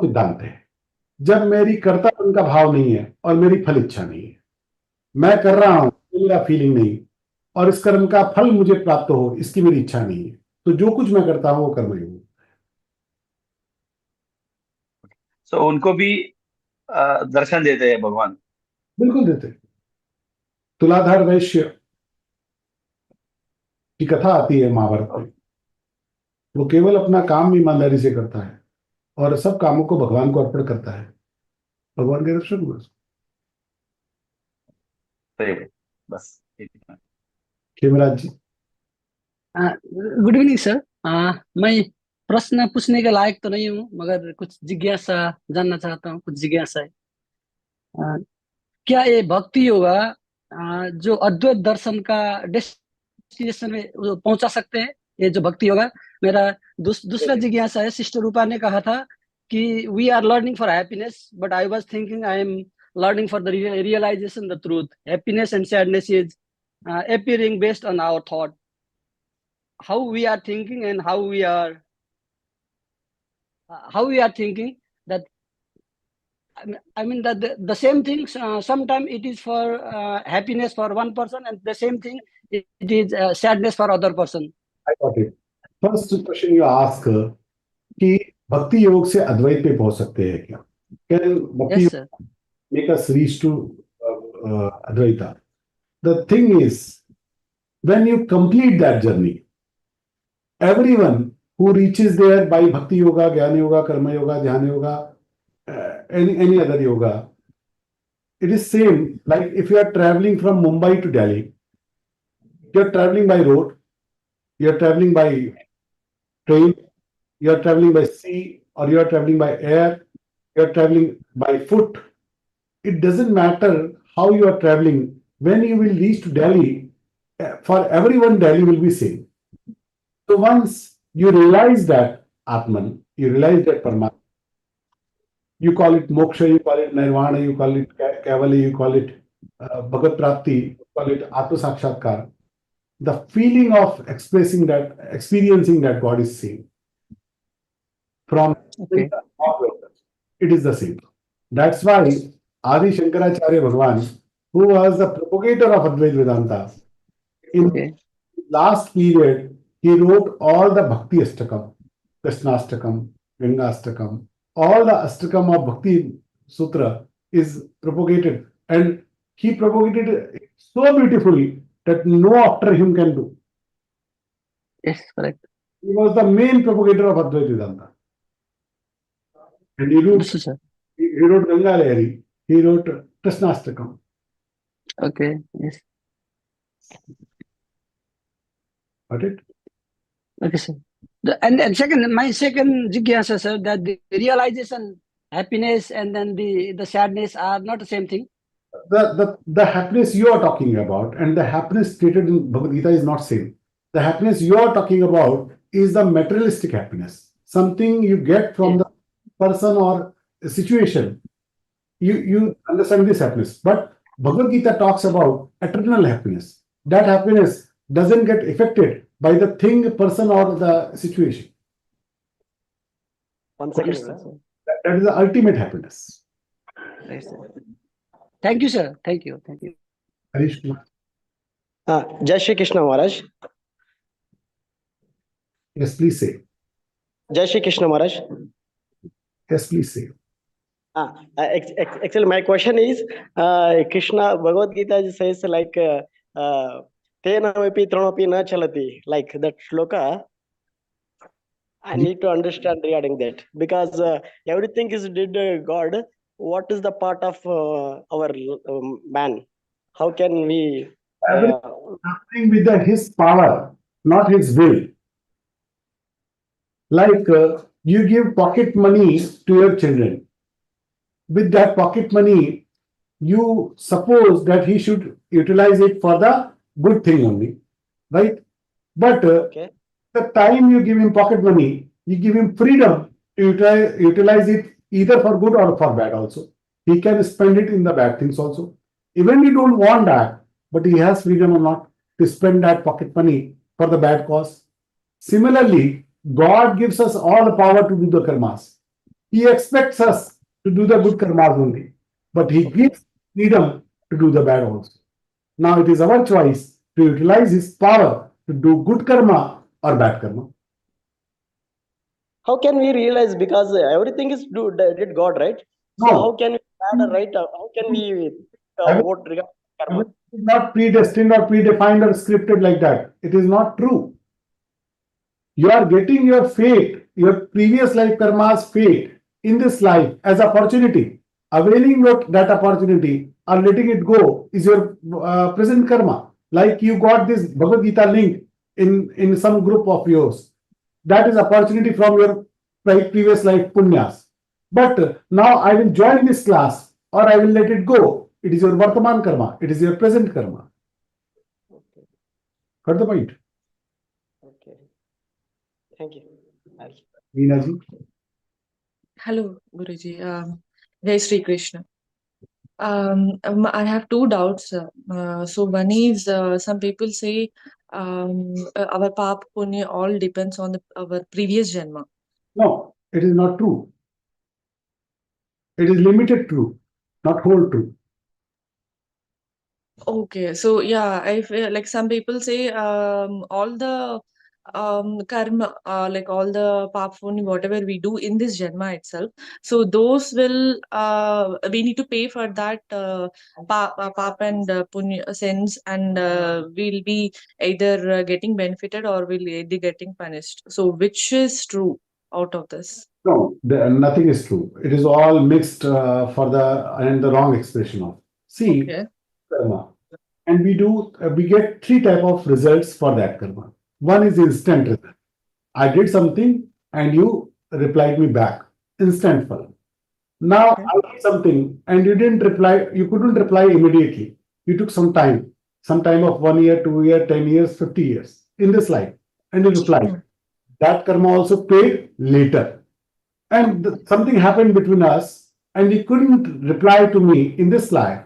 सिद्धांत है। जब मेरी कर्तापन का भाव नहीं है और मेरी फल इच्छा नहीं है, मैं कर रहा हूं, मेरा फीलिंग नहीं, और इस कर्म का फल मुझे प्राप्त हो, इसकी मेरी इच्छा नहीं है, तो जो कुछ मैं करता हूं वो कर्मयोग। सो उनको भी दर्शन देते हैं भगवान? बिल्कुल देते। तुलाधार वैश्य की कथा आती है महाभारत में। वो केवल अपना काम ईमानदारी से करता है और सब कामों को भगवान को अर्पण करता है। भगवान के दर्शन हुए। बस Khemraj ji. Good evening sir. मैं प्रश्न पूछने के लायक तो नहीं हूँ, मगर कुछ जिज्ञासा जानना चाहता हूँ। कुछ जिज्ञासा है, क्या ये भक्ति योगा जो अद्वैत दर्शन का डेस्टिनेशन में पहुंचा सकते हैं? ये जो भक्ति योगा, मेरा दूसरा जिज्ञासा है। सिस्टर रूपा ने कहा था कि we are learning for happiness, but I was thinking I am learning for the realization the truth. Happiness and sadness is appearing based on our thought, how we are thinking and how we are thinking. That I mean that the same thing, sometimes it is for happiness for one person, and the same thing it is sadness for other person. I got it. First question you ask कि भक्ति योग से अद्वैत पे पहुंच सकते हैं क्या? Can भक्ति Yes, sir. make us reach to Advaita? The thing is, when you complete that journey, everyone who reaches there by Bhakti Yoga, Jnana Yoga, Karma Yoga, Dhyana Yoga, any other yoga, it is same. Like if you are traveling from Mumbai to Delhi, you are traveling by road, you are traveling by train, you are traveling by sea, or you are traveling by air, you are traveling by foot. It doesn't matter how you are traveling. When you will reach to Delhi, for everyone Delhi will be same. So once you realize that Atman, you realize that Paramatma, you call it moksha, you call it nirvana, you call it kavali, you call it bhagat prapti, you call it atma sakshatkar. The feeling of experiencing that God is same. From it is the same. That's why Adi Shankaracharya Bhagwan, who was the propagator of Advaita Vedanta, in last period, he wrote all the Bhakti Astakam, Krishnastakam, Gangastakam, all the Astakam of Bhakti Sutra is propagated, and he propagated it so beautifully that no after him can do. Yes, correct. He was the main propagator of Advaita Vedanta. And he wrote, Yes, sir. he wrote Ganga Lahari, he wrote Krasnastakam. Okay. Yes. Got it? Okay, sir. And second, my second jigyasa, sir, that the realization, happiness, and then the sadness are not the same thing. The happiness you are talking about and the happiness stated in Bhagavad Gita is not same. The happiness you are talking about is the materialistic happiness, something you get from the person or situation. You understand this happiness, but Bhagavad Gita talks about eternal happiness. That happiness doesn't get affected by the thing, person, or the situation. One second, sir. That is the ultimate happiness. Right, sir. Thank you, sir. Thank you. Thank you. Harish Kumar. Jai Shri Krishna Maharaj. Yes, please say. Jai Shri Krishna Maharaj. Yes, please say. Actually, my question is, Krishna Bhagavad Gita says like, Tena vapi tranopi na chalati, like that shloka. I need to understand regarding that, because everything is did God. What is the part of our man? How can we? Happening with his power, not his will. Like you give pocket money to your children. With that pocket money, you suppose that he should utilize it for the good thing only, right? But the time you give him pocket money, you give him freedom to utilize it either for good or for bad also. He can spend it in the bad things also. Even we don't want that, but he has freedom or not to spend that pocket money for the bad cause. Similarly, God gives us all the power to do the karmas. He expects us to do the good karmas only, but he gives freedom to do the bad also. Now it is our choice to utilize his power to do good karma or bad karma. How can we realize, because everything is did God, right? So No. how can we add a right? How can we vote regarding karma? It is not predestined or predefined or scripted like that. It is not true. You are getting your fate, your previous life karma's fate in this life as opportunity. Availing that opportunity or letting it go is your present karma. Like you got this Bhagavad Gita link in some group of yours. That is opportunity from your previous life punyas. But now I will join this class or I will let it go. It is your Vartaman karma. It is your present karma. Okay. Got the point? Okay. Thank you. Meena ji. Hello, Guruji. Jai Shri Krishna. I have two doubts. So one is, some people say our pap punya all depends on our previous janma. No, it is not true. It is limited true, not whole true. Okay, so yeah, I feel like some people say all the karma, like all the pap punya, whatever we do in this janma itself, so those will we need to pay for that pap and punya sins, and we'll be either getting benefited or we'll be getting punished. So which is true out of this? No, nothing is true. It is all mixed for the wrong expression of. See, Okay. karma. And we get three type of results for that karma. One is instant result. I did something and you replied me back. Instant fall. Now I did something and you didn't reply, you couldn't reply immediately. You took some time of 1 year, 2 years, 10 years, 50 years in this life, and you replied. That karma also paid later. And something happened between us and you couldn't reply to me in this life.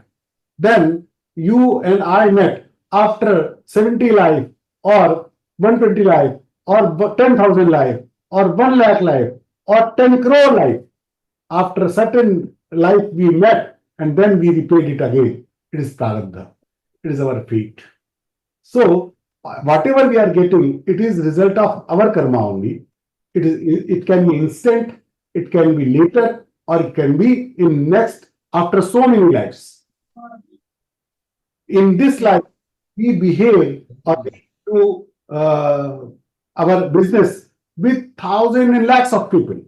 Then you and I met after 70 life or 120 life or 10,000 life or 1 lakh life or 10 crore life. After certain life we met and then we repaid it again. It is prarabdha. It is our fate. So whatever we are getting, it is result of our karma only. It can be instant, it can be later, or it can be in next after so many lives. In this life, we behave or we do our business with thousands and lakhs of people.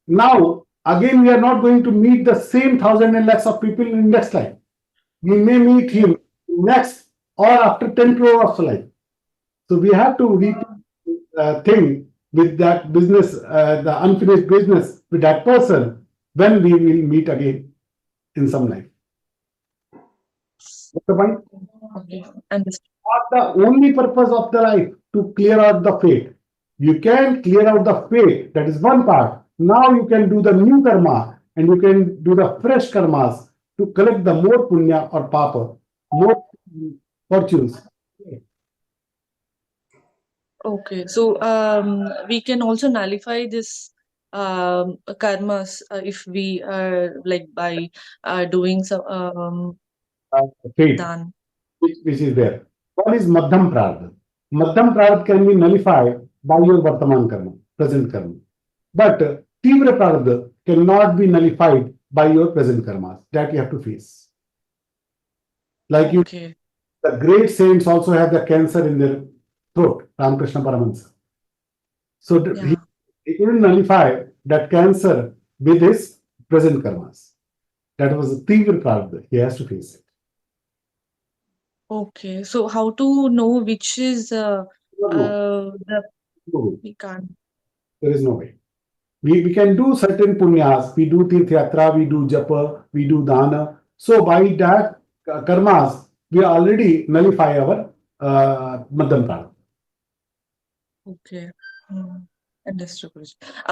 Now, again we are not going to meet the same thousand and lakhs of people in next life. We may meet him next or after 10 crore of life. So we have to think with that business, the unfinished business with that person when we will meet again in some life. What's the point? Okay, understood. Not the only purpose of the life to clear out the fate. You can clear out the fate, that is one part. Now you can do the new karma and you can do the fresh karmas to collect the more punya or papa, more fortunes. Okay, so we can also nullify this karmas if we like by doing some Fate, dan. which is there. One is Madhyam Prarabdha. Madhyam Prarabdha can be nullified by your Vartaman karma, present karma. But Tivra Prarabdha cannot be nullified by your present karmas. That you have to face. Like you, Okay. the great saints also have the cancer in their throat, Ramakrishna Paramahansa. So he couldn't nullify that cancer with his present karmas. That was a Tivra Prarabdha. He has to face it. Okay, so how to know which is the No. we can't. There is no way. We can do certain punyas. We do tirthayatra, we do japa, we do dana. So by that karmas, we already nullify our madhyam prarabdha. Okay. Understood.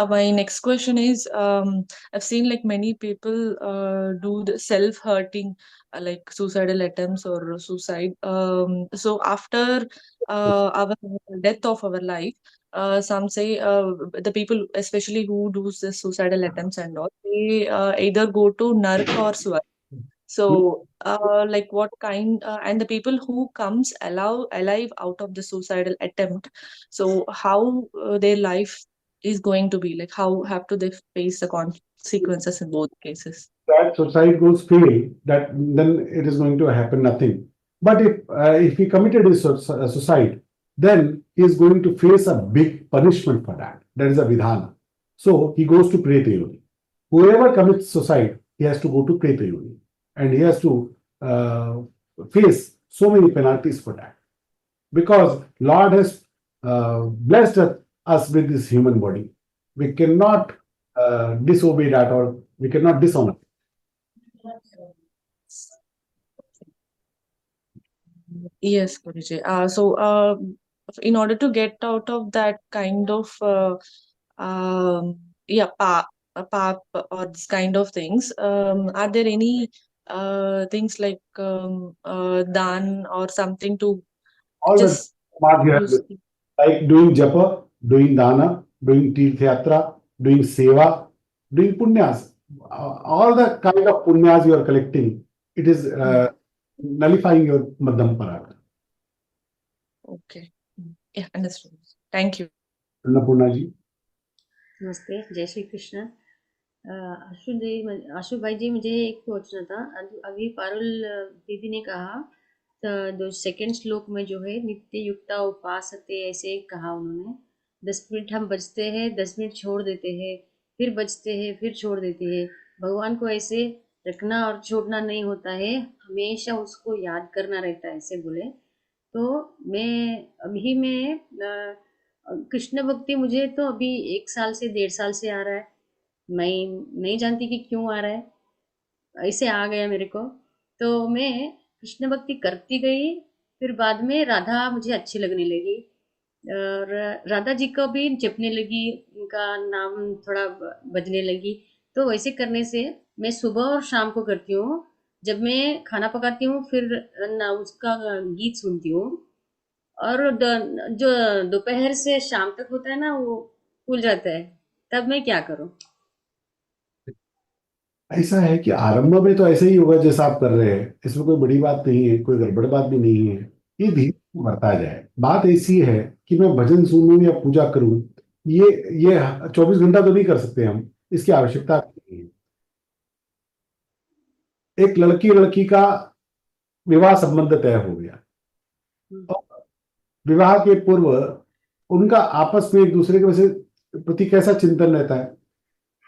My next question is, I've seen like many people do the self-hurting, like suicidal attempts or suicide. So after our death of our life, some say the people, especially who do the suicidal attempts and all, they either go to Nark or Swarg. So, like what kind, and the people who comes alive out of the suicidal attempt, so how their life is going to be, like how have to they face the consequences in both cases? That suicide goes fail, that then it is going to happen nothing. But if he committed his suicide, then he is going to face a big punishment for that. That is a vidhana. So he goes to Preta Yoni. Whoever commits suicide, he has to go to Preta Yoni. And he has to face so many penalties for that. Because Lord has blessed us with this human body. We cannot disobey that, or we cannot dishonor. Yes, Guruji. So in order to get out of that kind of pap or this kind of things, are there any things like dan or something to All just use? Like doing japa, doing dana, doing tirthayatra, doing seva, doing punyas. All the kind of punyas you are collecting, it is nullifying your madhyam prarabdha. Okay. Yeah, understood. Thank you. Annapurna ji. नमस्ते, जय श्री कृष्ण। आशु भाई जी, मुझे एक पूछना था। अभी पारुल दीदी ने कहा तो सेकंड श्लोक में जो है नित्य युक्ता उपासते, ऐसे कहा उन्होंने। 10 मिनट हम बचते हैं, 10 मिनट छोड़ देते हैं, फिर बचते हैं, फिर छोड़ देते हैं। भगवान को ऐसे रखना और छोड़ना नहीं होता है, हमेशा उसको याद करना रहता है, ऐसे बोले। तो मैं कृष्ण भक्ति मुझे तो अभी 1 साल से 1.5 साल से आ रहा है। मैं नहीं जानती कि क्यों आ रहा है, ऐसे आ गया मेरे को। तो मैं कृष्ण भक्ति करती गई, फिर बाद में राधा मुझे अच्छी लगने लगी और राधा जी को भी जपने लगी, उनका नाम थोड़ा बजने लगी। तो वैसे करने से मैं सुबह और शाम को करती हूँ। जब मैं खाना पकाती हूँ फिर उसका गीत सुनती हूँ, और जो दोपहर से शाम तक होता है ना, वो भूल जाता है। तब मैं क्या करूं? ऐसा है कि आरंभ में तो ऐसे ही होगा जैसा आप कर रहे हैं, इसमें कोई बड़ी बात नहीं है, कोई गड़बड़ बात भी नहीं है। ये धीरे बढ़ता जाए। बात ऐसी है कि मैं भजन सुनूं या पूजा करूं, ये 24 घंटा तो नहीं कर सकते हम, इसकी आवश्यकता नहीं है। एक लड़की का विवाह संबंध तय हो गया, विवाह के पूर्व उनका आपस में एक दूसरे के प्रति कैसा चिंतन रहता है,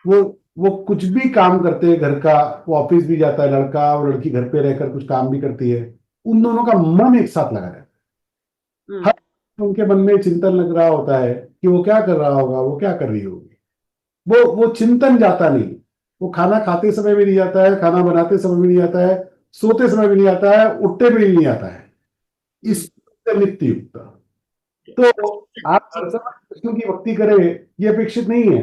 वो वो कुछ भी काम करते हैं घर का, वो ऑफिस भी जाता है लड़का और लड़की घर पे रहकर कुछ काम भी करती है, उन दोनों का मन एक साथ लगा रहता है। हर उनके मन में चिंतन लग रहा होता है कि वो क्या कर रहा होगा, वो क्या कर रही होगी। वो चिंतन जाता नहीं, वो खाना खाते समय भी नहीं जाता है, खाना बनाते समय भी नहीं आता है, सोते समय भी नहीं आता है, उठते भी नहीं आता है। इस नित्य युक्त। तो आप कृष्ण की भक्ति करें ये अपेक्षित नहीं है।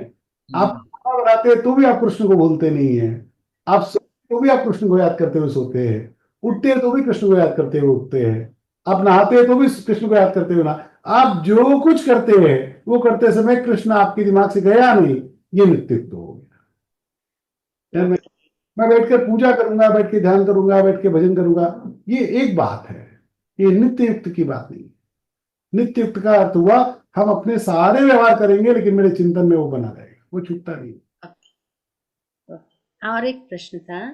आप खाना बनाते हैं तो भी आप कृष्ण को भूलते नहीं है, आप सोते तो भी आप कृष्ण को याद करते हुए सोते हैं, उठते हैं तो भी कृष्ण को याद करते हुए उठते हैं, आप नहाते हैं तो भी कृष्ण को याद करते हुए ना, आप जो कुछ करते हैं वो करते समय कृष्ण आपके दिमाग से गया नहीं, ये नित्य हो गया। मैं बैठ कर पूजा करूंगा, बैठ के ध्यान करूंगा, बैठ के भजन करूंगा, ये एक बात है, ये नित्य युक्त की बात नहीं। नित्य युक्त का अर्थ हुआ हम अपने सारे व्यवहार करेंगे लेकिन मेरे चिंतन में वो बना रहेगा, वो छूटता नहीं। और एक प्रश्न था,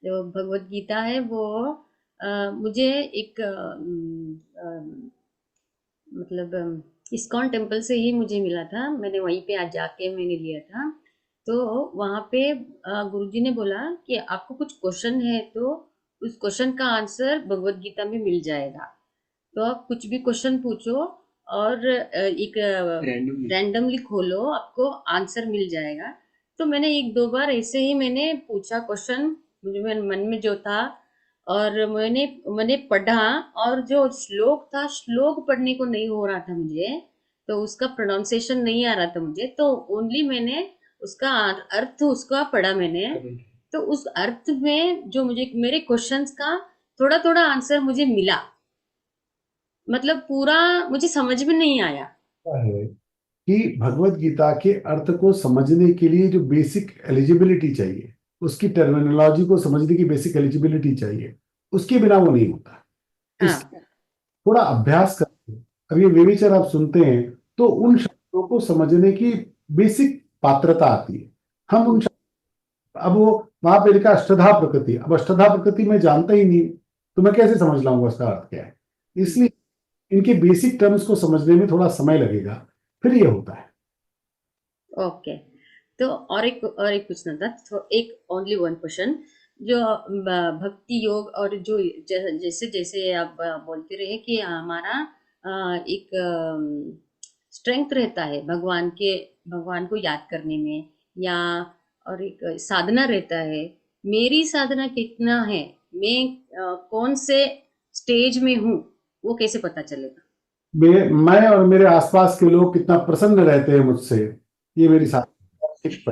जो भगवत गीता है वो मुझे एक मतलब इस्कॉन टेम्पल से ही मुझे मिला था, मैंने वहीं पे आज जाके मैंने लिया था। तो वहाँ पे गुरुजी ने बोला कि आपको कुछ क्वेश्चन है तो उस क्वेश्चन का आंसर भगवत गीता में मिल जाएगा, तो आप कुछ भी क्वेश्चन पूछो और एक रैंडमली खोलो, आपको आंसर मिल जाएगा। तो मैंने एक दो बार ऐसे ही मैंने पूछा क्वेश्चन, मुझे मन में जो था, और मैंने पढ़ा, और जो श्लोक था, श्लोक पढ़ने को नहीं हो रहा था मुझे, तो उसका प्रोनाउंसिएशन नहीं आ रहा था मुझे, तो ओनली मैंने उसका अर्थ उसका पढ़ा मैंने। तो उस अर्थ में जो मुझे मेरे क्वेश्चंस का थोड़ा थोड़ा आंसर मुझे मिला, मतलब पूरा मुझे समझ में नहीं आया। है कि भगवत गीता के अर्थ को समझने के लिए जो बेसिक एलिजिबिलिटी चाहिए, उसकी टर्मिनोलॉजी को समझने की बेसिक एलिजिबिलिटी चाहिए, उसके बिना वो नहीं होता। थोड़ा अभ्यास करते, अब ये व्यभिचार आप सुनते हैं तो उन शब्दों को समझने की बेसिक पात्रता आती है। हम उन अब वो वहां पे लिखा अष्टधा प्रकृति, अब अष्टधा प्रकृति मैं जानता ही नहीं तो मैं कैसे समझ लाऊंगा उसका अर्थ क्या है। इसलिए इनके बेसिक टर्म्स को समझने में थोड़ा समय लगेगा, फिर ये होता है। ओके, तो और एक पूछना था, तो एक ओनली वन क्वेश्चन, जो भक्ति योग और जो जैसे जैसे आप बोलते रहे कि हमारा एक स्ट्रेंथ रहता है भगवान को याद करने में, या और एक साधना रहता है, मेरी साधना कितना है, मैं कौन से स्टेज में हूँ, वो कैसे पता चलेगा? मैं और मेरे आसपास के लोग कितना प्रसन्न रहते हैं मुझसे, ये मेरी साधना।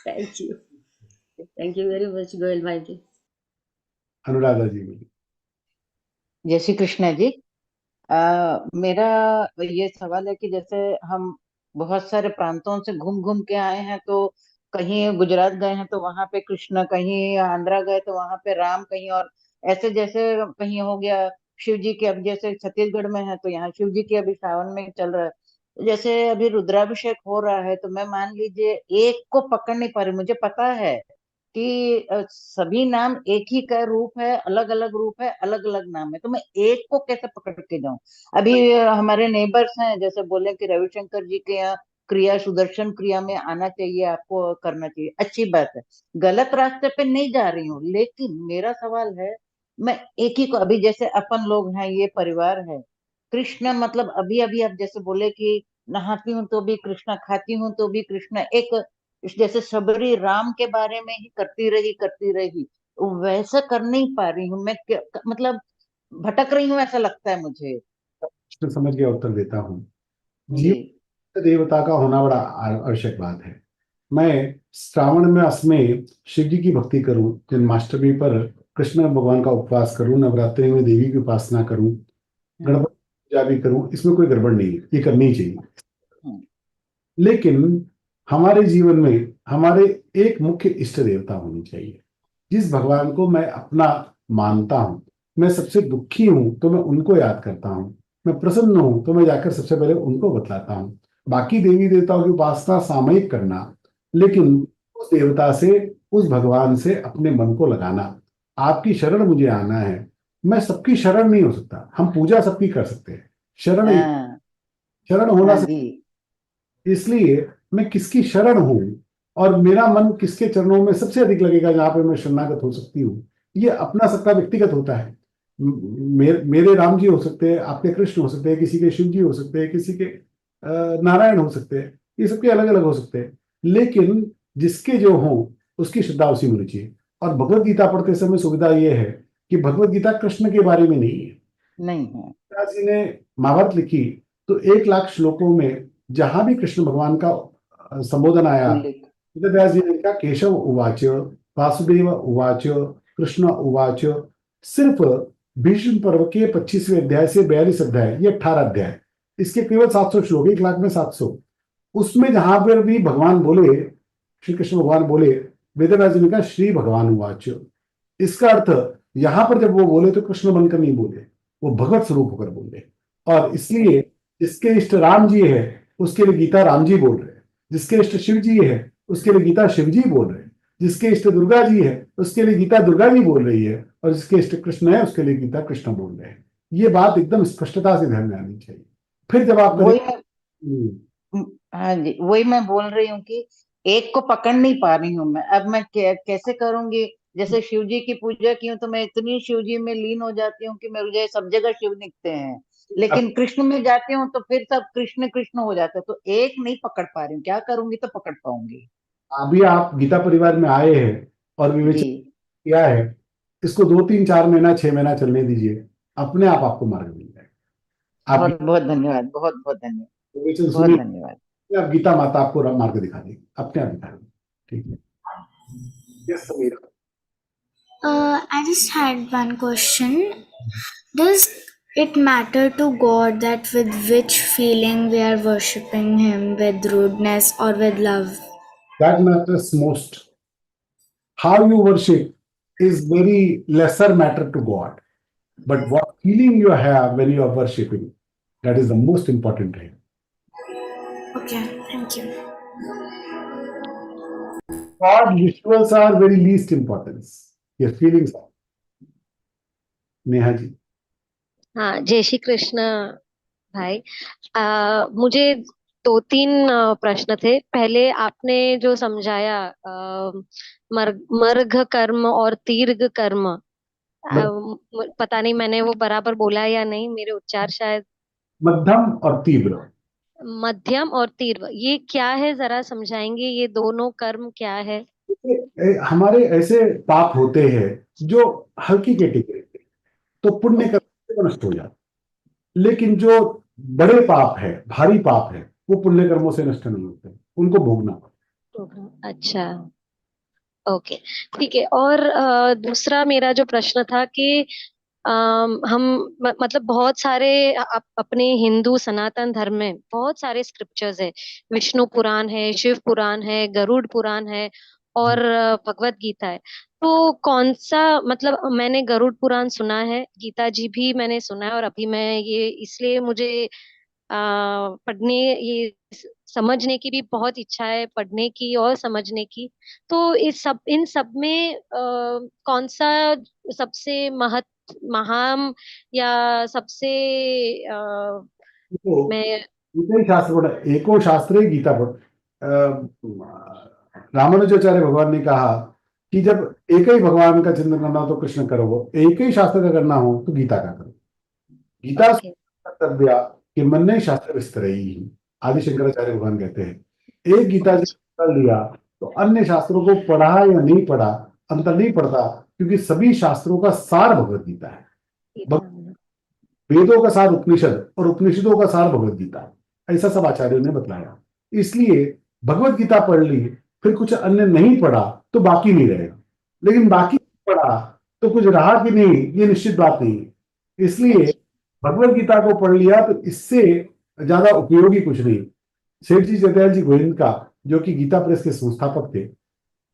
Thank you very much Goyal भाई जी। अनुराधा जी। जय श्री कृष्ण जी। मेरा ये सवाल है कि जैसे हम बहुत सारे प्रांतों से घूम घूम के आए हैं, तो कहीं गुजरात गए हैं तो वहां पे कृष्ण, कहीं आंध्रा गए तो वहां पे राम, कहीं और ऐसे जैसे कहीं हो गया शिव जी के, अब जैसे छत्तीसगढ़ में है तो यहाँ शिव जी के अभी सावन में चल रहा है। जैसे अभी रुद्राभिषेक हो रहा है तो मैं मान लीजिए एक को पकड़ नहीं पा रही, मुझे पता है कि सभी नाम एक ही का रूप है, अलग अलग रूप है, अलग अलग नाम है, तो मैं एक को कैसे पकड़ के जाऊं? अभी हमारे नेबर्स हैं, जैसे बोले कि रविशंकर जी के यहाँ क्रिया सुदर्शन क्रिया में आना चाहिए, आपको करना चाहिए, अच्छी बात है, गलत रास्ते पे नहीं जा रही हूँ, लेकिन मेरा सवाल है मैं एक ही को, अभी जैसे अपन लोग हैं, ये परिवार है, कृष्ण मतलब अभी अभी आप जैसे बोले कि नहाती हूँ तो भी कृष्ण, खाती हूँ तो भी कृष्ण, एक जैसे सबरी राम के बारे में ही करती रही, वैसा कर नहीं पा रही हूँ मैं, मतलब भटक रही हूँ ऐसा लगता है मुझे। समझ के उत्तर देता हूँ। जीव देवता का होना बड़ा आवश्यक बात है। मैं श्रावण मास में शिव जी की भक्ति करूं, जन्माष्टमी पर कृष्ण भगवान का उपवास करूं, नवरात्रि में देवी की उपासना करूं, गणपति पूजा भी करूं, इसमें कोई गड़बड़ नहीं है, ये करनी चाहिए। लेकिन हमारे जीवन में हमारे एक मुख्य इष्ट देवता होनी चाहिए, जिस भगवान को मैं अपना मानता हूं। मैं सबसे दुखी हूं तो मैं उनको याद करता हूं, मैं प्रसन्न हूं तो मैं जाकर सबसे पहले उनको बतलाता हूं। बाकी देवी देवताओं की उपासना सामयिक करना, लेकिन उस देवता से, उस भगवान से अपने मन को लगाना, आपकी शरण मुझे आना है। मैं सबकी शरण नहीं हो सकता, हम पूजा सबकी कर सकते हैं, शरण होना सकता। इसलिए मैं किसकी शरण हूं और मेरा मन किसके चरणों में सबसे अधिक लगेगा, जहाँ पे मैं शरणागत हो सकती हूँ, ये अपना सबका व्यक्तिगत होता है। मेरे राम जी हो सकते हैं, आपके कृष्ण हो सकते हैं, किसी के शिव जी हो सकते हैं, किसी के नारायण हो सकते हैं, ये सबके अलग अलग हो सकते हैं, लेकिन जिसके जो हो उसकी श्रद्धा उसी में होनी चाहिए। और भगवत गीता पढ़ते समय सुविधा ये है कि भगवत गीता कृष्ण के बारे में नहीं है। नहीं है। व्यास जी ने महाभारत लिखी तो 1,00,000 श्लोकों में जहां भी कृष्ण भगवान का संबोधन आया, व्यास जी ने लिखा केशव उवाच, वासुदेव उवाच, कृष्ण उवाच। सिर्फ भीष्म पर्व के 25वें अध्याय से 42 अध्याय, ये 18 अध्याय, इसके केवल 700 श्लोक, 1,00,000 में 700, उसमें जहां पर भी भगवान बोले, श्री कृष्ण भगवान बोले, वेदव्यास जी ने कहा श्री भगवान उवाच। इसका अर्थ यहां पर जब वो बोले तो कृष्ण बनकर नहीं बोले, वो भगवत स्वरूप होकर बोले। और इसलिए जिसके इष्ट राम जी है उसके लिए गीता राम जी बोल रहे हैं, जिसके इष्ट शिव जी है उसके लिए गीता शिव जी बोल रहे हैं, जिसके इष्ट दुर्गा जी है उसके लिए गीता दुर्गा जी बोल रही है, और जिसके इष्ट कृष्ण है उसके लिए गीता कृष्ण बोल रहे हैं। ये बात एकदम स्पष्टता से ध्यान में आनी चाहिए। फिर जब आप हाँ जी, वही मैं बोल रही हूँ कि एक को पकड़ नहीं पा रही हूँ मैं। अब मैं कैसे करूंगी? जैसे शिव जी की पूजा की हूँ तो मैं इतनी शिव जी में लीन हो जाती हूँ कि मुझे सब जगह शिव दिखते हैं, लेकिन कृष्ण में जाती हूँ तो फिर सब कृष्ण कृष्ण हो जाता है। तो एक नहीं पकड़ पा रही हूँ, क्या करूंगी तो पकड़ पाऊंगी? अभी आप गीता परिवार में आए हैं और विवेचन किया है, इसको 2-3-4 महीना 6 महीना चलने दीजिए, अपने आप आपको मार्ग मिल जाएगा। बहुत बहुत धन्यवाद, बहुत बहुत धन्यवाद, विवेचन बहुत सुनिए, धन्यवाद। आप गीता माता आपको मार्ग दिखा देगी, अपने आप दिखा देगी। ठीक है। Yes Sameera. I just had one question. Does it matter to God that with which feeling we are worshipping Him, with rudeness or with love? That matters most. How you worship is very lesser matter to God, but what feeling you have when you are worshipping, that is the most important thing. Okay, thank you. God rituals are very least importance. Your feelings are. Neha ji. हाँ, जय श्री कृष्ण भाई। मुझे 2-3 प्रश्न थे। पहले आपने जो समझाया मर्घ कर्म और तीर्घ कर्म, पता नहीं मैंने वो बराबर बोला या नहीं, मेरे उच्चार शायद। मध्यम और तीव्र। मध्यम और तीव्र, ये क्या है, जरा समझाएंगे ये दोनों कर्म क्या है? हमारे ऐसे पाप होते हैं जो हल्की कैटेगरी के, तो पुण्य कर्म से नष्ट हो जाते, लेकिन जो बड़े पाप है, भारी पाप है, वो पुण्य कर्मों से नष्ट नहीं होते, उनको भोगना पड़ता। अच्छा, ओके, ठीक है। और दूसरा मेरा जो प्रश्न था कि हम मतलब बहुत सारे अपने हिंदू सनातन धर्म में बहुत सारे स्क्रिप्चर्स है, विष्णु पुराण है, शिव पुराण है, गरुड़ पुराण है और भगवत गीता है। तो कौन सा, मतलब मैंने गरुड़ पुराण सुना है, गीता जी भी मैंने सुना है, और अभी मैं ये इसलिए मुझे पढ़ने, ये समझने की भी बहुत इच्छा है, पढ़ने की और समझने की। तो इन सब में कौन सा सबसे महान या सबसे मैं गीता शास्त्र पढ़ा, एको शास्त्रे गीता पढ़। रामानुजाचार्य भगवान ने कहा कि जब एक ही भगवान का चिंतन करना हो तो कृष्ण करो, एक ही शास्त्र का करना हो तो गीता का करो। गीता कर्तव्य कि मन ने शास्त्र विस्तर ही, आदि शंकराचार्य भगवान कहते हैं। एक गीता जी कर लिया तो अन्य शास्त्रों को पढ़ा या नहीं पढ़ा अंतर नहीं पड़ता, क्योंकि सभी शास्त्रों का सार भगवत गीता है। वेदों का सार उपनिषद और उपनिषदों का सार भगवत गीता, ऐसा सब आचार्यों ने बतलाया। इसलिए भगवत गीता पढ़ ली, फिर कुछ अन्य नहीं पढ़ा तो बाकी नहीं रहेगा, लेकिन बाकी पढ़ा तो कुछ रहा कि नहीं ये निश्चित बात नहीं है। इसलिए भगवत गीता को पढ़ लिया तो इससे ज्यादा उपयोगी कुछ नहीं। सेठ जी जयदयाल जी गोविंद, जो कि गीता प्रेस के संस्थापक थे,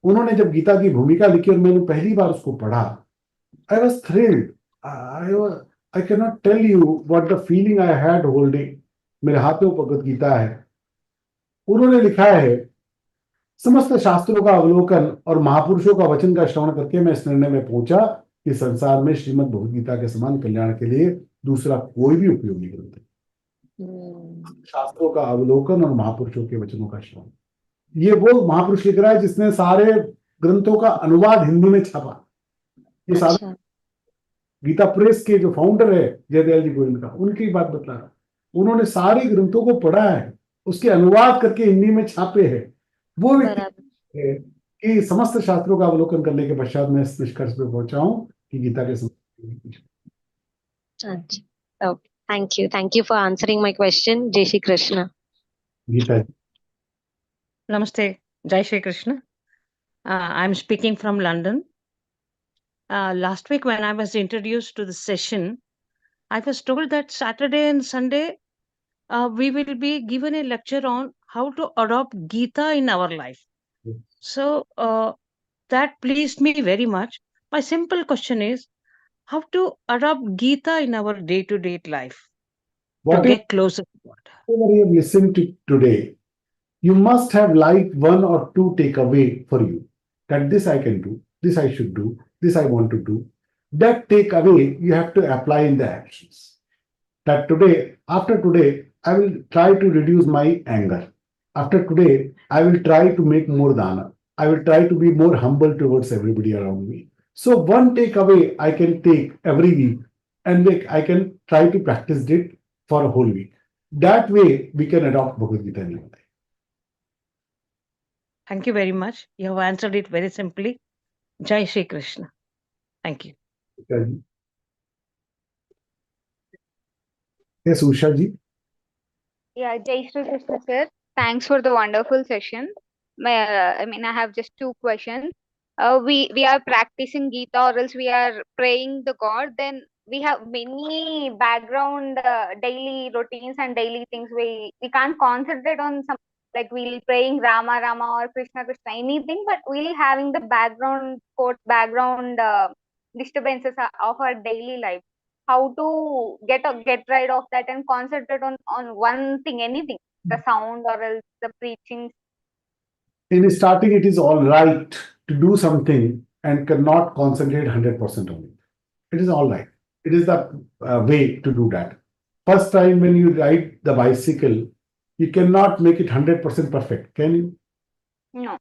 उन्होंने जब गीता की भूमिका लिखी और मैंने पहली बार उसको पढ़ा, I was thrilled. I cannot tell you what the feeling I had holding. मेरे हाथ में भगवत गीता है। उन्होंने लिखा है, समस्त शास्त्रों का अवलोकन और महापुरुषों का वचन का श्रवण करके मैं इस निर्णय में पहुंचा कि संसार में श्रीमद् भगवद गीता के समान कल्याण के लिए दूसरा कोई भी उपयोगी ग्रंथ नहीं। शास्त्रों का अवलोकन और महापुरुषों के वचनों का श्रवण। ये वो महापुरुष लिख रहा है जिसने सारे ग्रंथों का अनुवाद हिंदी में छापा। ये सारा गीता प्रेस के जो फाउंडर है जयदयाल जी गोविंद का, उनकी बात बता रहा। उन्होंने सारे ग्रंथों को पढ़ा है, उसके अनुवाद करके हिंदी में छापे हैं। वो व्यक्ति है कि समस्त शास्त्रों का अवलोकन करने के पश्चात मैं इस निष्कर्ष पे पहुंचा हूं कि गीता के Thank you for answering my question. Jai Shri Krishna. Gita Namaste. Jai Shri Krishna. I'm speaking from London. Last week when I was introduced to the session, I was told that Saturday and Sunday we will be given a lecture on how to adopt Gita in our life. So that pleased me very much. My simple question is, how to adopt Gita in our day-to-day life to get closer to God? Whatever you have listened to today, you must have like one or two takeaway for you, that this I can do, this I should do, this I want to do. That takeaway you have to apply in the actions. That today, after today, I will try to reduce my anger. After today, I will try to make more dana. I will try to be more humble towards everybody around me. So one takeaway I can take every week, and I can try to practice it for a whole week. That way, we can adopt Bhagavad Gita in our life. Thank you very much. You have answered it very simply. Jai Shri Krishna. Thank you. Yes, Usha ji. Yeah, Jai Shri Krishna sir. Thanks for the wonderful session. I have just two questions. We are practicing Gita, or else we are praying the God. Then we have many background daily routines and daily things. We can't concentrate on some, like we'll praying Rama Rama or Krishna Krishna, anything, but we'll having the background disturbances of our daily life. How to get rid of that and concentrate on one thing, anything, the sound or else the preaching. In starting, it is all right to do something and cannot concentrate 100% on it. It is all right. It is the way to do that. First time when you ride the bicycle, you cannot make it 100% perfect, can you? No.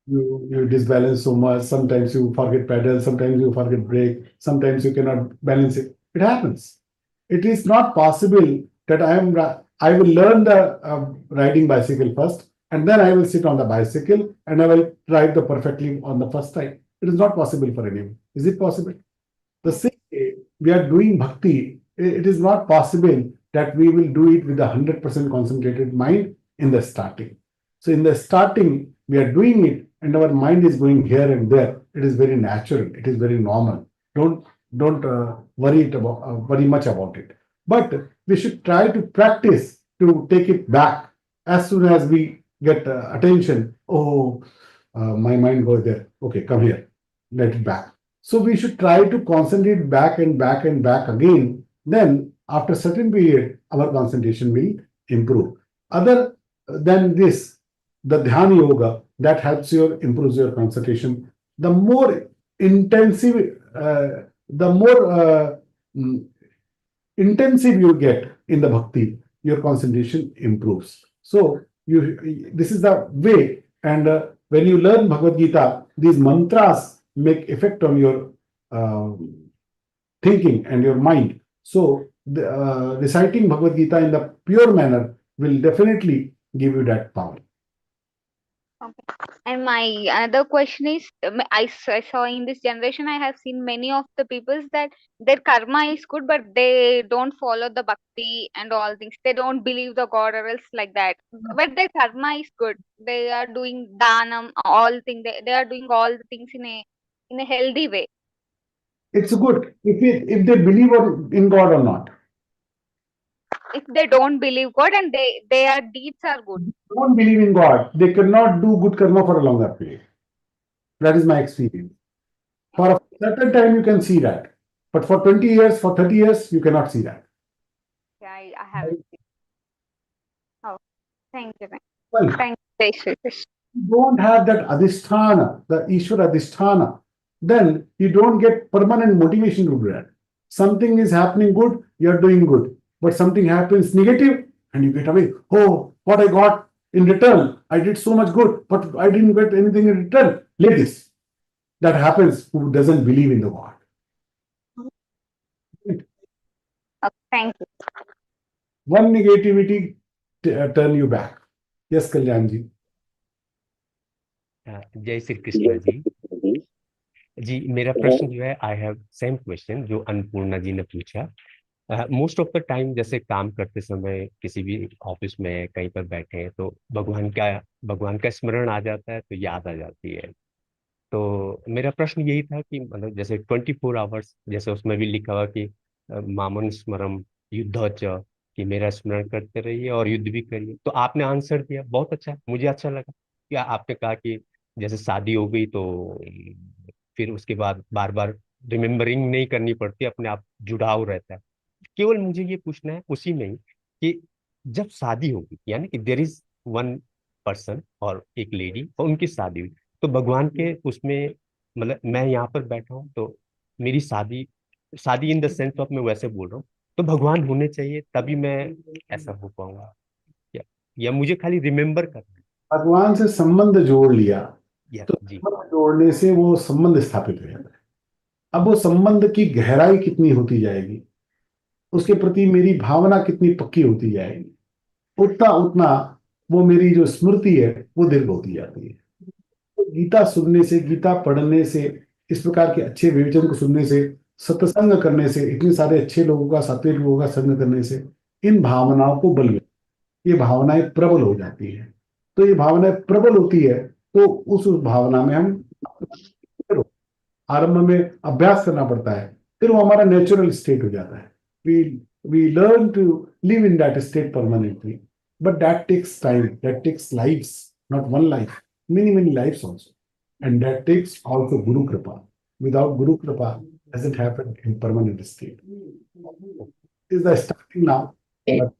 You disbalance so much. Sometimes you forget pedal, sometimes you forget brake, sometimes you cannot balance it. It happens. It is not possible that I will learn the riding bicycle first, and then I will sit on the bicycle and I will ride the perfectly on the first time. It is not possible for anyone. Is it possible? The same way we are doing bhakti, it is not possible that we will do it with a 100% concentrated mind in the starting. So in the starting, we are doing it and our mind is going here and there. It is very natural. It is very normal. Don't worry much about it. But we should try to practice to take it back as soon as we get attention. Oh, my mind goes there. Okay, come here. Let it back. So we should try to concentrate back and back and back again. Then after a certain period, our concentration will improve. Other than this, the Dhyana Yoga, that helps improves your concentration. The more intensive, intensive you get in the bhakti, your concentration improves. So this is the way. And when you learn Bhagavad Gita, these mantras make effect on your thinking and your mind. So reciting Bhagavad Gita in the pure manner will definitely give you that power. Okay. And my another question is, I saw in this generation, I have seen many of the people that their karma is good, but they don't follow the bhakti and all things. They don't believe the God or else like that. But their karma is good. They are doing dhanam, all things. They are doing all the things in a healthy way. It's good if they believe in God or not. If they don't believe God and their deeds are good. Don't believe in God, they cannot do good karma for a longer period. That is my experience. For a certain time, you can see that. But for 20 years, for 30 years, you cannot see that. Yeah, I haven't seen. Oh, thank you. Well, thank you. You don't have that adhisthana, the Ishvara adhisthana, then you don't get permanent motivation to do that. Something is happening good, you are doing good. But something happens negative and you get away. Oh, what I got In return, I did so much good, but I didn't get anything in return. Ladies, that happens who doesn't believe in the God. Thank you. One negativity turn you back. Yes, Kalyanji. जय श्री कृष्ण जी मेरा प्रश्न जो है I have same question जो अन्नपूर्णा जी ने पूछा most of the time जैसे काम करते समय किसी भी ऑफिस में कहीं पर बैठे हैं तो भगवान का स्मरण आ जाता है तो याद आ जाती है। तो मेरा प्रश्न यही था कि मतलब जैसे 24 आवर्स जैसे उसमें भी लिखा हुआ कि मामन स्मरम युद्ध च कि मेरा स्मरण करते रहिए और युद्ध भी करिए। तो आपने आंसर दिया, बहुत अच्छा, मुझे अच्छा लगा कि आपने कहा कि जैसे शादी हो गई तो फिर उसके बाद बार बार रिमेम्बरिंग नहीं करनी पड़ती, अपने आप जुड़ाव रहता है। केवल मुझे ये पूछना है उसी में ही कि जब शादी होगी यानी कि देयर इज वन पर्सन और एक लेडी और उनकी शादी हुई तो भगवान के उसमें मतलब मैं यहाँ पर बैठा हूँ तो मेरी शादी इन द सेंस ऑफ मैं वैसे बोल रहा हूँ तो भगवान होने चाहिए तभी मैं ऐसा हो पाऊंगा या मुझे खाली रिमेम्बर करना है। भगवान से संबंध जोड़ लिया तो जी संबंध जोड़ने से वो संबंध स्थापित हो जाता है। अब वो संबंध की गहराई कितनी होती जाएगी, उसके प्रति मेरी भावना कितनी पक्की होती जाएगी, उतना उतना वो मेरी जो स्मृति है वो दीर्घ होती जाती है। तो गीता सुनने से, गीता पढ़ने से, इस प्रकार के अच्छे विवेचन को सुनने से, सत्संग करने से, इतने सारे अच्छे लोगों का, सात्विक लोगों का संग करने से इन भावनाओं को बल मिलता है। ये भावनाएं प्रबल हो जाती है। तो ये भावनाएं प्रबल होती है तो उस भावना में हम आरंभ में अभ्यास करना पड़ता है, फिर वो हमारा नेचुरल स्टेट हो जाता है। we learn to live in that state permanently, but that takes time, that takes lives, not one life, many lives also, and that takes also guru kripa. Without guru kripa doesn't happen in permanent state. Is the starting now, but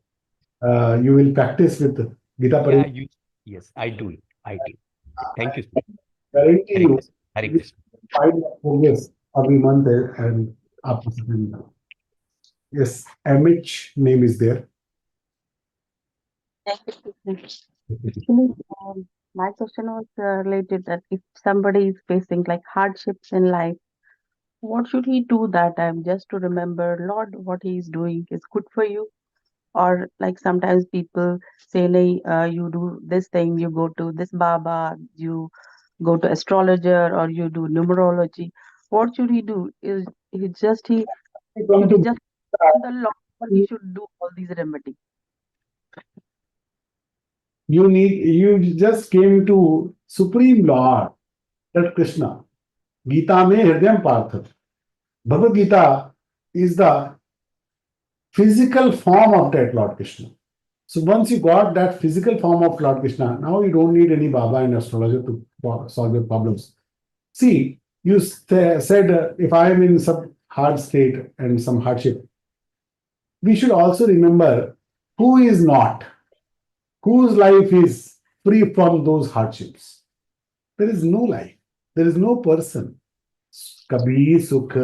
you will practice with Gita Pariwar. Yes, I do. Thank you. Guarantee you Hare Krishna. find progress every month and after certain now. Yes, MH name is there. Actually, my question was related that if somebody is facing like hardships in life, what should he do that time just to remember, Lord, what he is doing is good for you? Or like sometimes people say, you do this thing, you go to this Baba, you go to astrologer, or you do numerology. What should he do? Should he just the Lord, or he should do all these remedies? You just came to Supreme Lord, that Krishna. Gita mein hridayam partha. Bhagavad Gita is the physical form of that Lord Krishna. So once you got that physical form of Lord Krishna, now you don't need any Baba and astrologer to solve your problems. See, you said if I am in some hard state and some hardship, we should also remember who is not, whose life is free from those hardships. There is no life, there is no person. कभी सुख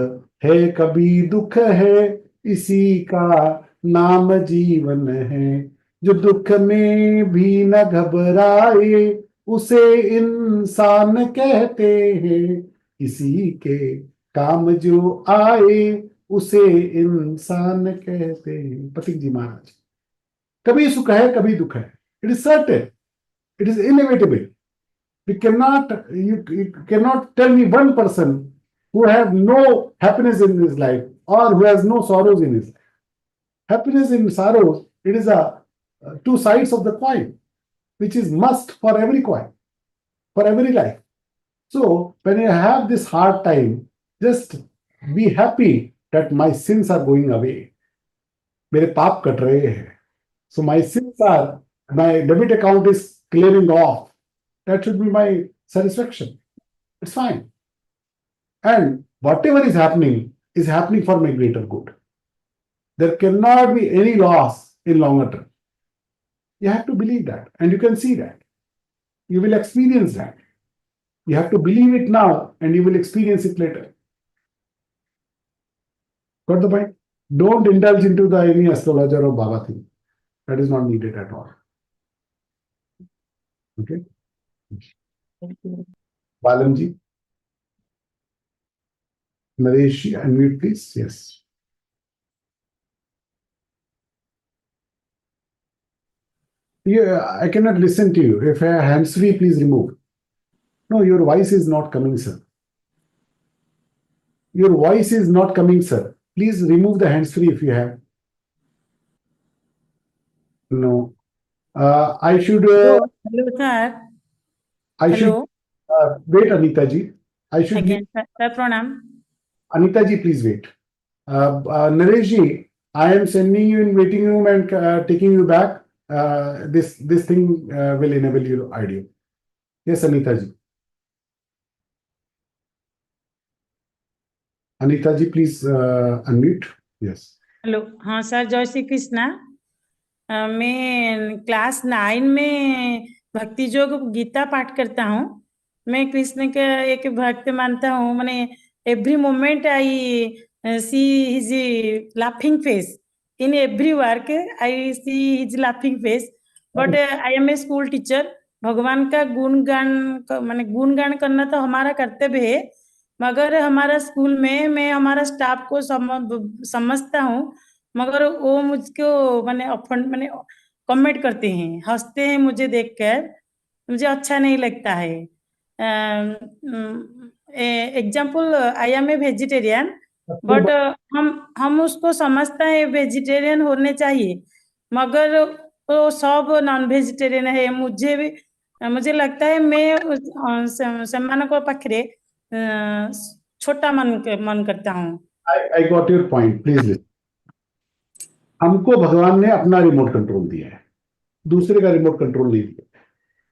है कभी दुख है, इसी का नाम जीवन है। जो दुख में भी न घबराए, उसे इंसान कहते हैं। इसी के काम जो आए, उसे इंसान कहते हैं। पथिक जी महाराज, कभी सुख है कभी दुख है। It is certain, it is inevitable. You cannot tell me one person who have no happiness in his life or who has no sorrows in his life. Happiness and sorrows, it is a two sides of the coin, which is must for every coin, for every life. So when you have this hard time, just be happy that my sins are going away. मेरे पाप cut रहे हैं. So my sins are, my debit account is clearing off. That should be my satisfaction. It's fine. And whatever is happening for my greater good. There cannot be any loss in longer term. You have to believe that, and you can see that. You will experience that. You have to believe it now, and you will experience it later. Got the point? Don't indulge into any astrologer or Baba thing. That is not needed at all. Okay. Balamji. Naresh, unmute please. Yes. Yeah, I cannot listen to you. If I have hands free, please remove. No, your voice is not coming, sir. Your voice is not coming, sir. Please remove the hands free if you have. No. I should. Hello, sir. I should. Hello. Wait, Anita ji. I should. Again, sir, pranam. Anita ji, please wait. Naresh ji, I am sending you in waiting room and taking you back. This thing will enable your audio. Yes, Anita ji. Anita ji, please unmute. Yes. Hello, हाँ sir, जय श्री कृष्णा। मैं class 9 में भक्ति योग गीता पाठ करता हूँ। मैं कृष्ण का एक भक्त मानता हूँ। मैंने every moment I see his laughing face in every work. I see his laughing face, but I am a school teacher. भगवान का गुणगान माने गुणगान करना तो हमारा कर्तव्य है, मगर हमारा स्कूल में मैं हमारा स्टाफ को समझता हूँ, मगर वो मुझको माने कमेंट करते हैं, हंसते हैं मुझे देखकर, मुझे अच्छा नहीं लगता है। Example, I am a vegetarian, but हम उसको समझता है वेजिटेरियन होने चाहिए, मगर वो सब नॉन वेजिटेरियन है। मुझे लगता है मैं सम्मान को पाखरे छोटा मन करता हूँ। I got your point. Please listen. हमको भगवान ने अपना रिमोट कंट्रोल दिया है, दूसरे का रिमोट कंट्रोल नहीं दिया।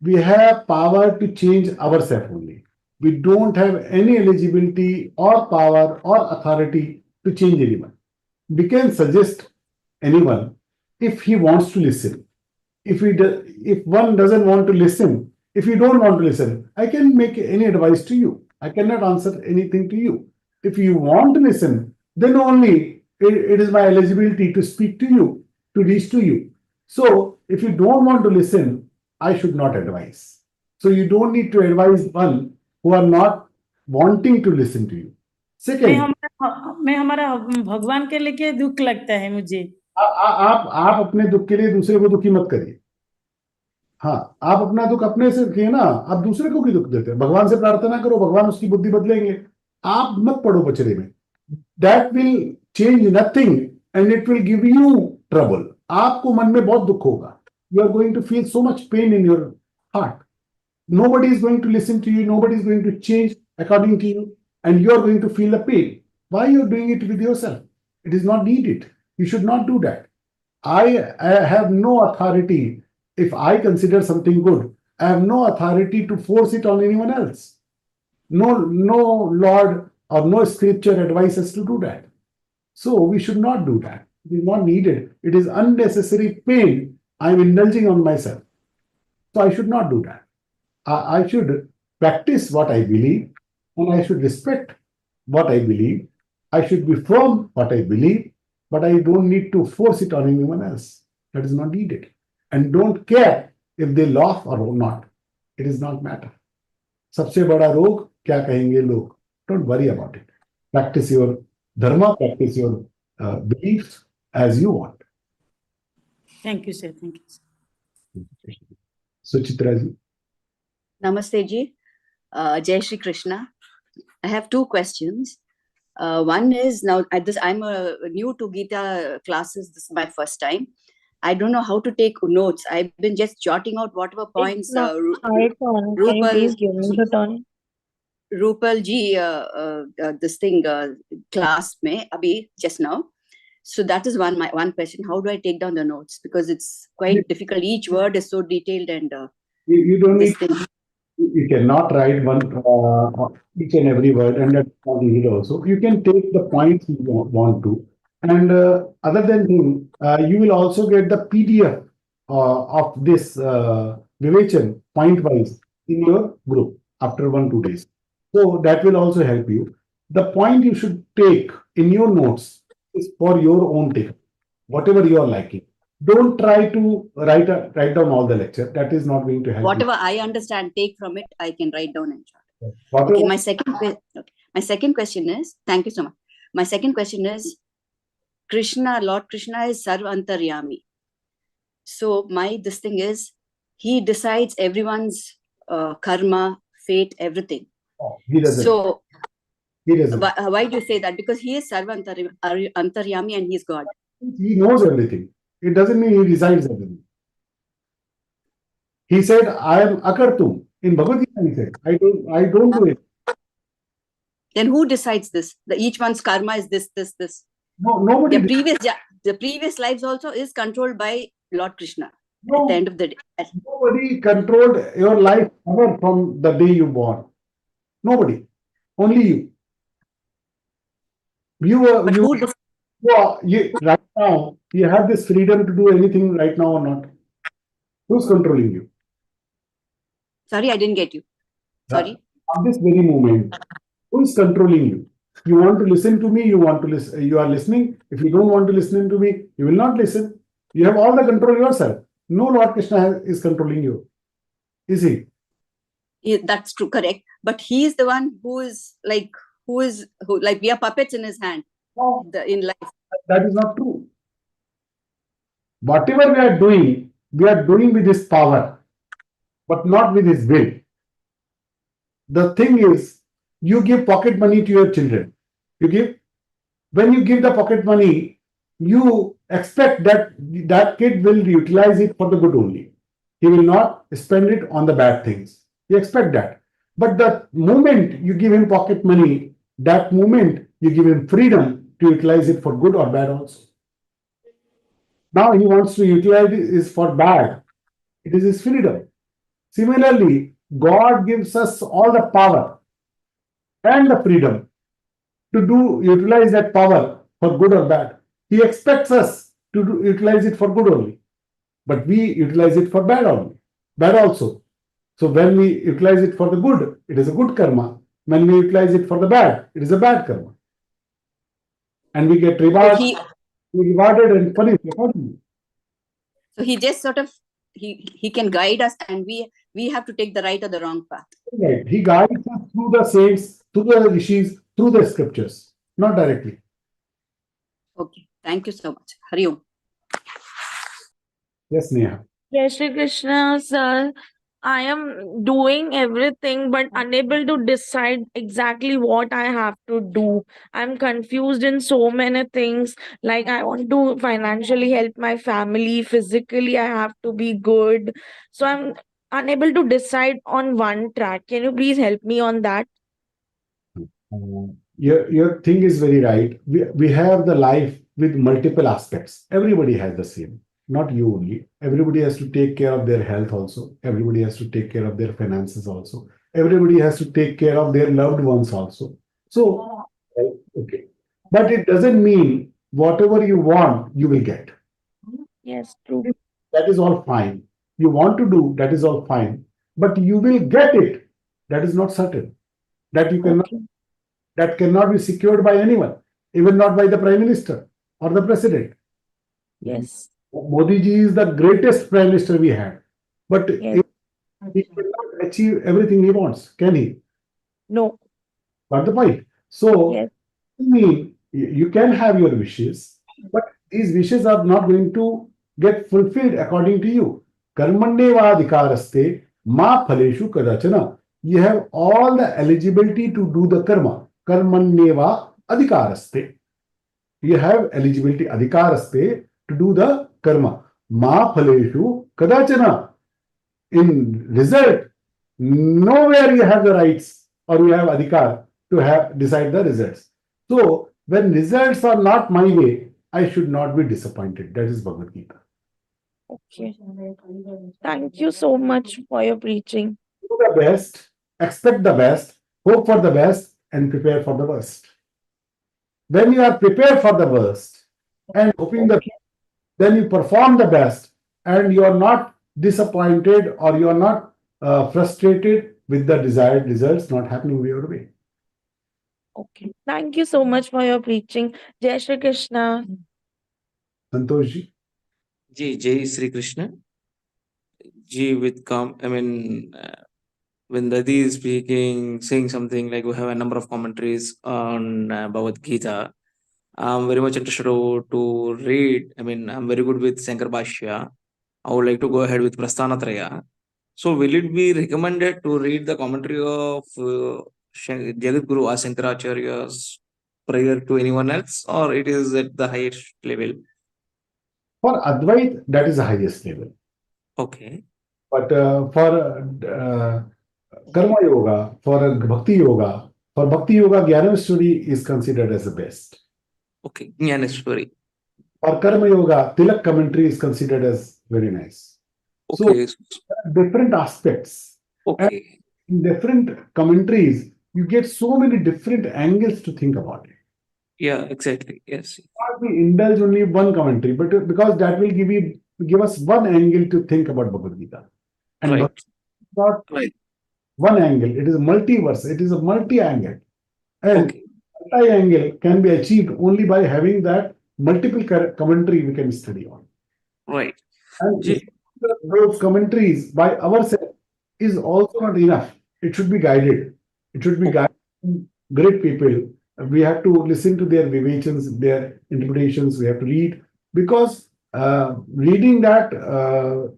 We have power to change ourselves only. We don't have any eligibility or power or authority to change anyone. We can suggest anyone if he wants to listen. If one doesn't want to listen, if you don't want to listen, I can make any advice to you. I cannot answer anything to you. If you want to listen, then only it is my eligibility to speak to you, to reach to you. So if you don't want to listen, I should not advise. So you don't need to advise one who are not wanting to listen to you. Second, मैं हमारा भगवान के लिए दुख लगता है मुझे। आप अपने दुख के लिए दूसरे को दुखी मत करिए। हाँ, आप अपना दुख अपने से रखिए ना, आप दूसरे को क्यों दुख देते हैं? भगवान से प्रार्थना करो, भगवान उसकी बुद्धि बदलेंगे। आप मत पड़ो बचरे में। That will change nothing and it will give you trouble. आपको मन में बहुत दुख होगा। You are going to feel so much pain in your heart. Nobody is going to listen to you. Nobody is going to change according to you, and you are going to feel the pain. Why you are doing it with yourself? It is not needed. You should not do that. I have no authority. If I consider something good, I have no authority to force it on anyone else. No Lord or no scripture advises to do that. So we should not do that. It is not needed. It is unnecessary pain I am indulging on myself. So I should not do that. I should practice what I believe, and I should respect what I believe. I should be firm what I believe, but I don't need to force it on anyone else. That is not needed. And don't care if they laugh or not. It is not matter. सबसे बड़ा रोग क्या कहेंगे लोग? Don't worry about it. Practice your dharma, practice your beliefs as you want. Thank you, sir. Thank you. Suchitra ji. Namaste ji. Jai Shri Krishna. I have two questions. One is, now I'm new to Gita classes. This is my first time. I don't know how to take notes. I've been just jotting out whatever points. Rupal ji, this thing class mein abhi just now. So that is one question. How do I take down the notes? Because it's quite difficult. Each word is so detailed, and you don't need. You cannot write one each and every word, and that's not needed also. You can take the points you want to, and other than him, you will also get the PDF of this Vivechan point wise in your group after 1-2 days. So that will also help you. The point you should take in your notes is for your own take, whatever you are liking. don't try to write down all the lecture. That is not going to help Whatever I understand, take from it, I can write down and short. you. Whatever, Okay, my second question is, thank you so much. My second question is, Lord Krishna is Sarva Antaryami. So this thing is, he decides everyone's karma, fate, everything. he doesn't. So He doesn't. why do you say that? Because he is Sarva Antaryami and he is God. He knows everything. It doesn't mean he decides everything. He said, I am Akartum. In Bhagavad Gita, he said, I don't do it. Then who decides this? Each one's karma is this. No, nobody. The previous lives also is controlled by Lord Krishna at the end of the day. Nobody controlled your life ever from the day you born. Nobody. Only you. Right now, you have this freedom to do anything right now or not. Who's controlling you? Sorry, I didn't get you. Sorry. At this very moment, who is controlling you? You want to listen to me, you are listening. If you don't want to listen to me, you will not listen. You have all the control yourself. No Lord Krishna is controlling you. Is he? That's true, correct. But he is the one who we are puppets in his hand in life. That is not true. Whatever we are doing with his power, but not with his will. The thing is, you give pocket money to your children. When you give the pocket money, you expect that kid will utilize it for the good only. He will not spend it on the bad things. You expect that. But the moment you give him pocket money, that moment you give him freedom to utilize it for good or bad also. Now he wants to utilize it for bad. It is his freedom. Similarly, God gives us all the power and the freedom to utilize that power for good or bad. He expects us to utilize it for good only. But we utilize it for bad also. So when we utilize it for the good, it is a good karma. When we utilize it for the bad, it is a bad karma. And we get rewarded and punished accordingly. So he just sort of, he can guide us, and we have to take the right or the wrong path. Right. He guides us through the saints, through the rishis, through the scriptures, not directly. Okay. Thank you so much. Hari Om. Yes, Neha. Jai Shri Krishna, sir. I am doing everything but unable to decide exactly what I have to do. I'm confused in so many things. Like, I want to financially help my family, physically I have to be good. So I'm unable to decide on one track. Can you please help me on that? Your thing is very right. We have the life with multiple aspects. Everybody has the same. Not you only. Everybody has to take care of their health also. Everybody has to take care of their finances also. Everybody has to take care of their loved ones also. So, okay. But it doesn't mean whatever you want, you will get. Yes, true. That is all fine. You want to do, that is all fine. But you will get it. That is not certain. That you cannot. That cannot be secured by anyone, even not by the Prime Minister or the President. Yes. Modi ji is the greatest Prime Minister we had. But he cannot achieve everything he wants, can he? No. Got the point? So, I mean, you can have your wishes, but these wishes are not going to get fulfilled according to you. Karmanyeva adhikaraste ma phaleshu kadachana. You have all the eligibility to do the karma. Karmanyeva adhikaraste. You have eligibility adhikaraste to do the karma. Ma phaleshu kadachana. In result, nowhere you have the rights or you have adhikar to decide the results. So when results are not my way, I should not be disappointed. That is Bhagavad Gita. Okay. Thank you so much for your preaching. Do the best, expect the best, hope for the best, and prepare for the worst. When you are prepared for the worst and hoping the best, then you perform the best, and you are not disappointed or you are not frustrated with the desired results not happening your way. Okay. Thank you so much for your preaching. Jai Shri Krishna. Santosh ji. Ji, Jai Sri Krishna. Ji, with when Dadi is speaking, saying something like we have a number of commentaries on Bhagavad Gita. I'm very much interested to read. I'm very good with Shankar Bhashya. I would like to go ahead with Prasthanatraya. So, will it be recommended to read the commentary of Jagat Guru or Shankaracharya's prior to anyone else, or it is at the highest level? For Advait, that is the highest level. Okay. But for Karma Yoga, for Bhakti Yoga, Jnaneshwari is considered as the best. Okay, Jnaneshwari. For Karma Yoga, Tilak commentary is considered as very nice. Okay. So, different aspects. Okay. And in different commentaries, you get so many different angles to think about it. Yeah, exactly. Yes. We indulge only one commentary, but because that will give us one angle to think about Bhagavad Gita. And right. Not one angle, it is a multiverse, it is a multi-angle. And multi-angle can be achieved only by having that multiple commentary we can study on. Right. And those commentaries by ourselves is also not enough. It should be guided. It should be guided by great people. We have to listen to their vivactions, their interpretations. We have to read, because reading that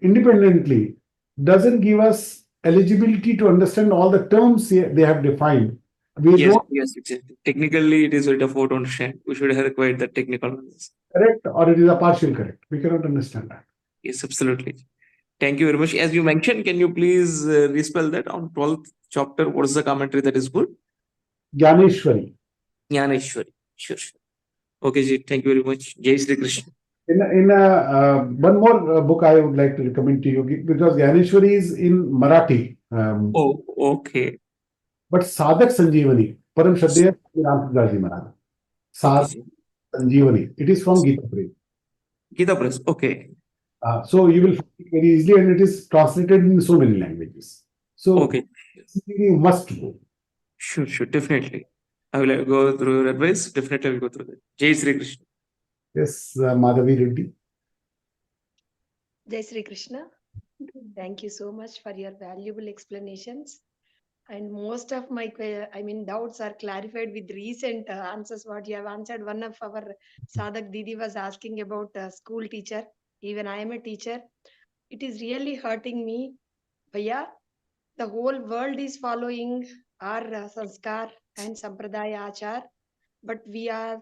independently doesn't give us eligibility to understand all the terms they have defined. Yes, exactly. Technically, it is very difficult to understand. We should have required the technical ones. Correct, or it is a partial correct. We cannot understand that. Yes, absolutely. Thank you very much. As you mentioned, can you please respell that on 12th chapter? What is the commentary that is good? Jnaneshwari. Jnaneshwari. Sure. Okay, Ji. Thank you very much. Jai Sri Krishna. In one more book I would like to recommend to you, because Jnaneshwari is in Marathi. Okay. But Sadhak Sanjeevani, Param Shraddheya Rampradaji Maharaj. Sadhak Sanjeevani. It is from Geeta Press. Geeta Press. Okay. So you will find it very easily, and it is translated in so many languages. So you must go. Sure. Definitely. I will go through your advice. Definitely I will go through that. Jai Sri Krishna. Yes, Madhavi Reddy. Jai Sri Krishna. Thank you so much for your valuable explanations. And most of my doubts are clarified with recent answers what you have answered. One of our Sadhak Didi was asking about a school teacher. Even I am a teacher. It is really hurting me. Bhaiya, the whole world is following our sanskar and sampradaya achar, but we are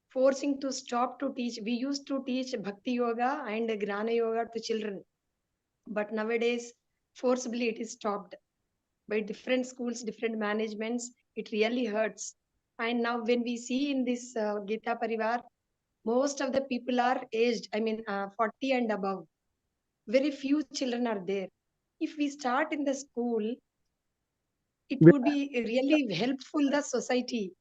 forcing to stop to teach. We used to teach Bhakti Yoga and Gnana Yoga to children, but nowadays forcibly it is stopped by different schools, different managements. It really hurts. And now when we see in this Gita Pariwar, most of the people are aged, 40 and above. Very few children are there. If we start in the school, it would be really helpful the society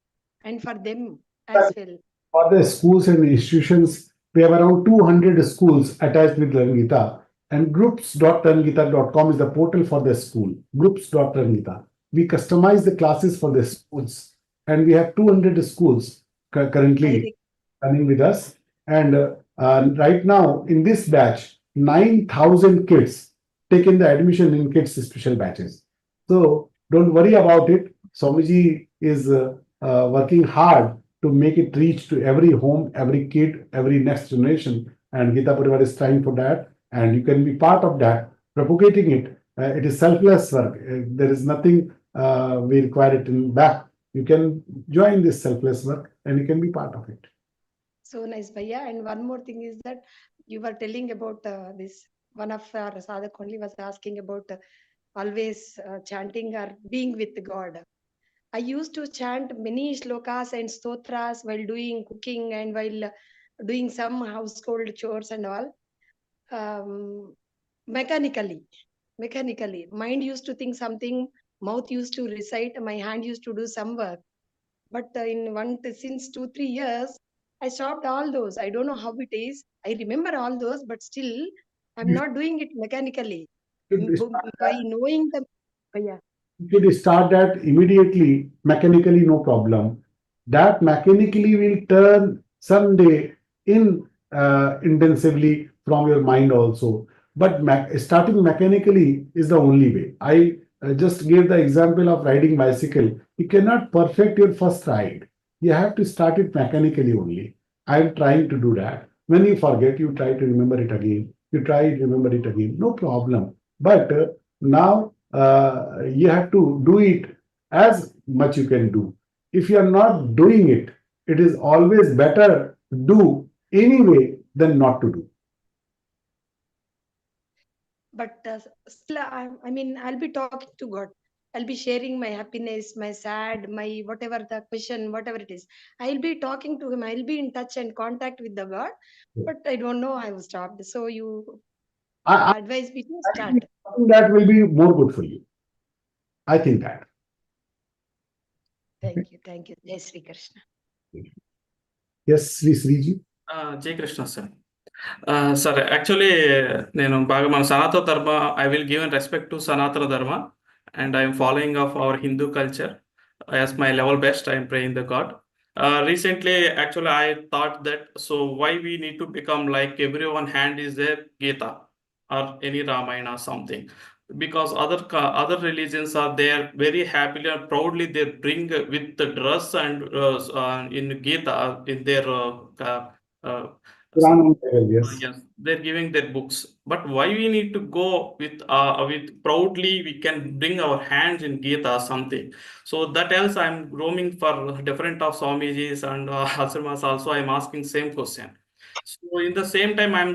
and for them as well. For the schools and institutions, we have around 200 schools attached with Learngeeta, and groups.learngeeta.com is the portal for the school. Groups.learngeeta. We customize the classes for the schools, and we have 200 schools currently running with us. And right now, in this batch, 9,000 kids taken the admission in kids special batches. So don't worry about it. Swamiji is working hard to make it reach to every home, every kid, every next generation. And Gita Pariwar is trying for that. And you can be part of that, propagating it. It is selfless work. There is nothing we require it in back. You can join this selfless work and you can be part of it. So nice, Bhaiya. And one more thing is that you were telling about this. One of our sadhak only was asking about always chanting or being with God. I used to chant many shlokas and stotras while doing cooking and while doing some household chores and all. Mechanically. Mind used to think something, mouth used to recite, my hand used to do some work. But since 2-3 years, I stopped all those. I don't know how it is. I remember all those, but still, I'm not doing it mechanically. By knowing the... Yeah. You should start that immediately, mechanically, no problem. That mechanically will turn someday intensively from your mind also. But starting mechanically is the only way. I just gave the example of riding bicycle. You cannot perfect your first ride. You have to start it mechanically only. I am trying to do that. When you forget, you try to remember it again. You try to remember it again. No problem. But now you have to do it as much you can do. If you are not doing it, it is always better to do anyway than not to do. But still, I mean, I'll be talking to God. I'll be sharing my happiness, my sad, my whatever the question, whatever it is. I'll be talking to Him. I'll be in touch and contact with the God. But I don't know. I was stopped. So you I advise me to start. think that will be more good for you. I think that. Thank you. Thank you. Jai Sri Krishna. Yes, Sriji. Jai Krishna, sir. Sir, actually, nenu baga mana Sanatana Dharma, I will give respect to Sanatana Dharma, and I am following of our Hindu culture. As my level best, I am praying the God. Recently, actually, I thought that, so why we need to become like everyone hand is there, Gita or any Ramayana or something? Because other religions are there very happily and proudly they bring with the dress and in Gita in their yes, they're giving their books. But why we need to go with proudly we can bring our hands in Gita or something. So that else I'm roaming for different of Swamijis and ashramas also I'm asking same question. So in the same time I'm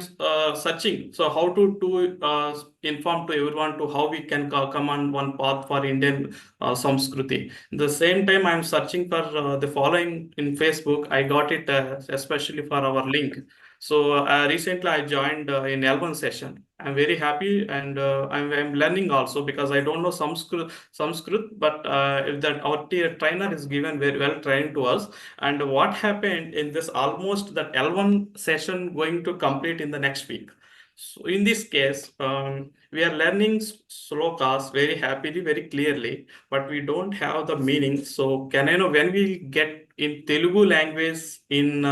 searching. So how to inform to everyone to how we can come on one path for Indian Samskruti. In the same time I'm searching for the following in Facebook. I got it especially for our link. So recently I joined in L1 session. I'm very happy and I'm learning also because I don't know Sanskrit, but if that our trainer is given very well trained to us. And what happened in this almost that L1 session going to complete in the next week. So in this case, we are learning slokas very happily, very clearly, but we don't have the meaning. So can I know when we get in Telugu language in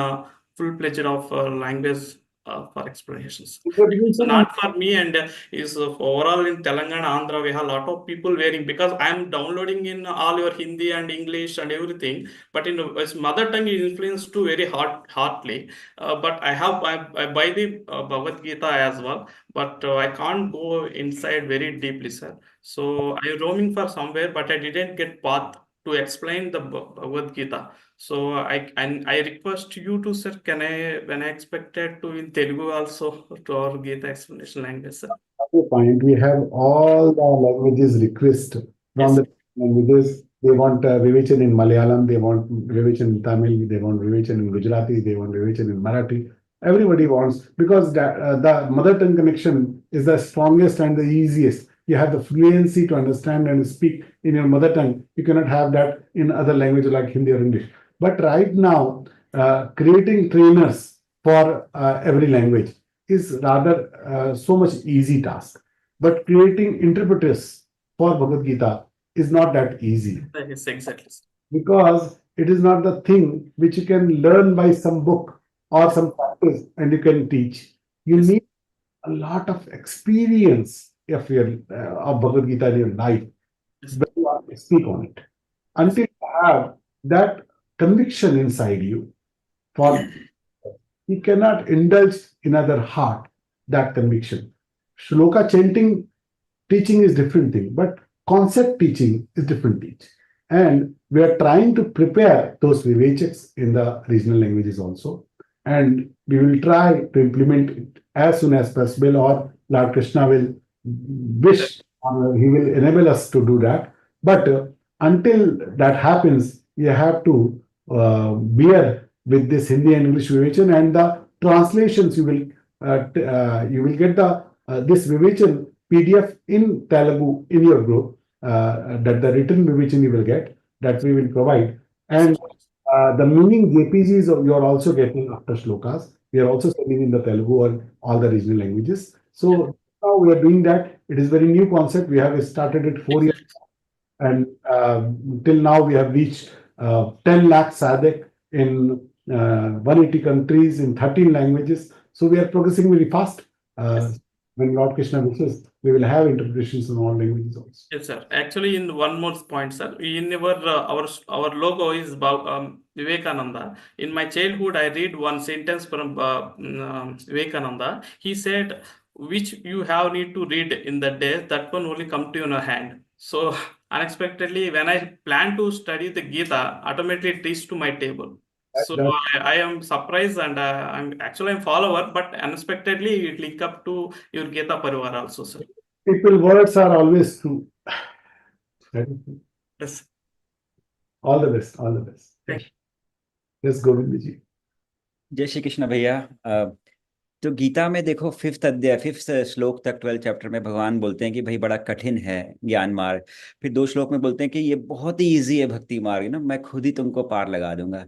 full-fledged of language for explanations? It's not for me and is overall in Telangana, Andhra, we have a lot of people wearing because I'm downloading in all your Hindi and English and everything, but in its mother tongue is influenced to very hardly. But I buy the Bhagavad Gita as well, but I can't go inside very deeply, sir. So I'm roaming for somewhere, but I didn't get path to explain the Bhagavad Gita. So I request you to, sir, when I expected to in Telugu also to our Gita explanation language, sir. Point. We have all the languages request from the languages. They want Vivechan in Malayalam, they want Vivechan in Tamil, they want Vivechan in Gujarati, they want Vivechan in Marathi. Everybody wants, because the mother tongue connection is the strongest and the easiest. You have the fluency to understand and speak in your mother tongue. You cannot have that in other languages like Hindi or English. But right now, creating trainers for every language is rather so much easy task. But creating interpreters for Bhagavad Gita is not that easy. Yes, exactly. Because it is not the thing which you can learn by some book or some practice and you can teach. You need a lot of experience of Bhagavad Gita in your life. When you speak on it. Until you have that conviction inside you, you cannot indulge in other heart that conviction. Shloka chanting teaching is different thing, but concept teaching is different teaching. And we are trying to prepare those vivechaks in the regional languages also. And we will try to implement it as soon as possible, or Lord Krishna will wish, he will enable us to do that. But until that happens, you have to bear with this Hindi and English vivechan, and the translations you will get the this vivechan PDF in Telugu in your group, that the written vivechan you will get, that we will provide. And the meaning JPGs you are also getting after shlokas. We are also sending in the Telugu or all the regional languages. So now we are doing that. It is very new concept. We have started it 4 years, and till now we have reached 10 lakh sadhak in 180 countries in 13 languages. So we are progressing very fast. when Lord Krishna wishes, we will have interpretations in all languages also. Yes, sir. Actually, in one more point, sir, in our logo is about Vivekananda. In my childhood, I read one sentence from Vivekananda. He said, "Which you have need to read in the day, that one only come to your hand." So unexpectedly, when I plan to study the Gita, automatically it reached to my table. So I am surprised, and I'm follower, but unexpectedly it link up to your Gita Pariwar also, sir. People words are always true. Yes. All the best. All the best. Thank you. Yes, Govind जी. जय श्री कृष्ण भैया। तो गीता में देखो 5th श्लोक तक 12th chapter में भगवान बोलते हैं कि भाई बड़ा कठिन है ज्ञान मार्ग। फिर 2 श्लोक में बोलते हैं कि ये बहुत ही इजी है भक्ति मार्ग, ना मैं खुद ही तुमको पार लगा दूंगा।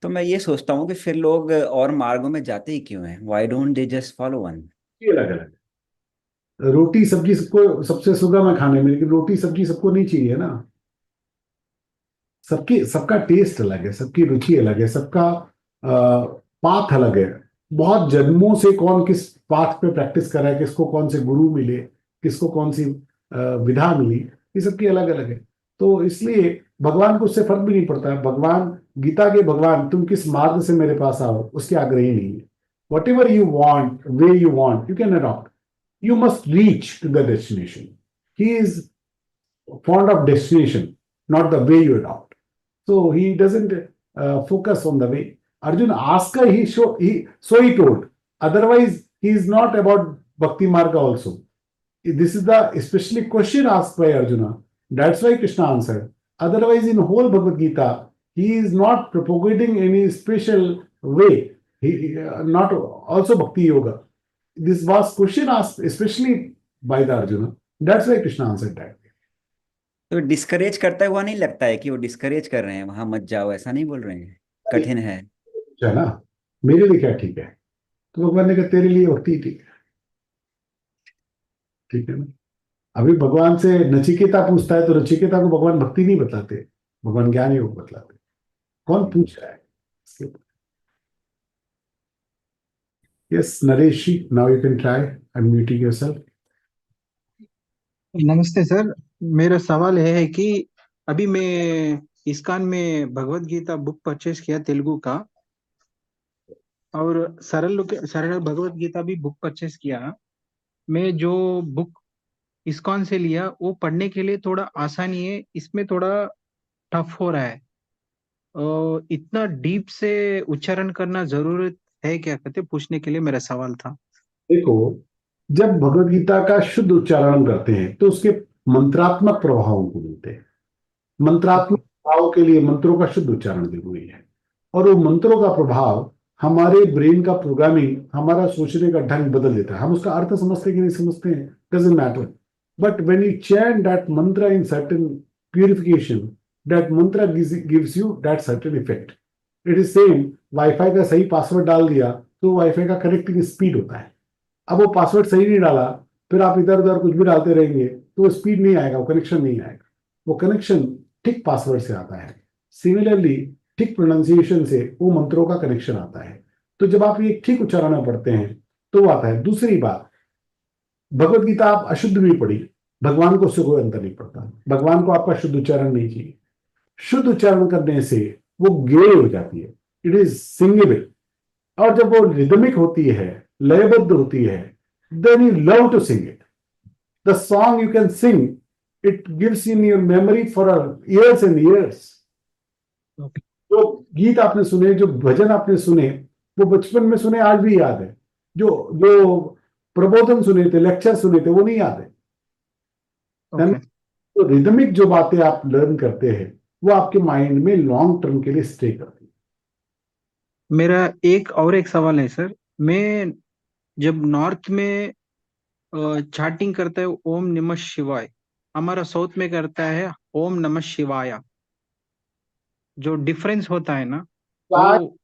तो मैं ये सोचता हूँ कि फिर लोग और मार्गों में जाते ही क्यों हैं? Why don't they just follow one? अलग अलग रोटी सब्जी सबको सबसे सुगम है खाने में, लेकिन रोटी सब्जी सबको नहीं चाहिए ना। सबका टेस्ट अलग है, सबकी रुचि अलग है, सबका पाथ अलग है। बहुत जन्मों से कौन किस पाथ पे प्रैक्टिस कर रहा है, किसको कौन से गुरु मिले, किसको कौन सी विधा मिली, ये सबकी अलग अलग है। तो इसलिए भगवान को उससे फर्क भी नहीं पड़ता है। भगवान गीता के भगवान तुम किस मार्ग से मेरे पास आओ उसके आग्रही नहीं है। What ever you want, way you want, you can adopt. You must reach to the destination. He is fond of destination, not the way you adopt. So he doesn't focus on the way. Arjuna asked her, so he told. Otherwise, he is not about Bhakti Marga also. This is the especially question asked by Arjuna. That's why Krishna answered. Otherwise, in whole Bhagavad Gita, he is not propagating any special way. He not also Bhakti Yoga. This was question asked especially by the Arjuna. That's why Krishna answered that. तो discourage करता हुआ नहीं लगता है कि वो discourage कर रहे हैं, वहां मत जाओ, ऐसा नहीं बोल रहे हैं, कठिन है ना। मेरे लिए क्या ठीक है? तो भगवान ने कहा तेरे लिए भक्ति ठीक है, ठीक है ना। अभी भगवान से नचिकेता पूछता है तो नचिकेता को भगवान भक्ति नहीं बताते, भगवान ज्ञान योग बतलाते। कौन पूछ रहा है इसके ऊपर? Yes, Naresh, now you can try unmuting yourself. नमस्ते सर, मेरा सवाल है कि अभी मैं इस्कॉन में भगवद गीता बुक परचेज किया तेलुगु का, और सरल भगवद गीता भी बुक परचेज किया। मैं जो बुक इस्कॉन से लिया वो पढ़ने के लिए थोड़ा आसानी है, इसमें थोड़ा टफ हो रहा है। और इतना डीप से उच्चारण करना जरूरत है क्या, कहते पूछने के लिए मेरा सवाल था। देखो, जब भगवद गीता का शुद्ध उच्चारण करते हैं तो उसके मंत्रात्मक प्रभावों को मिलते हैं। मंत्रात्मक प्रभाव के लिए मंत्रों का शुद्ध उच्चारण जरूरी है, और वो मंत्रों का प्रभाव हमारे ब्रेन का प्रोग्रामिंग, हमारा सोचने का ढंग बदल देता है। हम उसका अर्थ समझते कि नहीं समझते हैं, doesn't matter, but when you chant that मंत्र इन सर्टेन प्यूरिफिकेशन, दैट मंत्र gives you that certain effect. It is same, wifi का सही पासवर्ड डाल दिया तो वाईफाई का कनेक्टिंग स्पीड होता है। अब वो पासवर्ड सही नहीं डाला, फिर आप इधर उधर कुछ भी डालते रहेंगे तो वो स्पीड नहीं आएगा, वो कनेक्शन नहीं आएगा। वो कनेक्शन ठीक पासवर्ड से आता है। सिमिलरली ठीक प्रोनाउंसिएशन से वो मंत्रों का कनेक्शन आता है। तो जब आप ये ठीक उच्चारण में पढ़ते हैं तो वो आता है। दूसरी बात, भगवद गीता आप अशुद्ध भी पढ़ी, भगवान को उससे कोई अंतर नहीं पड़ता। भगवान को आपका शुद्ध उच्चारण नहीं चाहिए। शुद्ध उच्चारण करने से वो गेय हो जाती है, इट इज सिंगेबल। और जब वो रिदमिक होती है, लयबद्ध होती है, then you love to sing it. The song you can sing, it gives in your memory for years and years. जो गीत आपने सुने, जो भजन आपने सुने, वो बचपन में सुने, आज भी याद है। जो प्रबोधन सुने थे, लेक्चर सुने थे, वो नहीं याद है। तो रिदमिक जो बातें आप लर्न करते हैं वो आपके माइंड में लॉन्ग टर्म के लिए स्टे करती है। मेरा एक सवाल है सर, मैं जब नॉर्थ में चाटिंग करता है ओम नमः शिवाय, हमारा साउथ में करता है ओम नमः शिवाय, जो डिफरेंस होता है ना वो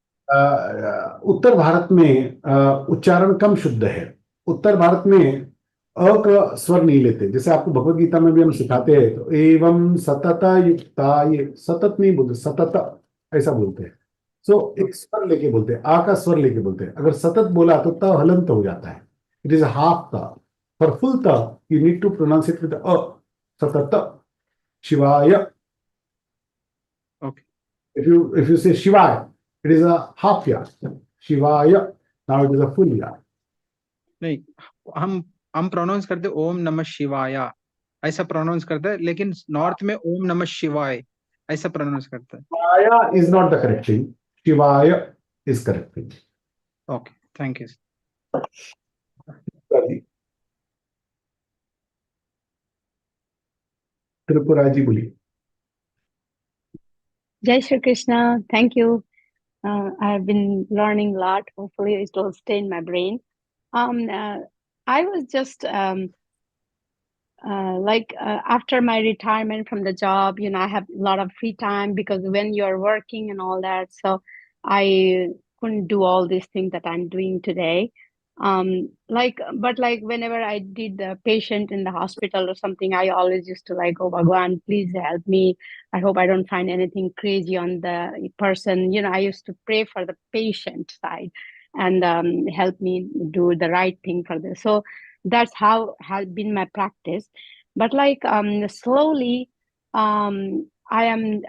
उत्तर भारत में उच्चारण कम शुद्ध है। उत्तर भारत में अ का स्वर नहीं लेते। जैसे आपको भगवद गीता में भी हम सिखाते हैं तो एवं सतत युक्ता, ये सतत नहीं बोलते, सतत ऐसा बोलते हैं। सो एक स्वर लेके बोलते हैं, आ का स्वर लेके बोलते हैं। अगर सतत बोला तो त हलंत हो जाता है। It is a half ta. For full ta, you need to pronounce it with the a. Satata. Shivaya. Okay. If you say Shivaya, it is a half ya. Shivaya. Now it is a full ya. नहीं, हम pronounce करते ओम नमः शिवाय, ऐसा pronounce करते हैं, लेकिन north में ओम नमः शिवाय ऐसा प्रोनाउंस करते हैं. Shivaya is not the correct thing. Shivaya is correct thing. Okay, thank you. Tripura ji बोलिए. Jai Shri Krishna. Thank you. I have been learning a lot. Hopefully, it will stay in my brain. I was just after my retirement from the job, I have a lot of free time because when you're working and all that, so I couldn't do all these things that I'm doing today. But whenever I did the patient in the hospital or something, I always used to oh Bhagwan, please help me. I hope I don't find anything crazy on the person. I used to pray for the patient side and help me do the right thing for this. So that's how has been my practice. But slowly, I am,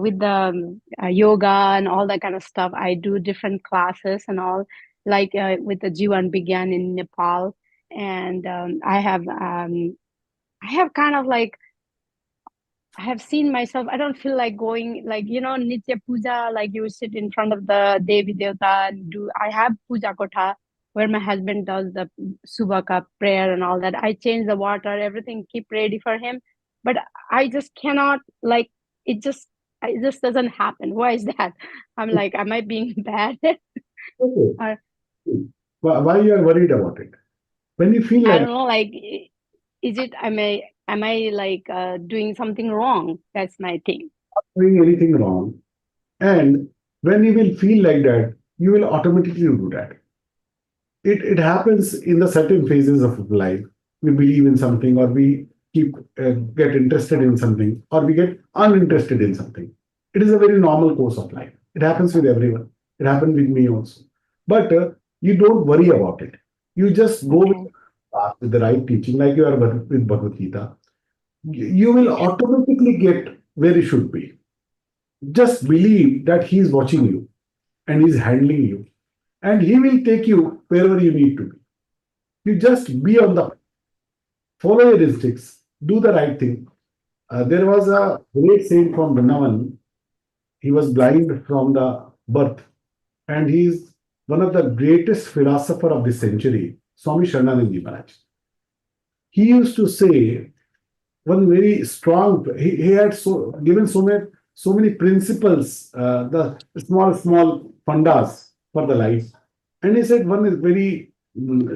with the yoga and all that kind of stuff. I do different classes and all, with the Jivan began in Nepal, and I have kind of I have seen myself. I don't feel like going Nitya Puja, you sit in front of the Devi Devata and do. I have Puja Kotha where my husband does the Subaka prayer and all that. I change the water, everything, keep ready for him, but I just cannot it just doesn't happen. Why is that? I'm am I being bad? Okay. Why you are worried about it? When you feel I don't know, is it, am I doing something wrong? That's my thing. Not doing anything wrong. And when you will feel like that, you will automatically do that. It happens in the certain phases of life. We believe in something, or we get interested in something, or we get uninterested in something. It is a very normal course of life. It happens with everyone. It happened with me also. But you don't worry about it. You just go with the right teaching, like you are with Bhagavad Gita. You will automatically get where you should be. Just believe that he is watching you and he is handling you, and he will take you wherever you need to be. You just be on the follow your instincts, do the right thing. There was a great saint from Vrindavan. He was blind from the birth, and he is one of the greatest philosophers of this century, Swami Sharananand Maharaj. He used to say one very strong. He had given so many principles, the small fundas for the life, and he said one is very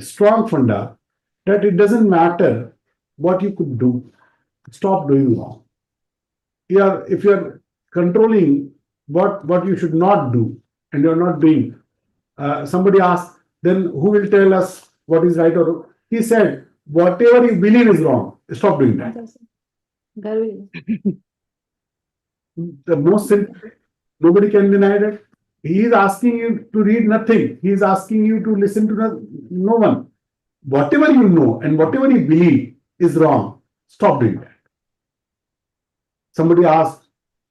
strong funda, that it doesn't matter what you could do, stop doing wrong. If you are controlling what you should not do and you are not doing, somebody asked, then who will tell us what is right or wrong? He said, whatever you believe is wrong, stop doing that. The most simple, nobody can deny that. He is asking you to read nothing. He is asking you to listen to no one. Whatever you know and whatever you believe is wrong, stop doing that. Somebody asked,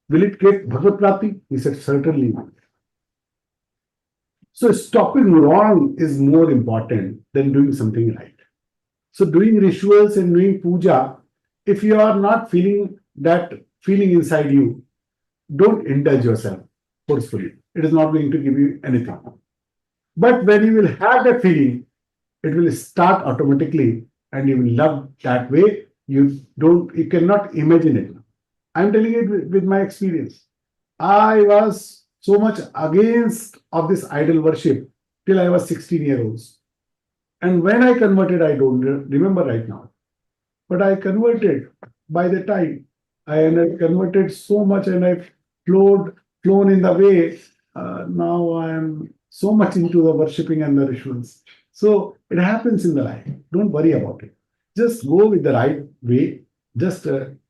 will it get Bhagavad Prapti? He said, certainly. So stopping wrong is more important than doing something right. So doing rituals and doing puja, if you are not feeling that feeling inside you, don't indulge yourself forcefully. It is not going to give you anything. But when you will have that feeling, it will start automatically and you will love that way. You cannot imagine it. I'm telling it with my experience. I was so much against of this idol worship till I was 16 years old. And when I converted, I don't remember right now. But I converted by the time. I converted so much and I've flown in the way. Now I am so much into the worshipping and the rituals. So it happens in the life. Don't worry about it. Just go with the right way. Just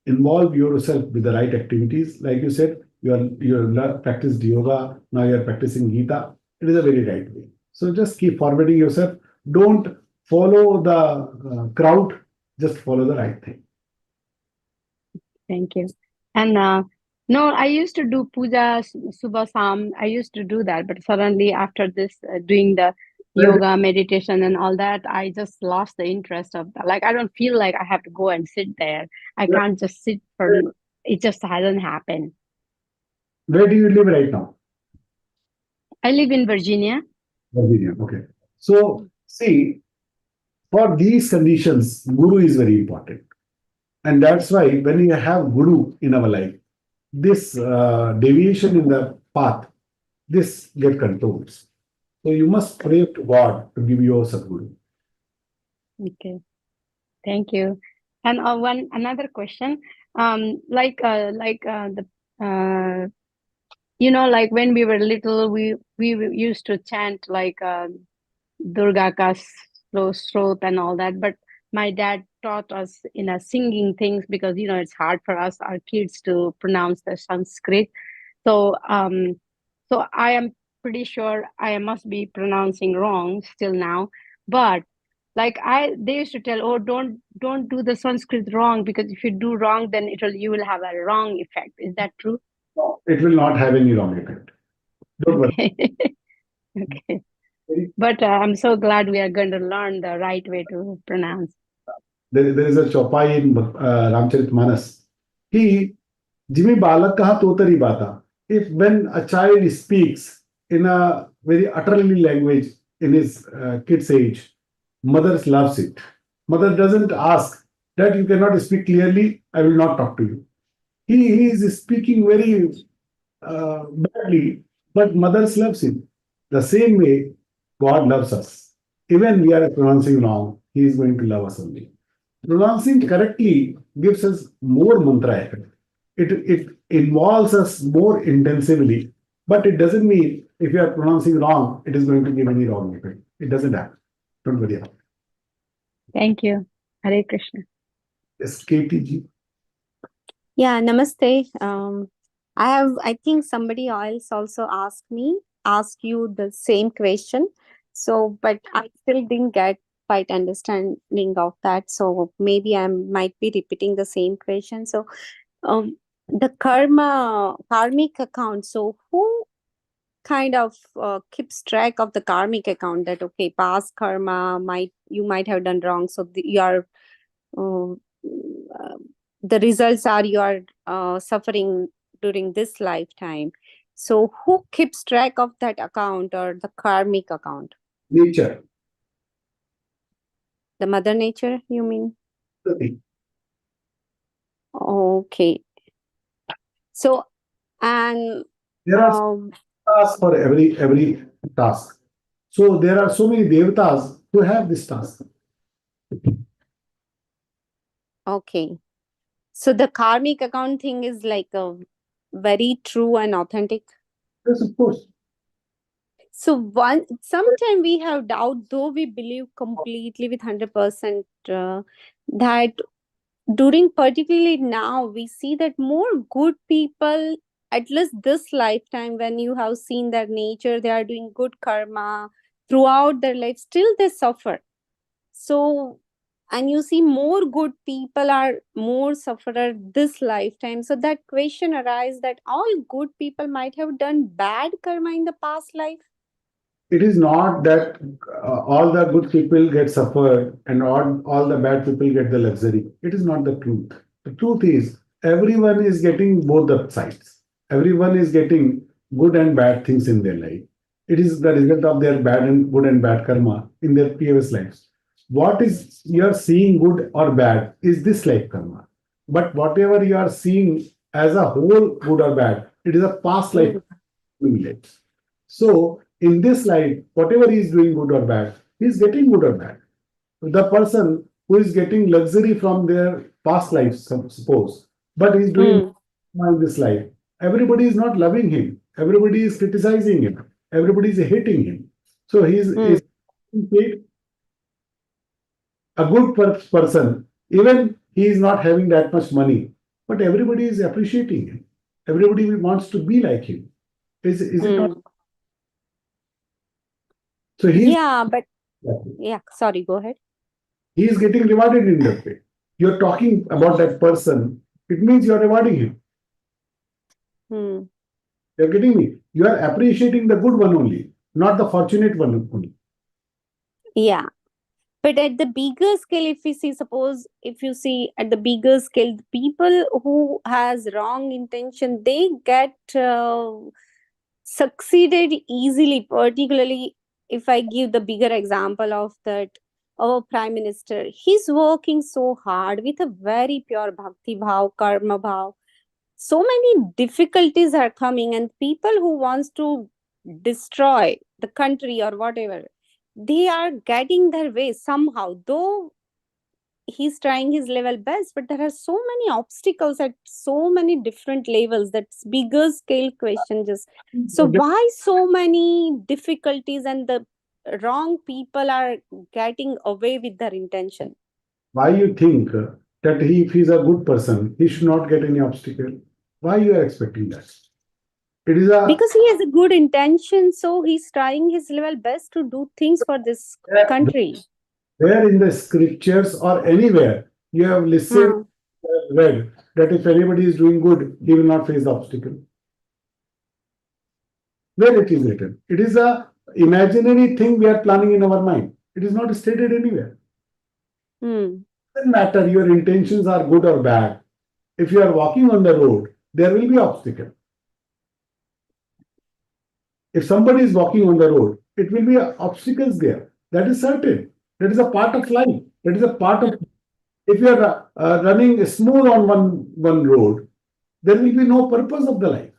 involve yourself with the right activities. Like you said, you practiced yoga. Now you are practicing Gita. It is a very right way. So just keep forwarding yourself. Don't follow the crowd. Just follow the right thing. Thank you. And no, I used to do puja, subha, sam. I used to do that, but suddenly after this, doing the yoga, meditation, and all that, I just lost the interest of that. Like I don't feel like I have to go and sit there. I can't just sit for. It just hasn't happened. Where do you live right now? I live in Virginia. Virginia. Okay. So see, for these conditions, guru is very important. And that's why when we have guru in our life, this deviation in the path, this get controlled. So you must pray to God to give you a Sadguru. Okay. Thank you. And another question, like you know, like when we were little, we used to chant like Durga ka Srot and all that. But my dad taught us in a singing things because you know it's hard for us, our kids, to pronounce the Sanskrit. So so I am pretty sure I must be pronouncing wrong still now, but like they used to tell, oh, don't do the Sanskrit wrong, because if you do wrong, then you will have a wrong effect. Is that true? No, it will not have any wrong effect. Don't worry. Okay. But I'm so glad we are going to learn the right way to pronounce. There is a Chopai in Ramcharitmanas. He, Jimmy Balak kaha totari bata. If when a child speaks in a very utterly language in his kid's age, mother loves it. Mother doesn't ask that you cannot speak clearly, I will not talk to you. He is speaking very badly, but mother loves him. The same way God loves us. Even we are pronouncing wrong, He is going to love us only. Pronouncing correctly gives us more mantra effect. It involves us more intensively, but it doesn't mean if you are pronouncing wrong, it is going to give any wrong effect. It doesn't happen. Don't worry about it. Thank you. Hare Krishna. Yes, KTG. Yeah, namaste. I think somebody else also asked you the same question. So, but I still didn't get quite understanding of that. So maybe I might be repeating the same question. So, the karmic account. So who kind of keeps track of the karmic account, that okay, past karma you might have done wrong, so the results are you are suffering during this lifetime. So who keeps track of that account, or the karmic account? Nature. The mother nature, you mean? Okay. Okay. So, and there are tasks for every task. So there are so many devatas who have this task. Okay. So the karmic account thing is like a very true and authentic. Yes, of course. So sometimes we have doubt, though we believe completely with 100% that during particularly now we see that more good people, at least this lifetime, when you have seen their nature, they are doing good karma throughout their life, still they suffer. So, and you see more good people are more sufferer this lifetime. So that question arises that all good people might have done bad karma in the past life. It is not that all the good people get suffered and all the bad people get the luxury. It is not the truth. The truth is everyone is getting both the sides. Everyone is getting good and bad things in their life. It is the result of their good and bad karma in their previous lives. What is you are seeing good or bad is this life karma. But whatever you are seeing as a whole good or bad, it is a past life accumulates. So in this life, whatever he is doing good or bad, he is getting good or bad. The person who is getting luxury from their past life, suppose, but he is doing in this life, everybody is not loving him. Everybody is criticizing him. Everybody is hating him. So he is a good person, even he is not having that much money, but everybody is appreciating him. Everybody wants to be like him. Is it not? So Yeah, but yeah, sorry, go ahead. he is getting rewarded in that way. You're talking about that person, it means you're rewarding him. Hmm. You're getting me? You are appreciating the good one only, not the fortunate one only. Yeah. But at the bigger scale, if you see, suppose if you see at the bigger scale, the people who has wrong intention, they get succeeded easily. Particularly, if I give the bigger example of that, our Prime Minister, he's working so hard with a very pure bhakti bhav, karma bhav. So many difficulties are coming, and people who wants to destroy the country or whatever, they are getting their way somehow, though he's trying his level best, but there are so many obstacles at so many different levels. That's bigger scale question. Just so why so many difficulties, and the wrong people are getting away with their intention? Why you think that if he's a good person, he should not get any obstacle? Why you are expecting that? It is because he has a good intention, so he's trying his level best to do things for this country. Where in the scriptures or anywhere you have listened, read that if anybody is doing good, he will not face the obstacle. Where it is written? It is a imaginary thing we are planning in our mind. It is not stated anywhere. It doesn't matter your intentions are good or bad. If you are walking on the road, there will be obstacle. If somebody is walking on the road, it will be obstacles there. That is certain. That is a part of life. That is a part of. If you are running smooth on one road, there will be no purpose of the life.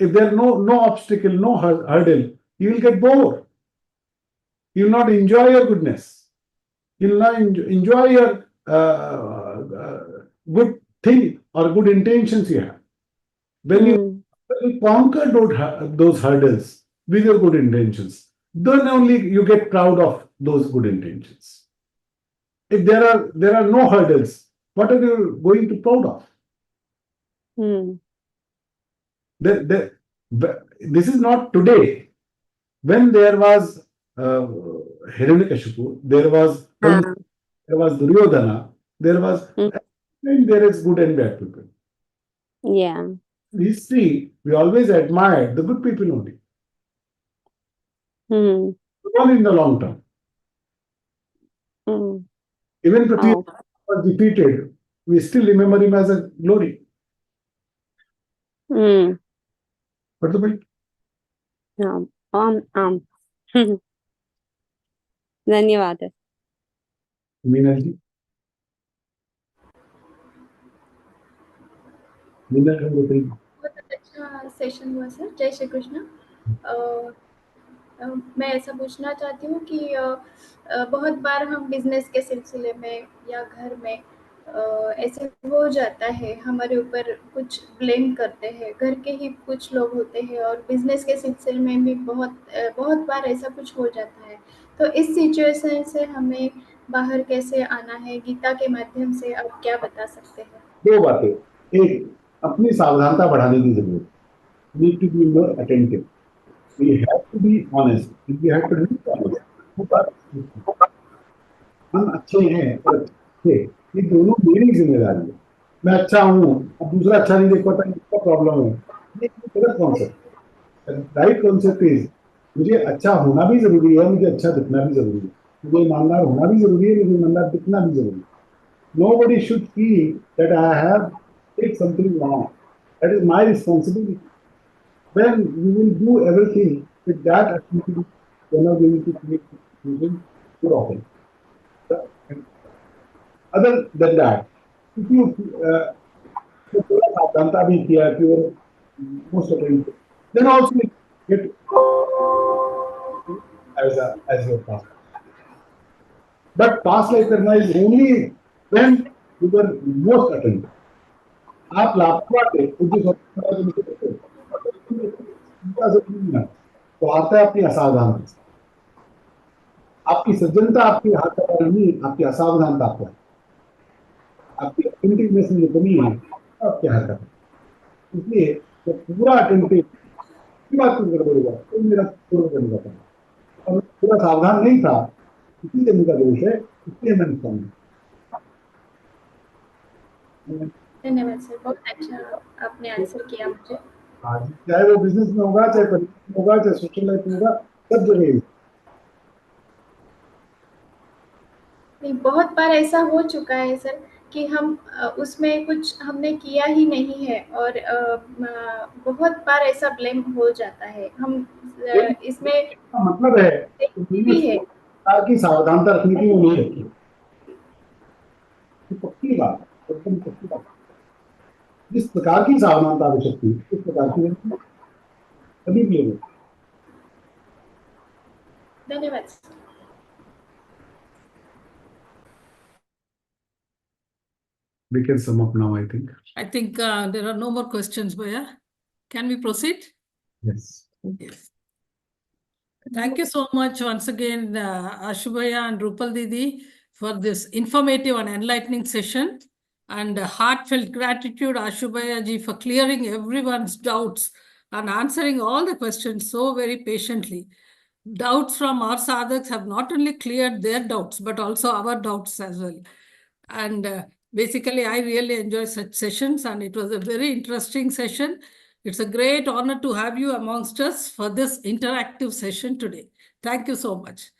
If there are no obstacle, no hurdle, you will get bored. You will not enjoy your goodness. You will not enjoy your good thing or good intentions you have. When you conquer those hurdles with your good intentions, then only you get proud of those good intentions. If there are no hurdles, what are you going to proud of? This is not today. When there was Hiranyakashipu, there was Duryodhana, there is good and bad people. Yeah. In history, we always admire the good people only. Not in the long term. Even Pratibha was defeated, we still remember him as a glory. What's the point? धन्यवाद. मीना जी, मीना जी बताइए. बहुत अच्छा session हुआ sir. जय श्री कृष्ण. मैं ऐसा पूछना चाहती हूँ कि बहुत बार हम बिजनेस के सिलसिले में या घर में ऐसे हो जाता है, हमारे ऊपर कुछ ब्लेम करते हैं, घर के ही कुछ लोग होते हैं, और बिजनेस के सिलसिले में भी बहुत बार ऐसा कुछ हो जाता है. तो इस सिचुएशन से हमें बाहर कैसे आना है, गीता के माध्यम से आप क्या बता सकते हैं? दो बातें. एक, अपनी सावधानता बढ़ाने की जरूरत. Need to be more attentive. We have to be honest. We have to be honest. हम अच्छे हैं और अच्छे, ये दोनों मेरी जिम्मेदारी है. मैं अच्छा हूँ, अब दूसरा अच्छा नहीं देख पाता, इसका प्रॉब्लम है. ये गलत कॉन्सेप्ट. राइट कॉन्सेप्ट इज, मुझे अच्छा होना भी जरूरी है, मुझे अच्छा दिखना भी जरूरी है, मुझे ईमानदार होना भी जरूरी है, मुझे ईमानदार दिखना भी जरूरी है. Nobody should feel that I have did something wrong. That is my responsibility. When you will do everything with that activity, you are not going to create confusion too often. Other than that, if you सावधानता भी किया, if you are most attentive, then also get as your past. But past life karna is only when you were most attentive. आप लापरवाह थे, तो आता है अपनी असावधानता से. आपकी सज्जनता आपकी हाथ का नहीं, आपकी असावधानता आपको है. आपकी अटेंटिवनेस में कमी है, आप क्या हरकत है. इसलिए जब पूरा अटेंटिव की बात गड़बड़ होगा तो मेरा पूर्व करने जाता है. और मैं पूरा सावधान नहीं था, इसीलिए मेरा दोष है, इसलिए मैंने समझा। धन्यवाद सर, बहुत अच्छा आपने आंसर किया मुझे। चाहे वो बिजनेस में होगा, चाहे परिवार में होगा, चाहे सोशल लाइफ में होगा, सब जगह। नहीं, बहुत बार ऐसा हो चुका है सर कि हम उसमें कुछ हमने किया ही नहीं है, और बहुत बार ऐसा ब्लेम हो जाता है। हम इसमें मतलब है भी है की सावधानता रखने की वो नहीं रखी, पक्की बात, एकदम पक्की बात। जिस प्रकार की सावधानता आवश्यक थी उस प्रकार की सभी के लिए। धन्यवाद। We can sum up now, I think. I think there are no more questions, Bhaiya. Can we proceed? Yes. Yes. Thank you so much once again, Ashu Bhaiya and Rupal Didi, for this informative and enlightening session. And heartfelt gratitude, Ashu Bhaiya ji, for clearing everyone's doubts and answering all the questions so very patiently. Doubts from our sadhaks have not only cleared their doubts, but also our doubts as well. And basically, I really enjoy such sessions, and it was a very interesting session. It's a great honor to have you amongst us for this interactive session today. Thank you so much.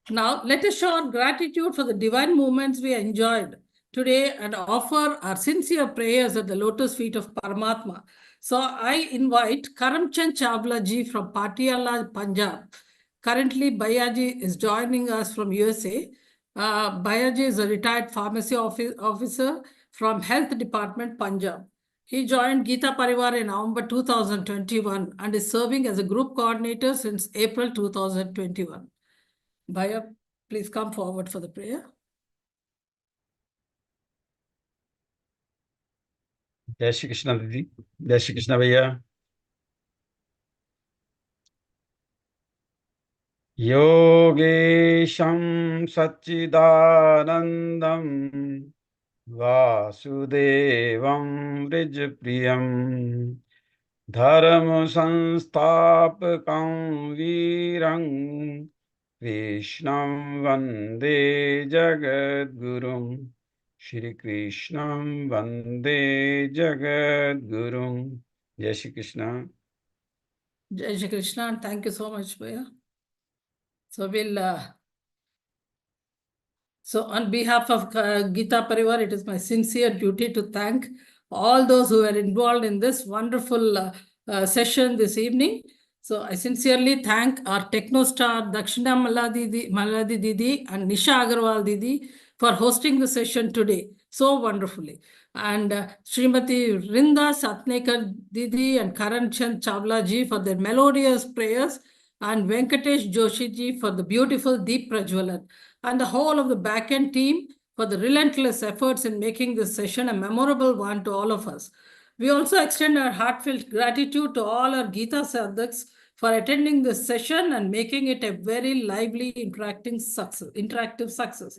Now, let us show our gratitude for the divine moments we enjoyed today and offer our sincere prayers at the lotus feet of Paramatma. So I invite Karamchand Chawla ji from Patiala, Punjab. Currently, Bhayaji is joining us from USA. Bhayaji is a retired pharmacy officer from Health Department, Punjab. He joined GÍTA Pariwar in November 2021 and is serving as a group coordinator since April 2021. Bhaiya, please come forward for the prayer. जय श्री कृष्ण दीदी, जय श्री कृष्ण भैया। योगेशं सच्चिदानंदं वासुदेवं वृजप्रियं धर्म संस्थापकं वीरं कृष्णं वंदे जगद्गुरुं। श्री कृष्णं वंदे जगद्गुरुं। जय Shri Krishna. Jai Shri Krishna, and thank you so much, Bhaiya. So so on behalf of GÍTA Pariwar, it is my sincere duty to thank all those who were involved in this wonderful session this evening. So I sincerely thank our techno star Dakshina Maladi Didi and Nisha Agarwal Didi for hosting the session today so wonderfully. And Srimati Rinda Satnekar Didi and Karanchand Chawla ji for their melodious prayers, and Venkatesh Joshi ji for the beautiful Deep Prajwalan, and the whole of the back-end team for the relentless efforts in making this session a memorable one to all of us. We also extend our heartfelt gratitude to all our GÍTA sadhaks for attending this session and making it a very lively, interactive success.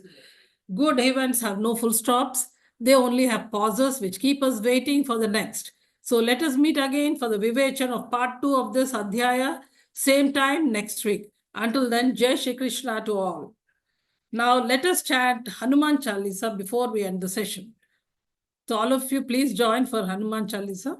Good events have no full stops. They only have pauses which keep us waiting for the next. So let us meet again for the Vivechan of part 2 of this Adhyaya, same time next week. Until then, Jai Shri Krishna to all. Now let us chant Hanuman Chalisa before we end the session. So all of you please join for Hanuman Chalisa.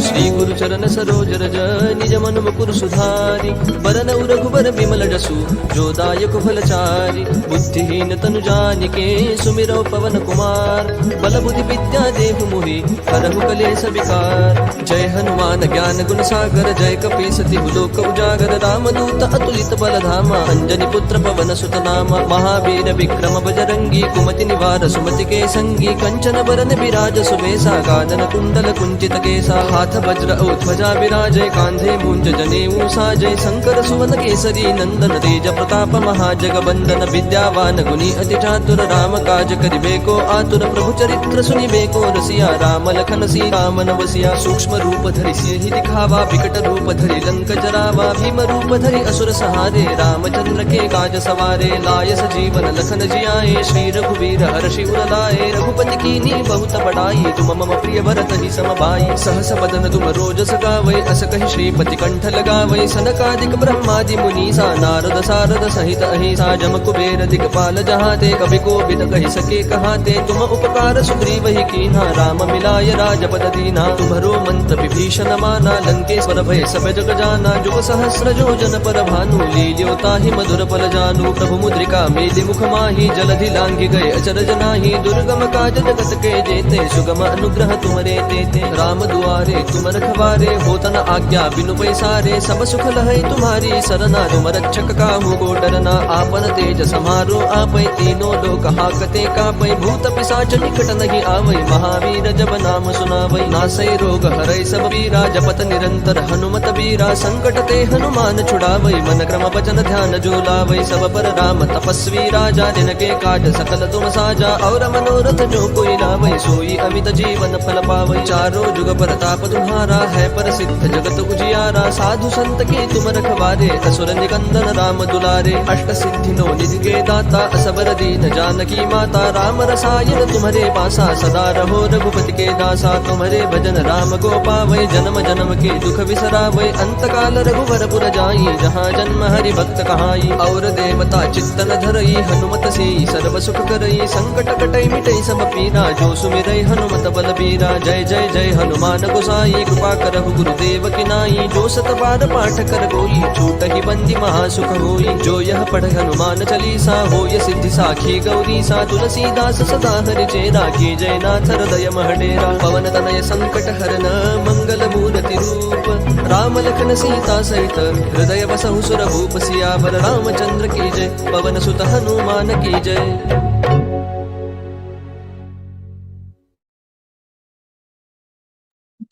Shri गुरु चरण सरोज रज निज मन मुकुर सुधारी बरन रघुबर बिमल जसु जो दायक फलचारी बुद्धिहीन तनु जानिके सुमिरौ पवन कुमार बल बुद्धि विद्या देहु मोहि हरहु कलेश विकार। जय हनुमान ज्ञान गुण सागर जय कपीस तिहु लोक उजागर रामदूत अतुलित बल धामा अंजनी पुत्र पवन सुत नामा महावीर विक्रम बजरंगी कुमति निवार सुमति के संगी कंचन बरन विराज सुबेसा कानन कुंडल कुंचित केसा हाथ वज्र ध्वजा विराजय कांधे मूंज जनेऊ साजय शंकर सुवन केसरी केसरी नंदन तेज प्रताप महाजगबंदन विद्यावान गुणी अति चातुर राम काज करिबे को आतुर प्रभु चरित्र सुनिबे को रसिया राम लखन सीता मन बसिया सूक्ष्म रूप धरि सिंहि दिखावा विकट रूप धरि लंक जरावा भीम रूप धरि असुर सहारे रामचंद्र के काज सवारे लाय सजीवन लखन जियाए श्री रघुवीर हर्षि उर लाए रघुपति कीन्ही बहुत बड़ाई तुम मम प्रिय भरत ही सम भाई सहस बदन तुम रोजस गावै अस कहि श्रीपति कंठ लगावै सनकादिक ब्रह्मादि मुनीसा नारद सारद सहित अहिसा जम कुबेर दिगपाल जहाते कवि कोविद कहि सके कहाते तुम उपकार सुग्रीव ही कीन्हा राम मिलाय राजपद दीना तुम्हरो मंत्र विभीषण माना लंकेश्वर भय सब जग जाना जुग सहस्र योजन पर भानु लील्यो ताहि मधुर पल जानु प्रभु मुद्रिका मेलि मुख माहि जलधि लांघि गए अचरज नाहि दुर्गम काज जगत के जेते सुगम अनुग्रह तुमरे तेते राम दुआरे तुम रखवारे होतन आज्ञा बिनु पैसारे सब सुख लहै तुम्हारी सरना तुम रक्षक काहू को डरना आपन तेज समारो आपै तीनों लोक हाकते कापै भूत पिशाच निकट नहीं आवै महावीर जब नाम सुनावै नासै रोग हरै सब पीरा जपत निरंतर हनुमत बीरा संकट ते हनुमान छुड़ावै मन क्रम वचन ध्यान जो लावै सब पर राम तपस्वी राजा जिनके काज सकल तुम साजा और मनोरथ जो कोई लावै सोई अमित जीवन फल पावै चारों जुग प्रताप तुम्हारा है प्रसिद्ध जगत उजियारा साधु संत के तुम रखवारे असुर निकंदन राम दुलारे अष्ट सिद्धि नो निधि के दाता असबर दीन जानकी माता राम रसायन तुम्हारे पासा सदा रहो रघुपति के दासा तुम्हारे भजन राम को पावै जन्म जन्म के दुख बिसरावै अंत काल रघुवर पुर जाई जहाँ जन्म हरि भक्त कहाई और देवता चित्तन धरई हनुमत से सर्व सुख करई संकट कटई मिटई सब पीरा जो सुमिरै हनुमत बल बीरा जय जय जय हनुमान गोसाई कृपा करहु गुरुदेव की नाई जो सत बार पाठ कर कोई छूट ही बंदी महासुख होई जो यह पढ़ हनुमान चालीसा होय सिद्धि साखी गौरी सा तुलसीदास सदा हरि चेरा की जय नाथ हृदय महडेरा पवन तनय संकट हरन मंगल मूर्ति रूप राम लखन सीता सहित हृदय बसहु सुर भूप सियावर रामचंद्र की जय पवन सुत हनुमान की जय।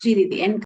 जी दीदी।